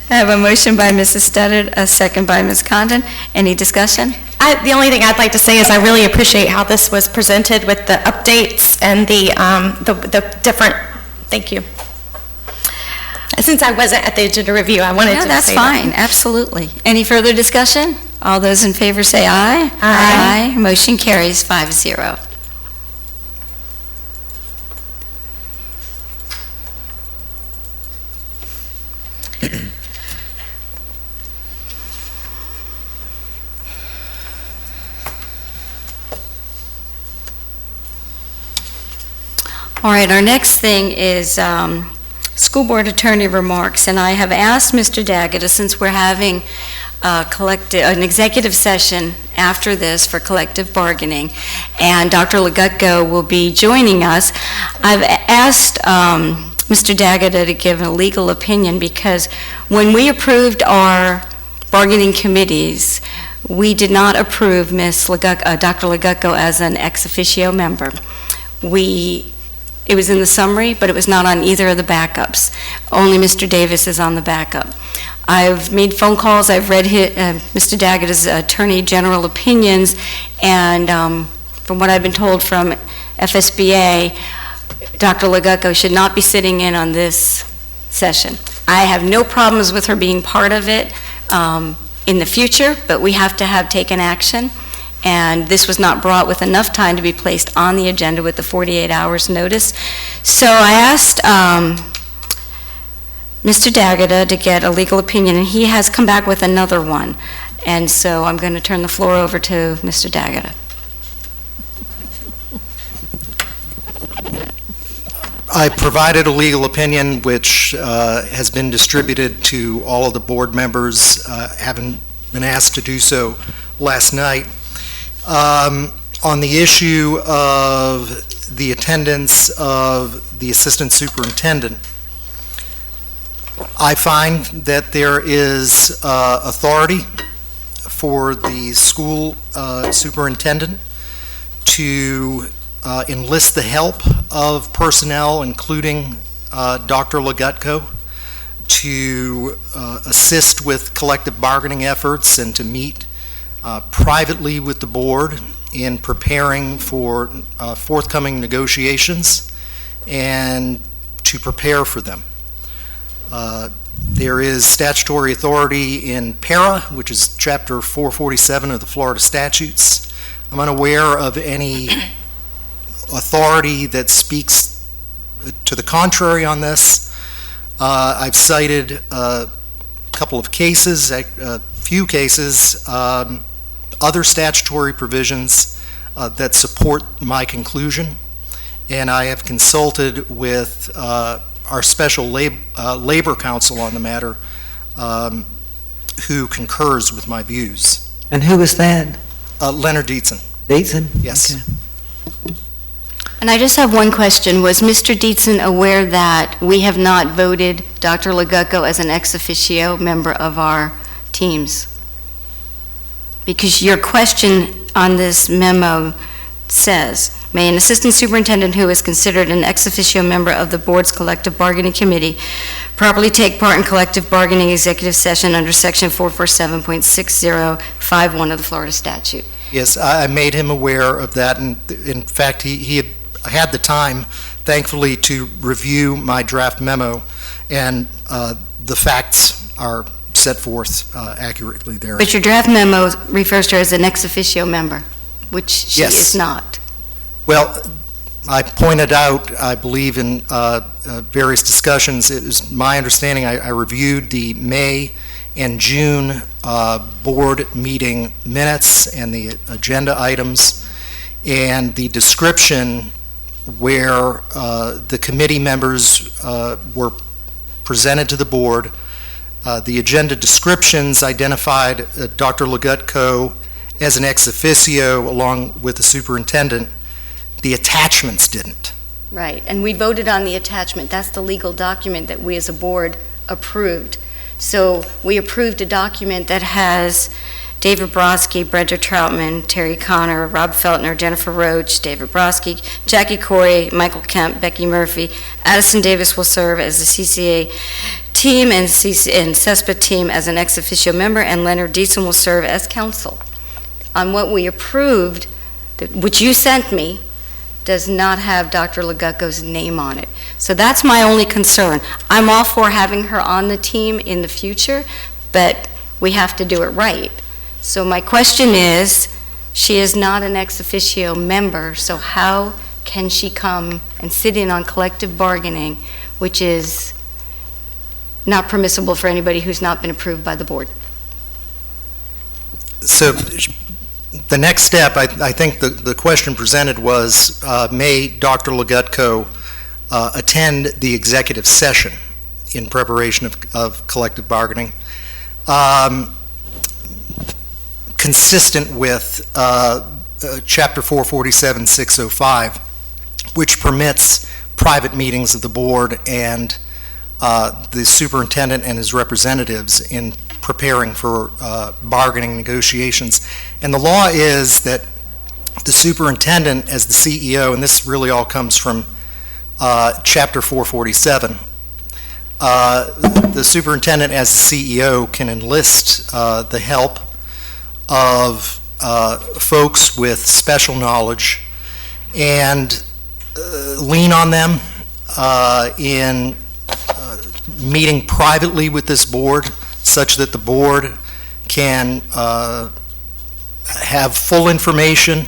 I have a motion by Mrs. Studdard, a second by Ms. Condon. Any discussion? The only thing I'd like to say is I really appreciate how this was presented with the updates and the different, thank you. Since I wasn't at the agenda review, I wanted to say that. That's fine, absolutely. Any further discussion? All those in favor say aye. Aye. Motion carries 5-0. All right, our next thing is school board attorney remarks, and I have asked Mr. Daggett, since we're having an executive session after this for collective bargaining, and Dr. Legutko will be joining us, I've asked Mr. Daggett to give a legal opinion, because when we approved our bargaining committees, we did not approve Dr. Legutko as an ex officio member. It was in the summary, but it was not on either of the backups. Only Mr. Davis is on the backup. I've made phone calls, I've read Mr. Daggett's Attorney General opinions, and from what I've been told from FSBA, Dr. Legutko should not be sitting in on this session. I have no problems with her being part of it in the future, but we have to taken action. And this was not brought with enough time to be placed on the agenda with the 48 hours notice. So I asked Mr. Daggett to get a legal opinion, and he has come back with another one. And so I'm going to turn the floor over to Mr. Daggett. I provided a legal opinion which has been distributed to all of the board members, having been asked to do so last night. On the issue of the attendance of the assistant superintendent, I find that there is authority for the school superintendent to enlist the help of personnel, including Dr. Legutko, to assist with collective bargaining efforts and to meet privately with the board in preparing for forthcoming negotiations and to prepare for them. There is statutory authority in PARA, which is Chapter 447 of the Florida statutes. I'm unaware of any authority that speaks to the contrary on this. I've cited a couple of cases, a few cases, other statutory provisions that support my conclusion, and I have consulted with our special labor counsel on the matter, who concurs with my views. And who is that? Leonard Dietzen. Dietzen? Yes. Okay. And I just have one question. Was Mr. Dietzen aware that we have not voted Dr. Legutko as an ex officio member of our teams? Because your question on this memo says, may an assistant superintendent who is considered an ex officio member of the board's collective bargaining committee properly take part in collective bargaining executive session under section 447.6051 of the Florida statute. Yes, I made him aware of that, and in fact, he had the time, thankfully, to review my draft memo, and the facts are set forth accurately there. But your draft memo refers to her as an ex officio member, which she Yes. is not. Well, I pointed out, I believe in various discussions, it is my understanding, I reviewed the May and June board meeting minutes and the agenda items, and the description where the committee members were presented to the board. The agenda descriptions identified Dr. Legutko as an ex officio along with the superintendent. The attachments didn't. Right, and we voted on the attachment. That's the legal document that we as a board approved. So we approved a document that has David Brodsky, Brenda Troutman, Terry Connor, Rob Feltner, Jennifer Roach, David Brodsky, Jackie Corey, Michael Kemp, Becky Murphy. Addison Davis will serve as the CCA team and CESPA team as an ex officio member, and Leonard Deason will serve as counsel. On what we approved, which you sent me, does not have Dr. Legutko's name on it. So that's my only concern. I'm all for having her on the team in the future, but we have to do it right. So my question is, she is not an ex officio member, so how can she come and sit in on collective bargaining, which is not permissible for anybody who's not been approved by the board? So the next step, I think the question presented was, may Dr. Legutko attend the executive session in preparation of collective bargaining, consistent with Chapter 447-605, which permits private meetings of the board and the superintendent and his representatives in preparing for bargaining negotiations. And the law is that the superintendent as the CEO, and this really all comes from Chapter 447, the superintendent as the CEO can enlist the help of folks with special knowledge and lean on them in meeting privately with this board, such that the board can have full information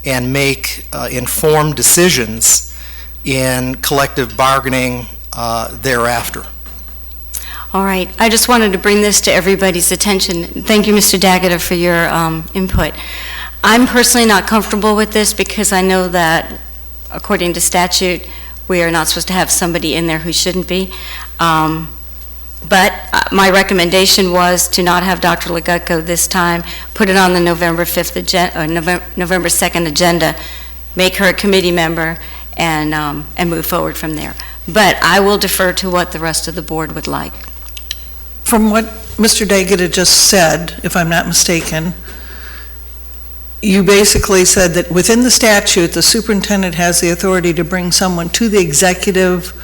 and make informed decisions in collective bargaining thereafter. All right, I just wanted to bring this to everybody's attention. Thank you, Mr. Daggett, for your input. I'm personally not comfortable with this because I know that, according to statute, we are not supposed to have somebody in there who shouldn't be. But my recommendation was to not have Dr. Legutko this time, put it on the November 5th agenda, or November 2nd agenda, make her a committee member, and move forward from there. But I will defer to what the rest of the board would like. From what Mr. Daggett had just said, if I'm not mistaken, you basically said that within the statute, the superintendent has the authority to bring someone to the executive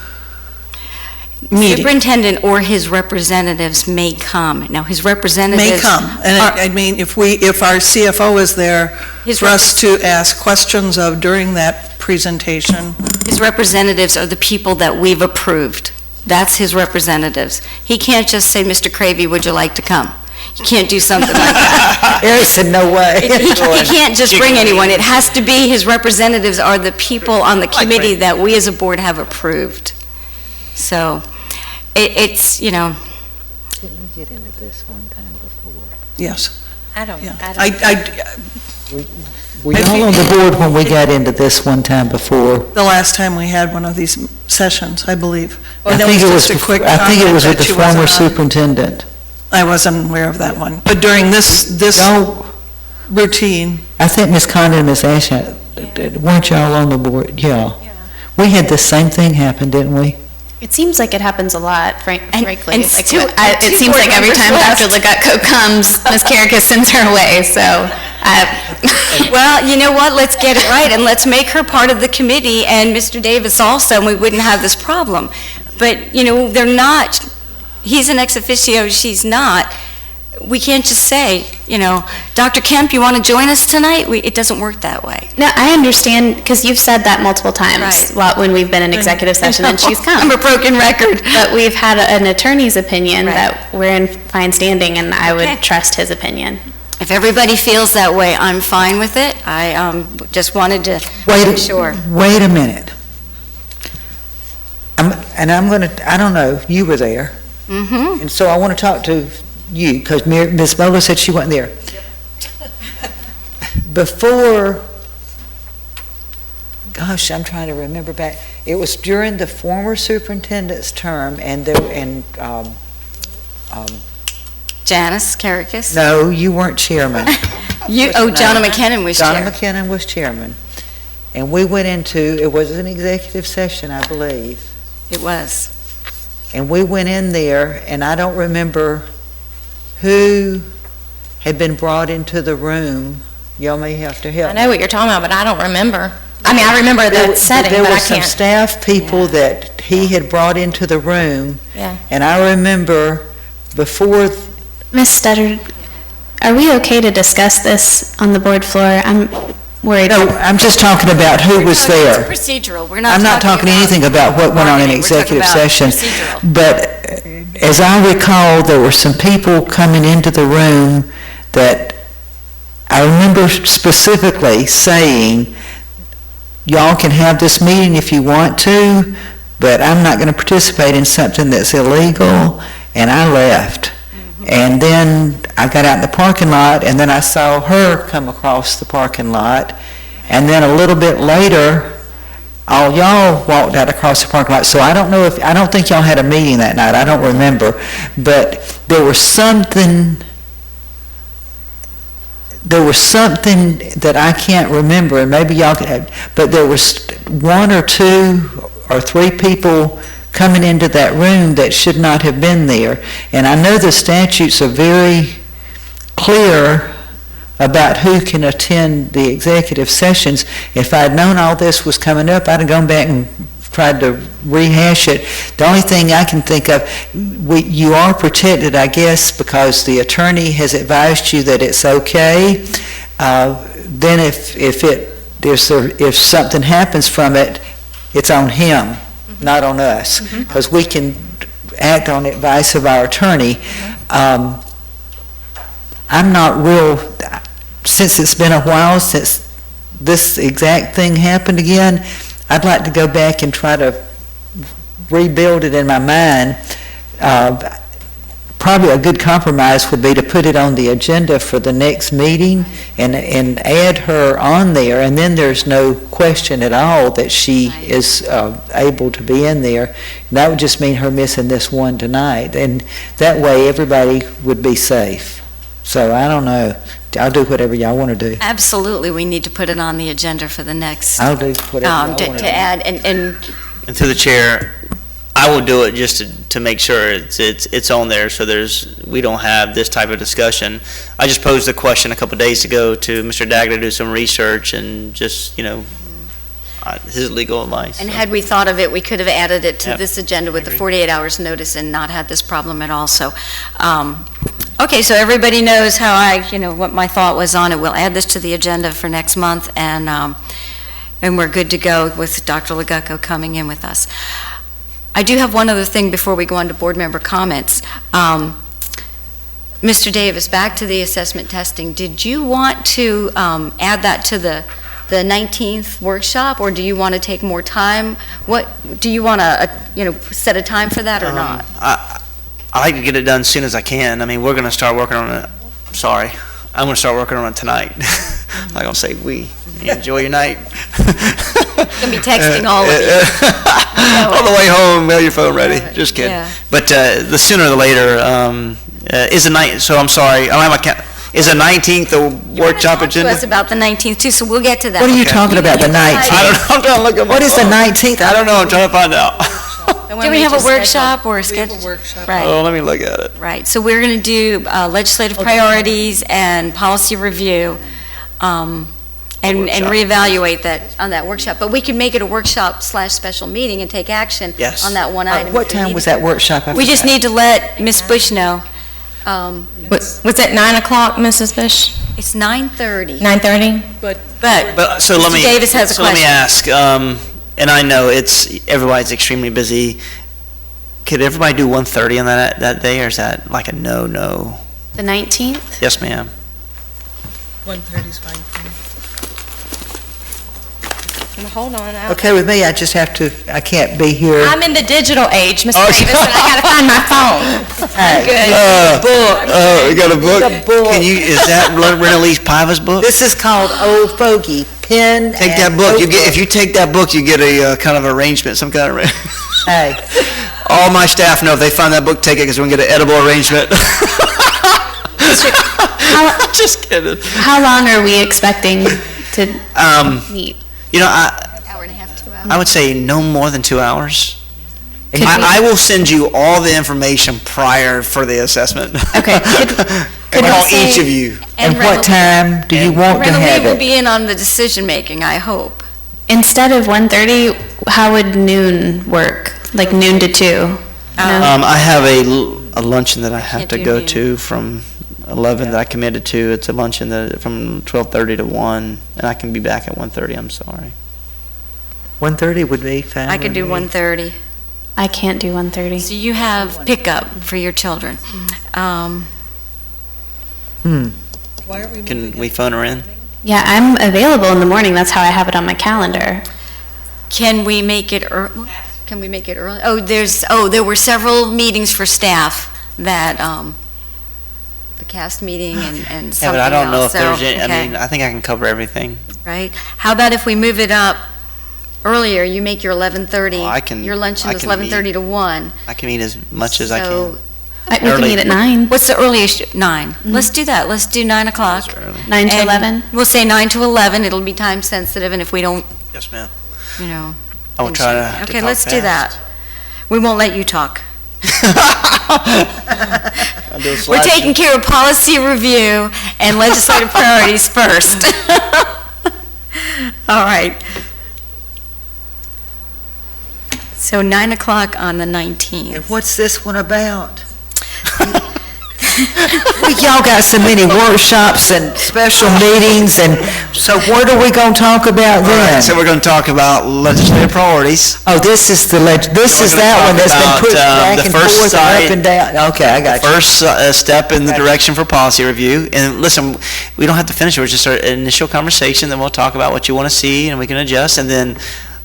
meeting. Superintendent or his representatives may come. Now, his representatives... May come. And I mean, if our CFO is there for us to ask questions of during that presentation... His representatives are the people that we've approved. That's his representatives. He can't just say, Mr. Cravey, would you like to come? You can't do something like that. Eric said, no way. He can't just bring anyone. It has to be, his representatives are the people on the committee that we as a board have approved. So, it's, you know... Didn't we get into this one time before? Yes. I don't. Were y'all on the board when we got into this one time before? The last time we had one of these sessions, I believe. I think it was with the former superintendent. I wasn't aware of that one. But during this routine... I think Ms. Condon and Ms. Ashe, weren't y'all on the board? Yeah. We had the same thing happen, didn't we? It seems like it happens a lot, frankly. and Like, it it seems like every time Dr. Legutko comes, Ms. Carrica sends her away, so... Well, you know what, let's get it right, and let's make her part of the committee, and Mr. Davis also, and we wouldn't have this problem. But, you know, they're not, he's an ex officio, she's not. we can't just say, Dr. Kemp, you want to join us tonight? It doesn't work that way. No, I understand, because you've said that multiple times when we've been in executive session, and she's come. I'm a broken record. But we've had an attorney's opinion that we're in fine standing, and I would trust his opinion. If everybody feels that way, I'm fine with it. I just wanted to make sure. Wait a minute. I don't know, you were there. Mm-hmm. And so I want to talk to you, because Ms. Moeller said she wasn't there. Before, gosh, I'm trying to remember back, it was during the former superintendent's term, and Janice Caracas? No, you weren't chairman. John McKinnon was chair. John McKinnon was chairman. And we went into, it was an executive session, I believe. It was. And we went in there, and I don't remember who had been brought into the room. Y'all may have to help. I know what you're talking about, but I don't remember. I mean, I remember that setting, there but were I some can't. staff people that he had brought into the room. Yeah. And I remember before. Ms. Studdard, are we okay to discuss this on the board floor? I'm worried. No, I'm just talking about who was there. It's procedural. I'm not talking anything about what went on in executive session. But as I recall, there were some people coming into the room that I remember specifically saying, y'all can have this meeting if you want to, but I'm not going to participate in something that's illegal, and I left. And then I got out in the parking lot, and then I saw her come across the parking lot, and then a little bit later, all y'all walked out across the parking lot. So I don't think y'all had a meeting that night, I don't remember, but there was something that I can't remember, and maybe y'all could have, but there was 1 or 2 or 3 people coming into that room that should not have been there. And I know the statutes are very clear about who can attend the executive sessions. If I'd known all this was coming up, I'd have gone back and tried to rehash it. The only thing I can think of, you are protected, I guess, because the attorney has advised you that it's okay. Then if something happens from it, it's on him, not on us, because we can act on advice of our attorney. I'm not real, since it's been a while since this exact thing happened again, I'd like to go back and try to rebuild it in my mind. Probably a good compromise would be to put it on the agenda for the next meeting and add her on there, and then there's no question at all that she is able to be in there. And that would just mean her missing this one tonight, and that way everybody would be safe. So I don't know. I'll do whatever y'all want to do. Absolutely, we need to put it on the agenda for the next. I'll do whatever y'all want to do. To add, and through the chair, I will do it just to make sure it's on there, so we don't have this type of discussion. I just posed a question a couple of days ago to Mr. Dagler to do some research and just, his legal advice. And had we thought of it, we could have added it to this agenda with the 48 hours notice and not had this problem at all. So, okay, so everybody knows how what my thought was on it. We'll add this to the agenda for next month, and we're good to go with Dr. Legucco coming in with us. I do have one other thing before we go on to board member comments. Mr. Davis, back to the assessment testing. Did you want to add that to the 19th workshop, or do you want to take more time? What do you want to set a time for that or not? I like to get it done as soon as I can. I mean, we're going to start working on it. Sorry, I'm going to start working on it tonight. I'm not going to say we. Enjoy your night. Going to be texting all of you. On the way home, have your phone ready. Just kidding. Yeah. But the sooner the later is the night. So I'm sorry. I don't have my count. Is the 19th the workshop agenda? To us about the 19th too, so we'll get to that. What are you talking about, the 19th? I don't know. I'm trying to look at my What is the 19th? I don't know. I'm trying to find out. Do we have a workshop or a schedule? Right. Oh, let me look at it. Right. So we're going to do legislative priorities and policy review. And reevaluate that on that workshop. But we can make it a workshop/special meeting and take action on that one item. What time was that workshop? We just need to let Ms. Bush know. Was it 9 o'clock, Mrs. Bush? It's 9:30. 9:30? But So let Mr. me. Davis has a so let me question. ask, and I know everybody's extremely busy. Could everybody do 1:30 on that day, or is that like a no? The 19th? Yes, ma'am. 1:30 is fine. Hold on. Okay with me, I can't be here. I'm in the digital age, Mr. Davis, and I gotta find my phone. Hey. We got a book? Is that Rena Lee's Piva's book? This is called Old Fogey, pen Take and that book, notebook. if you take that book, you get a kind of arrangement, some kind of. Hey, All my staff know if they find that book, take it, because we're going to get an edible arrangement. Just kidding. How long are we expecting to meet? You know, Hour and a half, 2 hours. I would say no more than 2 hours. Could we- I will send you all the information prior for the assessment. Okay, could we Call say- each of you. and what time do you want to Rena have Lee will it? be in on the decision-making, I hope. Instead of 1:30, how would noon work? Like noon to 2? No? I have a luncheon that I have Can't to do go noon. to from 11 that I committed to. It's a luncheon from 12:30 to 1, and I can be back at 1:30, I'm sorry. 1:30 would be fine. I could do with me. 1:30. I can't do 1:30. So you have pickup for your children. Can we phone her in? Yeah, I'm available in the morning. That's how I have it on my calendar. Can we make it early? Can we make it early? There were several meetings for staff that, the cast meeting and something else. Yeah, but I don't know if there's any, okay. I think I can cover everything. Right? How about if we move it up earlier, you make your 11:30. Oh, I can- Your luncheon I is can 11:30 to 1. I can eat as much as I So- can. We can Early. meet at 9. What's the earliest? 9. Let's do that. Let's do 9 o'clock. 9 to And 11? We'll say 9 to 11. It'll be time sensitive, and if we don't, Yes, ma'am. you know. I will try to Okay, talk let's do fast. that. We won't let you talk. I'll do a We're slideshow. taking care of policy review and legislative priorities first. All right. So 9 o'clock on the 19th. And what's this one about? Y'all got so many workshops and special meetings, and so what are we gonna talk about All right, then? so we're going to talk about legislative priorities. Oh, this is this we're is gonna that talk one that's been about, pushed back the and first forth and side- up and down. Okay, I got you. First step in the direction for policy review. And listen, we don't have to finish it. We're just our initial conversation, then we'll talk about what you want to see, and we can adjust, and then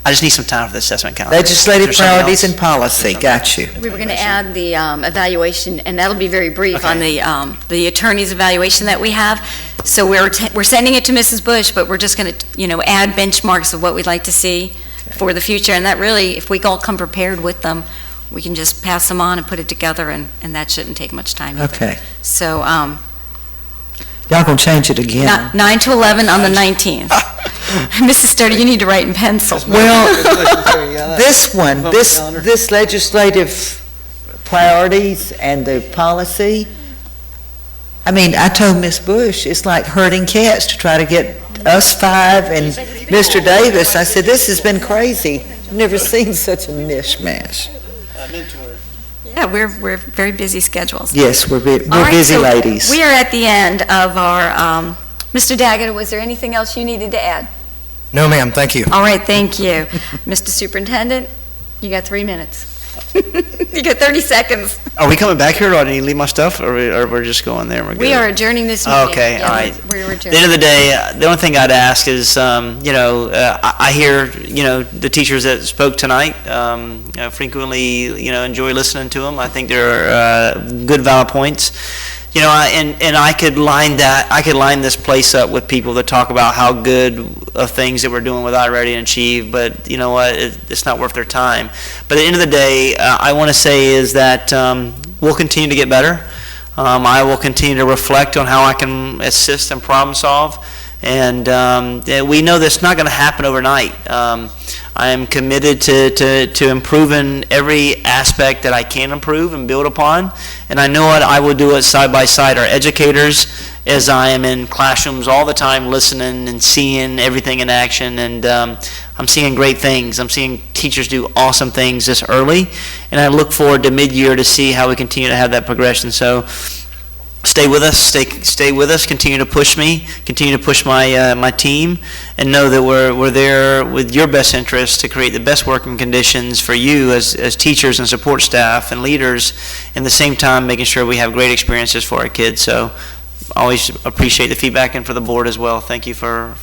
I just need some time for the assessment calendar. Legislative Is there something priorities else? and policy, got you. We were going to add the evaluation, and that'll be very brief on the attorney's evaluation that we have. So we're sending it to Mrs. Bush, but we're just going to, add benchmarks of what we'd like to see for the future. And that really, if we all come prepared with them, we can just pass them on and put it together, and that shouldn't take much time. either. Okay. So Y'all gonna change it again. 9 to 11 on the 19th. Mrs. Sturdy, you need to write in pencil. Well, this legislative priorities and the policy, I mean, I told Ms. Bush, it's like herding cats to try to get us five and Mr. Davis. I said, this has been crazy. I've never seen such a mishmash. Yeah, we're very busy schedules. Yes, we're All right, busy so ladies. We are at the end of our, Mr. Daggett, was there anything else you needed to add? No, ma'am, thank you. All right, thank you. Mr. Superintendent, you got 3 minutes. You got 30 seconds. Are we coming back here, or do I need to leave my stuff, or we're just going there? and we're We good? are adjourning this meeting. Okay, Yeah, all right. We're At the adjourning. end of the day, the only thing I'd ask is, I hear, the teachers that spoke tonight, frequently, enjoy listening to them. I think they're good, valid points. And I could line this place up with people that talk about how good of things that we're doing with iReady and Achieve, but you know what, it's not worth their time. But at the end of the day, I want to say is that we'll continue to get better. I will continue to reflect on how I can assist and problem solve. And we know that's not going to happen overnight. I am committed to improving every aspect that I can improve and build upon. And I know I will do it side by side. Our educators, as I am in classrooms all the time listening and seeing everything in action. And I'm seeing great things. I'm seeing teachers do awesome things this early. And I look forward to mid-year to see how we continue to have that progression. So stay with us, stay with us, continue to push me, continue to push my team, and know that we're there with your best interest to create the best working conditions for you as teachers and support staff and leaders, and at the same time making sure we have great experiences for our kids. So always appreciate the feedback, and for the board as well. Thank you for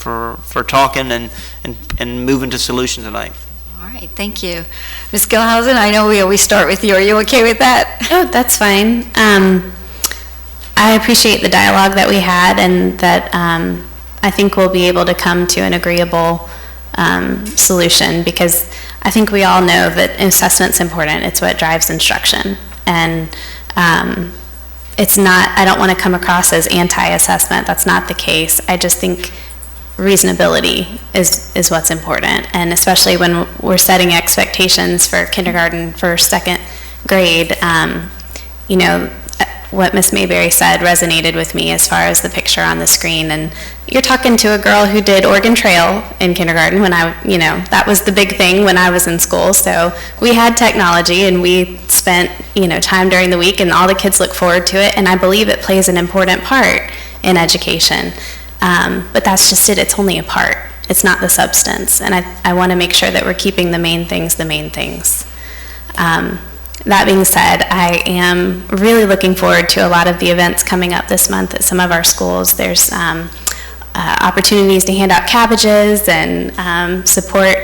talking and moving to solutions tonight. All right, thank you. Ms. Gilhausen, I know we always start with you. Are you okay with that? Oh, that's fine. I appreciate the dialogue that we had, and that I think we'll be able to come to an agreeable solution, because I think we all know that assessment's important. It's what drives instruction. And it's not, I don't want to come across as anti-assessment. That's not the case. I just think reasonability is what's important, and especially when we're setting expectations for kindergarten, for second grade. You know, what Ms. Mayberry said resonated with me as far as the picture on the screen, and you're talking to a girl who did Oregon Trail in kindergarten when that was the big thing when I was in school. So we had technology, and we spent, time during the week, and all the kids look forward to it, and I believe it plays an important part in education. But that's just it. It's only a part. It's not the substance. And I want to make sure that we're keeping the main things the main things. That being said, I am really looking forward to a lot of the events coming up this month at some of our schools. There's opportunities to hand out cabbages and support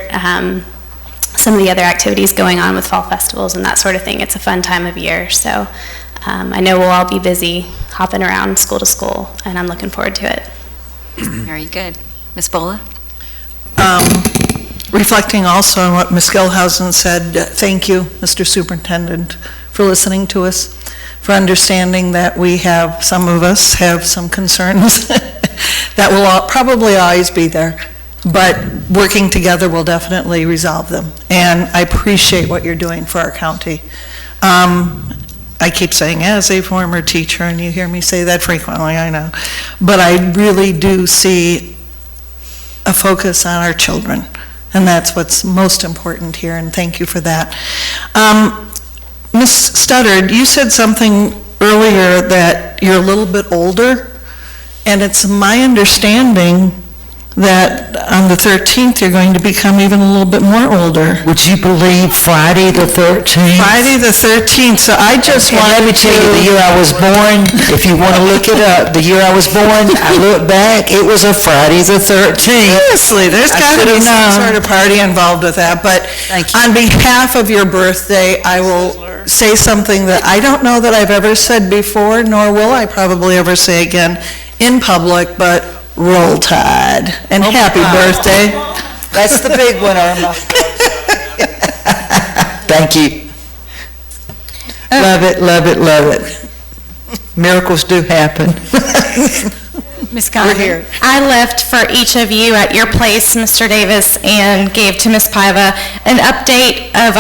some of the other activities going on with fall festivals and that sort of thing. It's a fun time of year. So I know we'll all be busy hopping around school to school, and I'm looking forward to it. Very good. Ms. Bola? Reflecting also on what Ms. Gilhausen said, thank you, Mr. Superintendent, for listening to us, for understanding that some of us have some concerns that will probably always be there, but working together will definitely resolve them. And I appreciate what you're doing for our county. I keep saying, as a former teacher, and you hear me say that frequently, I know, but I really do see a focus on our children, and that's what's most important here, and thank you for that. Ms. Studdard, you said something earlier that you're a little bit older, and it's my understanding that on the 13th, you're going to become even a little bit more older. Would you believe Friday the 13th? Friday the 13th, so I just wanted let me tell you, the year I was born, if you want to look it up, the year I was born, I look back, it was a Friday the 13th. Seriously, there's got to be some sort of party involved with that, but on behalf of your birthday, I will say something that I don't know that I've ever said before, nor will I probably ever say again in public, but Roll Tide, and happy birthday. That's the big one, Irma. Thank you. Love it, love it, love it. Miracles do happen. Ms. Conlon? We're here. I left for each of you at your place, Mr. Davis, and gave to Ms. Paiva an update of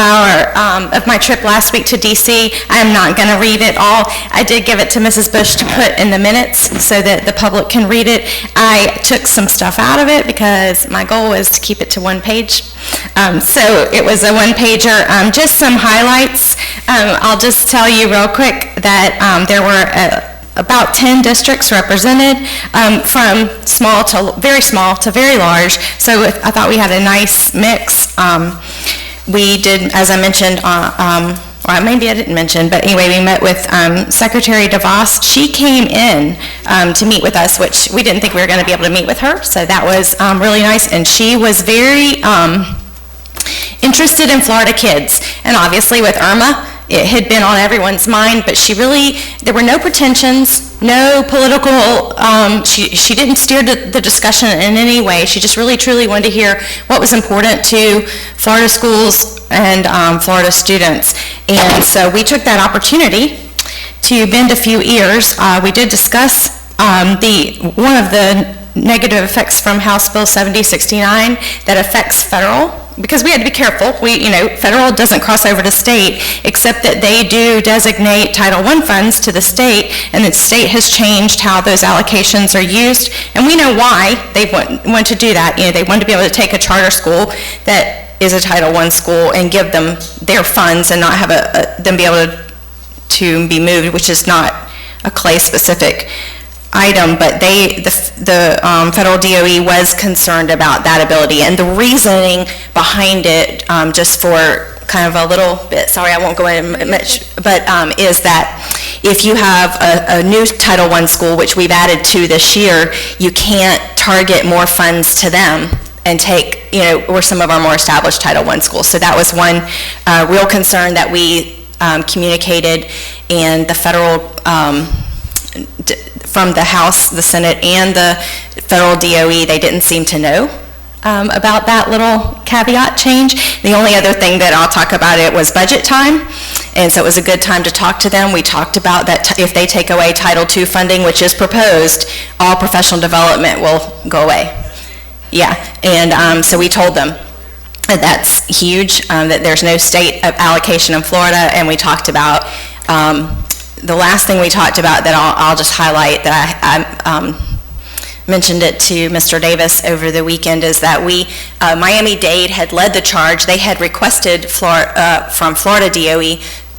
of my trip last week to DC. I am not going to read it all. I did give it to Mrs. Bush to put in the minutes so that the public can read it. I took some stuff out of it because my goal was to keep it to one page. So it was a one-pager. Just some highlights. I'll just tell you real quick that there were about 10 districts represented, from small to very large. So I thought we had a nice mix. We did, as I mentioned, or maybe I didn't mention, but anyway, we met with Secretary DeVos. She came in to meet with us, which we didn't think we were going to be able to meet with her, so that was really nice. And she was very interested in Florida kids. And obviously with Irma, it had been on everyone's mind, but there were no pretensions, no political, she didn't steer the discussion in any way. She just really, truly wanted to hear what was important to Florida schools and Florida students. And so we took that opportunity to bend a few ears. We did discuss one of the negative effects from House Bill 7069 that affects federal, because we had to be careful. Federal doesn't cross over to state, except that they do designate Title I funds to the state, and the state has changed how those allocations are used, and we know why they want to do that. They want to be able to take a charter school that is a Title I school and give them their funds and not have them be able to be moved, which is not a Clay-specific item, but the federal DOE was concerned about that ability. And the reasoning behind it, just for kind of a little bit, sorry, I won't go into much, but is that if you have a new Title I school, which we've added to this year, you can't target more funds to them and take, or some of our more established Title I schools. So that was one real concern that we communicated, and the federal, from the House, the Senate, and the federal DOE, they didn't seem to know about that little caveat change. The only other thing that I'll talk about it was budget time, and so it was a good time to talk to them. We talked about that if they take away Title II funding, which is proposed, all professional development will go away. Yeah, and so we told them that that's huge, that there's no state allocation in Florida, and we talked about, the last thing we talked about that I'll just highlight, that I mentioned it to Mr. Davis over the weekend, is that Miami-Dade had led the charge. They had requested from Florida DOE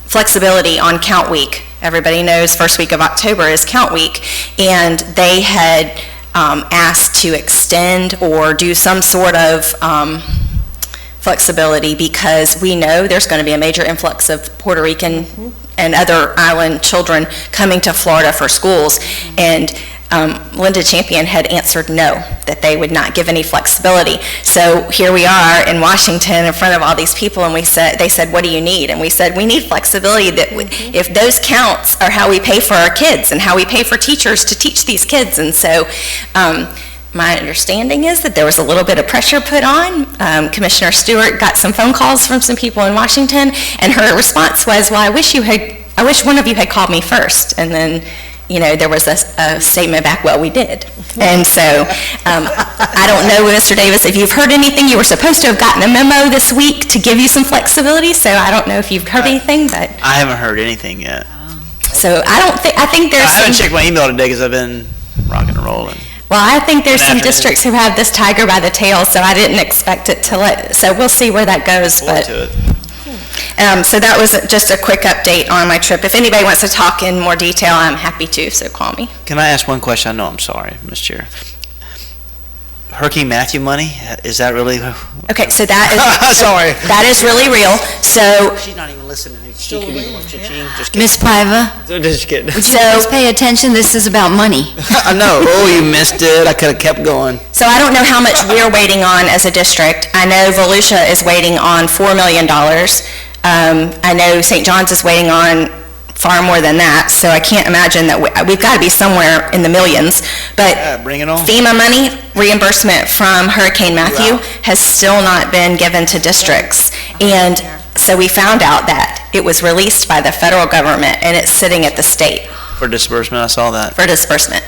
flexibility on count week. Everybody knows first week of October is count week, and they had asked to extend or do some sort of flexibility, because we know there's going to be a major influx of Puerto Rican and other island children coming to Florida for schools. And Linda Champion had answered no, that they would not give any flexibility. So here we are in Washington in front of all these people, and they said, what do you need? And we said, we need flexibility, that if those counts are how we pay for our kids and how we pay for teachers to teach these kids. And so my understanding is that there was a little bit of pressure put on. Commissioner Stewart got some phone calls from some people in Washington, and her response was, well, I wish one of you had called me first. And then there was a statement back, well, we did. And so I don't know, Mr. Davis, if you've heard anything. You were supposed to have gotten a memo this week to give you some flexibility, so I don't know if you've heard anything, but. I haven't heard anything yet. So I think there's I haven't checked my email today because I've been rocking and rolling. Well, I think there's some districts who have this tiger by the tail, so I didn't expect it to so we'll see where that goes. So that was just a quick update on my trip. If anybody wants to talk in more detail, I'm happy to, so call me. Can I ask one question? I know, I'm sorry, Ms. Chair. Hurricane Matthew money, is that really? Okay, so that is, sorry. That is really real. So she's not even listening. Ms. Paiva, just kidding. would you please pay attention? This is about money. I know. Oh, you missed it. I could have kept going. So I don't know how much we're waiting on as a district. I know Volusia is waiting on $4 million. I know St. John's is waiting on far more than that, so I can't imagine that we've got to be somewhere in the millions. But bring it on. FEMA money, reimbursement from Hurricane Matthew, has still not been given to districts. And so we found out that it was released by the federal government, and it's sitting at the state. For disbursement, I saw that. For disbursement.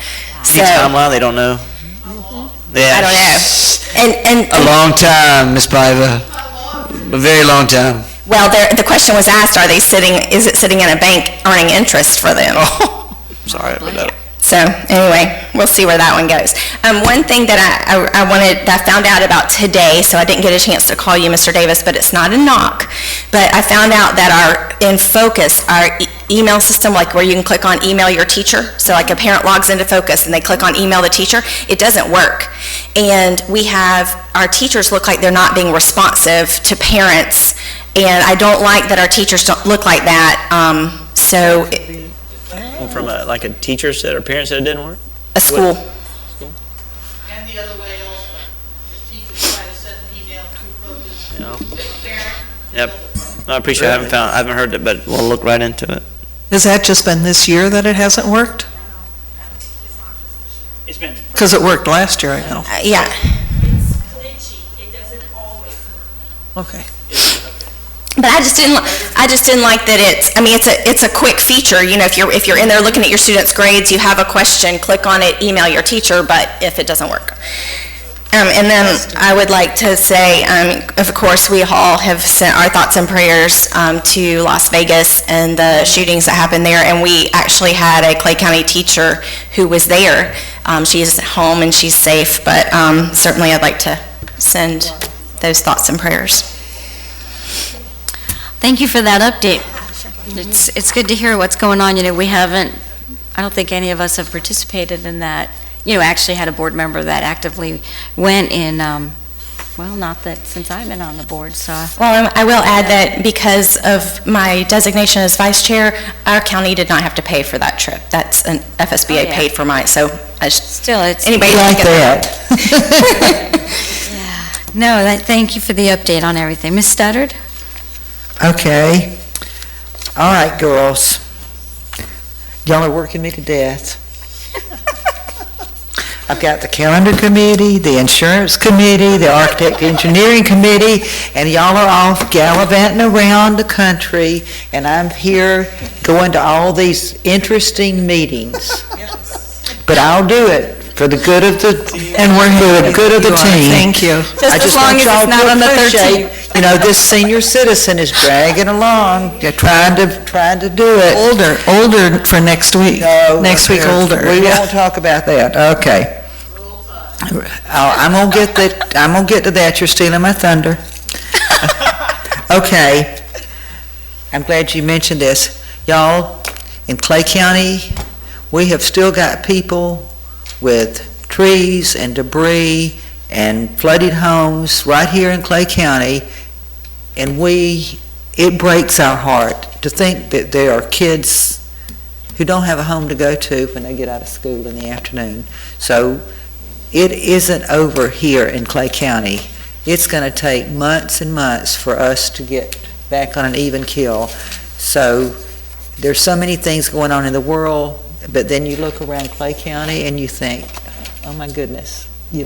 Any timeline, they don't know? Yeah. I don't know. And A long time, Ms. Paiva. A very long time. Well, the question was asked, is it sitting in a bank earning interest for them? Oh, sorry about that. So anyway, we'll see where that one goes. One thing that I found out about today, so I didn't get a chance to call you, Mr. Davis, but it's not a knock. But I found out that in Focus, our email system, like where you can click on email your teacher, so like a parent logs into Focus and they click on email the teacher, it doesn't work. And our teachers look like they're not being responsive to parents, and I don't like that our teachers don't look like that. From like a teacher said or parent said it didn't work? A school. And the other way also. The teachers try to send an email to Focus. Yep. No, I appreciate it. I haven't heard it, but we'll look right into it. Has that just been this year that it hasn't worked? It's been. Because it worked last year, I know. Yeah. It's glitchy. It doesn't always work. Okay. But I just didn't like that it's a quick feature. If you're in there looking at your students' grades, you have a question, click on it, email your teacher, but if it doesn't work. And then I would like to say, of course, we all have sent our thoughts and prayers to Las Vegas and the shootings that happened there, and we actually had a Clay County teacher who was there. She's home and she's safe, but certainly I'd like to send those thoughts and prayers. Thank you for that update. It's good to hear what's going on. I I don't think any of us have participated in that, actually had a board member that actively went in, well, not that since I've been on the board, so. Well, I will add that because of my designation as vice chair, our county did not have to pay for that trip. That's an FSBA Oh, yeah. paid for mine, so Still, it's. anybody Like can get that. No, thank you for the update on everything. Ms. Studdard? Okay. All right, girls. Y'all are working me to death. I've got the calendar committee, the insurance committee, the architect engineering committee, and y'all are off gallivanting around the country, and I'm here going to all these interesting meetings. But I'll do it for the good of the, and we're here for the good of the team. Thank you. I as long want as y'all it's not to on the appreciate, 13th. this senior citizen is dragging along, trying to do it. Older for next week. No, Next week, older. We Yeah. won't talk about that. Okay. I'm gonna get to that. You're stealing my thunder. Okay. I'm glad you mentioned this. Y'all, in Clay County, we have still got people with trees and debris and flooded homes right here in Clay County, and it breaks our heart to think that there are kids who don't have a home to go to when they get out of school in the afternoon. So it isn't over here in Clay County. It's going to take months and months for us to get back on an even keel. So there's so many things going on in the world, but then you look around Clay County and you think, oh my goodness, we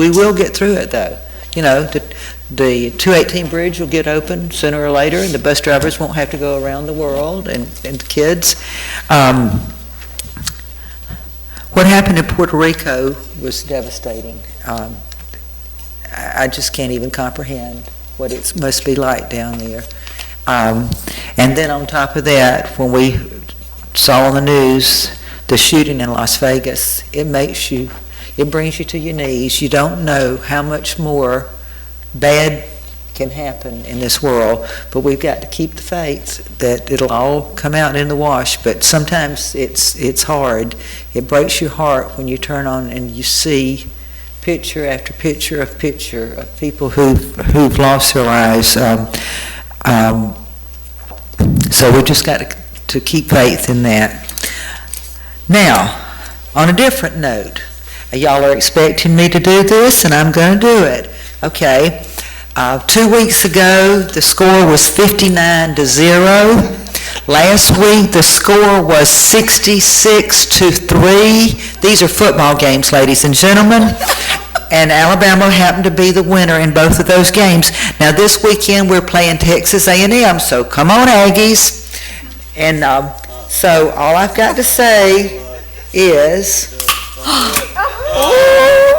will get through it though. The 218 bridge will get open sooner or later, and the bus drivers won't have to go around the world, and the kids. What happened in Puerto Rico was devastating. I just can't even comprehend what it must be like down there. And then on top of that, when we saw on the news the shooting in Las Vegas, it brings you to your knees. You don't know how much more bad can happen in this world, but we've got to keep the faith that it'll all come out in the wash. But sometimes it's hard. It breaks your heart when you turn on and you see picture after picture of people who've lost their lives. So we just got to keep faith in that. Now, on a different note, y'all are expecting me to do this, and I'm going to do it. Okay. 2 weeks ago, the score was 59-0. Last week, the score was 66-3. These are football games, ladies and gentlemen. And Alabama happened to be the winner in both of those games. Now, this weekend, we're playing Texas A&M, so come on, Aggies. And so all I've got to say is,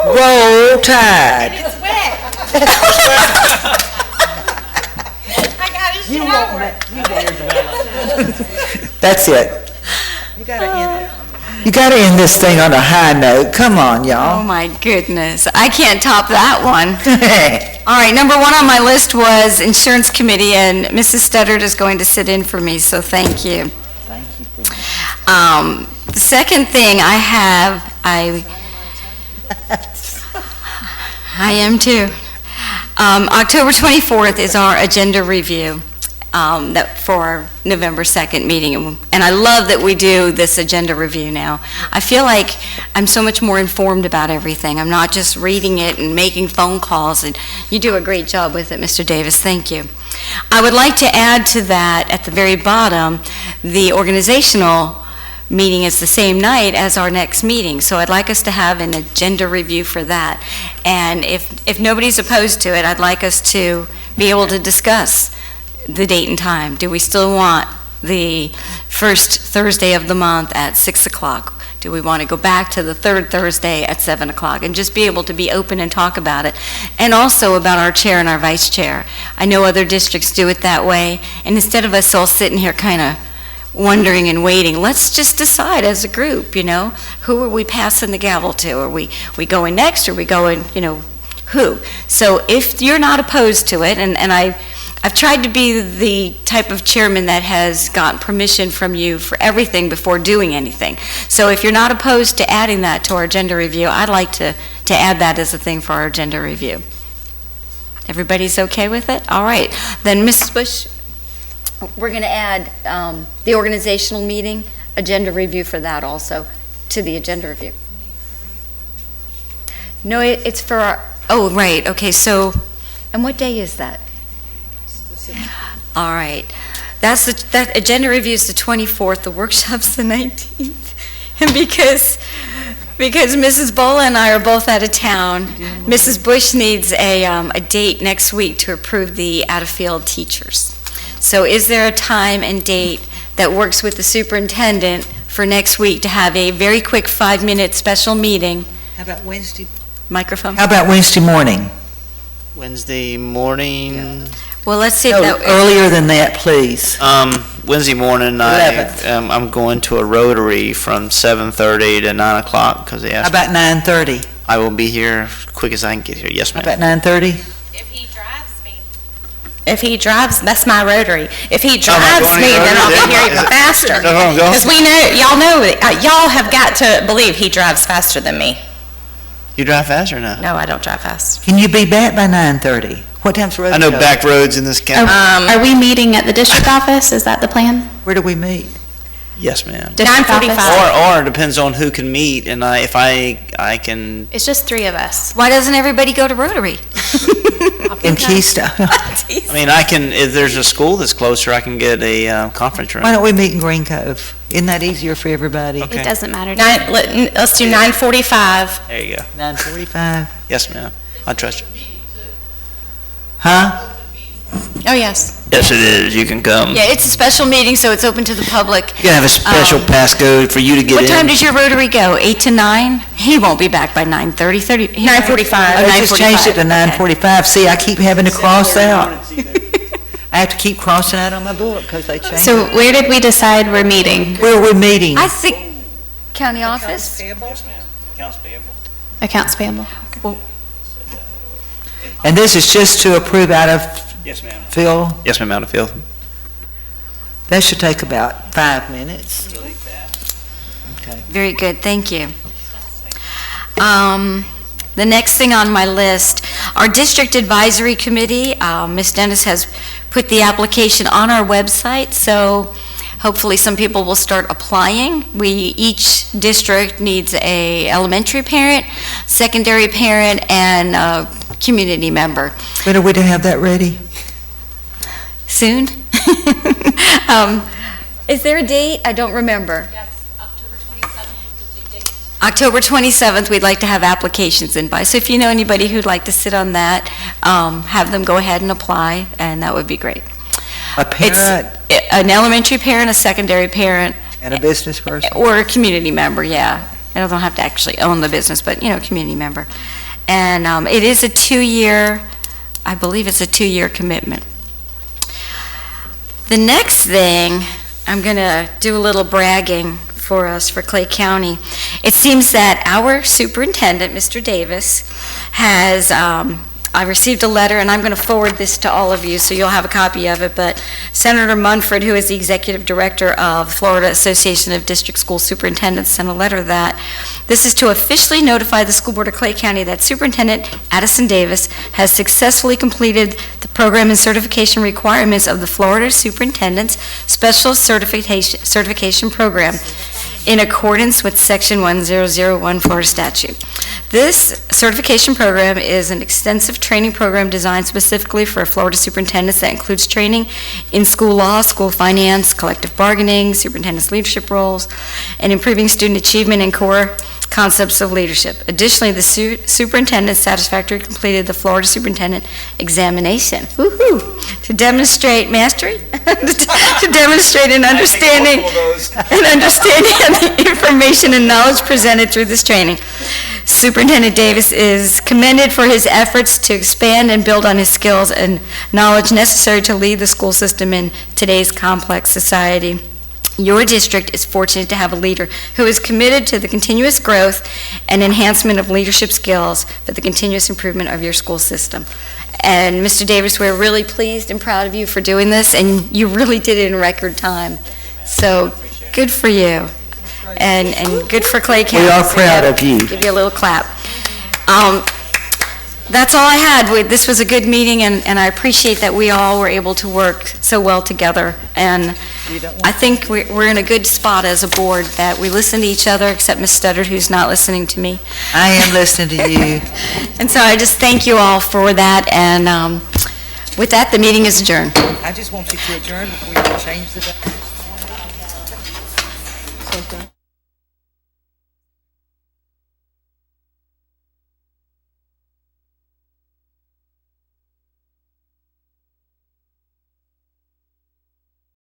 roll Tide. It's wet. I got a shower. That's it. You gotta end this thing on a high note. Come on, Oh, y'all. my goodness. I can't top that one. All right, number one on my list was Insurance Committee, and Mrs. Studdard is going to sit in for me, so thank you. The second thing I am too. October 24th is our agenda review for our November 2nd meeting, and I love that we do this agenda review now. I feel like I'm so much more informed about everything. I'm not just reading it and making phone calls, and you do a great job with it, Mr. Davis. Thank you. I would like to add to that, at the very bottom, the organizational meeting is the same night as our next meeting, so I'd like us to have an agenda review for that. And if nobody's opposed to it, I'd like us to be able to discuss the date and time. Do we still want the first Thursday of the month at 6 o'clock? Do we want to go back to the third Thursday at 7 o'clock? And just be able to be open and talk about it. And also about our chair and our vice chair. I know other districts do it that way, and instead of us all sitting here kind of wondering and waiting, let's just decide as a group, who are we passing the gavel to? Are we going next, or are we going, who? So if you're not opposed to it, and I've tried to be the type of chairman that has gotten permission from you for everything before doing anything. So if you're not opposed to adding that to our agenda review, I'd like to add that as a thing for our agenda review. Everybody's okay with it? All right. Then, Mrs. Bush, we're going to add the organizational meeting agenda review for that also to the agenda review. No, it's for our, oh, right, okay, so, and what day is that? All right. That agenda review is the 24th, the workshop's the 19th. And because Mrs. Bola and I are both out of town, Mrs. Bush needs a date next week to approve the out-of-field teachers. So is there a time and date that works with the superintendent for next week to have a very quick 5-minute special meeting? How about Wednesday? Microphone? How about Wednesday morning? Wednesday morning? Well, let's see if No, that... earlier than that, please. Wednesday morning, 11th. I'm going to a Rotary from 7:30 to 9 o'clock because they How asked about 9:30? I will be here as quick as I can get here. Yes, How ma'am. about 9:30? If he drives, that's my Rotary. If he am I drives going to me, your then I'll Rotary? get here even faster. That's where I'm going. Because y'all have got to believe he drives faster than me. You drive fast or not? No, I don't drive fast. Can you be back by 9:30? What time's road? I know back roads in this county. Are we meeting at the district office? Is that the plan? Where do we meet? Yes, ma'am. District office? 9:45. Or it depends on who can meet, and if I can. It's just 3 of us. Why doesn't everybody go to Rotary? In Keystone. I mean, I can. If there's a school that's closer, I can get a conference room. Why don't we meet in Green Cove? Isn't that easier for everybody? Okay. It doesn't matter. to me. Let's do 9:45. There you go. 9:45. Yes, ma'am. I trust you. Huh? Oh, yes. Yes, it is. You can come. Yeah, it's a special meeting, so it's open to the public. You can have a special passcode for you to get What in. time does your Rotary go? 8 to 9? He won't be back by 9:30. 9:45. I just changed it to 9:45. See, I keep having to cross out. I have to keep crossing out on my book because they changed So it. where did we decide we're meeting? Where are we meeting? I think county office. Yes, ma'am. Accounts payable. Accounts payable. And this is just to approve out of Yes, ma'am. Phil. Yes, ma'am. Out of field. That should take about 5 minutes. Really fast. Okay. Very good, thank you. The next thing on my list, our district advisory committee, Ms. Dennis has put the application on our website, so hopefully some people will start applying. Each district needs a elementary parent, secondary parent, and a community member. When are we to have that ready? Soon? Is there a date? I don't remember. October 27th, we'd like to have applications in by. So if you know anybody who'd like to sit on that, have them go ahead and apply, and that would be great. A parent An elementary parent, a secondary parent, and a business person? or a community member, yeah. They don't have to actually own the business, but, community member. And it is a 2-year, I believe it's a 2-year commitment. The next thing, I'm going to do a little bragging for us, for Clay County. It seems that our superintendent, Mr. Davis, has, I received a letter, and I'm going to forward this to all of you, so you'll have a copy of it, but Senator Munford, who is the executive director of Florida Association of District School Superintendents, sent a letter that this is to officially notify the School Board of Clay County that Superintendent Addison Davis has successfully completed the program and certification requirements of the Florida Superintendent's Special Certification Program in accordance with Section 1001 Florida statute. This certification program is an extensive training program designed specifically for Florida superintendents that includes training in school law, school finance, collective bargaining, superintendent's leadership roles, and improving student achievement and core concepts of leadership. Additionally, the superintendent satisfactorily completed the Florida Superintendent Examination, to demonstrate mastery, to demonstrate an understanding of the information and knowledge presented through this training. Superintendent Davis is commended for his efforts to expand and build on his skills and knowledge necessary to lead the school system in today's complex society. Your district is fortunate to have a leader who is committed to the continuous growth and enhancement of leadership skills for the continuous improvement of your school system. And Mr. Davis, we're really pleased and proud of you for doing this, and you really did it in record time. So, good for you. And good for Clay County. We are proud of you. Give you a little clap. That's all I had. This was a good meeting, and I appreciate that we all were able to work so well together. And I think we're in a good spot as a board, that we listen to each other, except Ms. Studdard, who's not listening to me. I am listening to you. And so I just thank you all for that, and with that, the meeting is adjourned. I just want you to adjourn before you change the...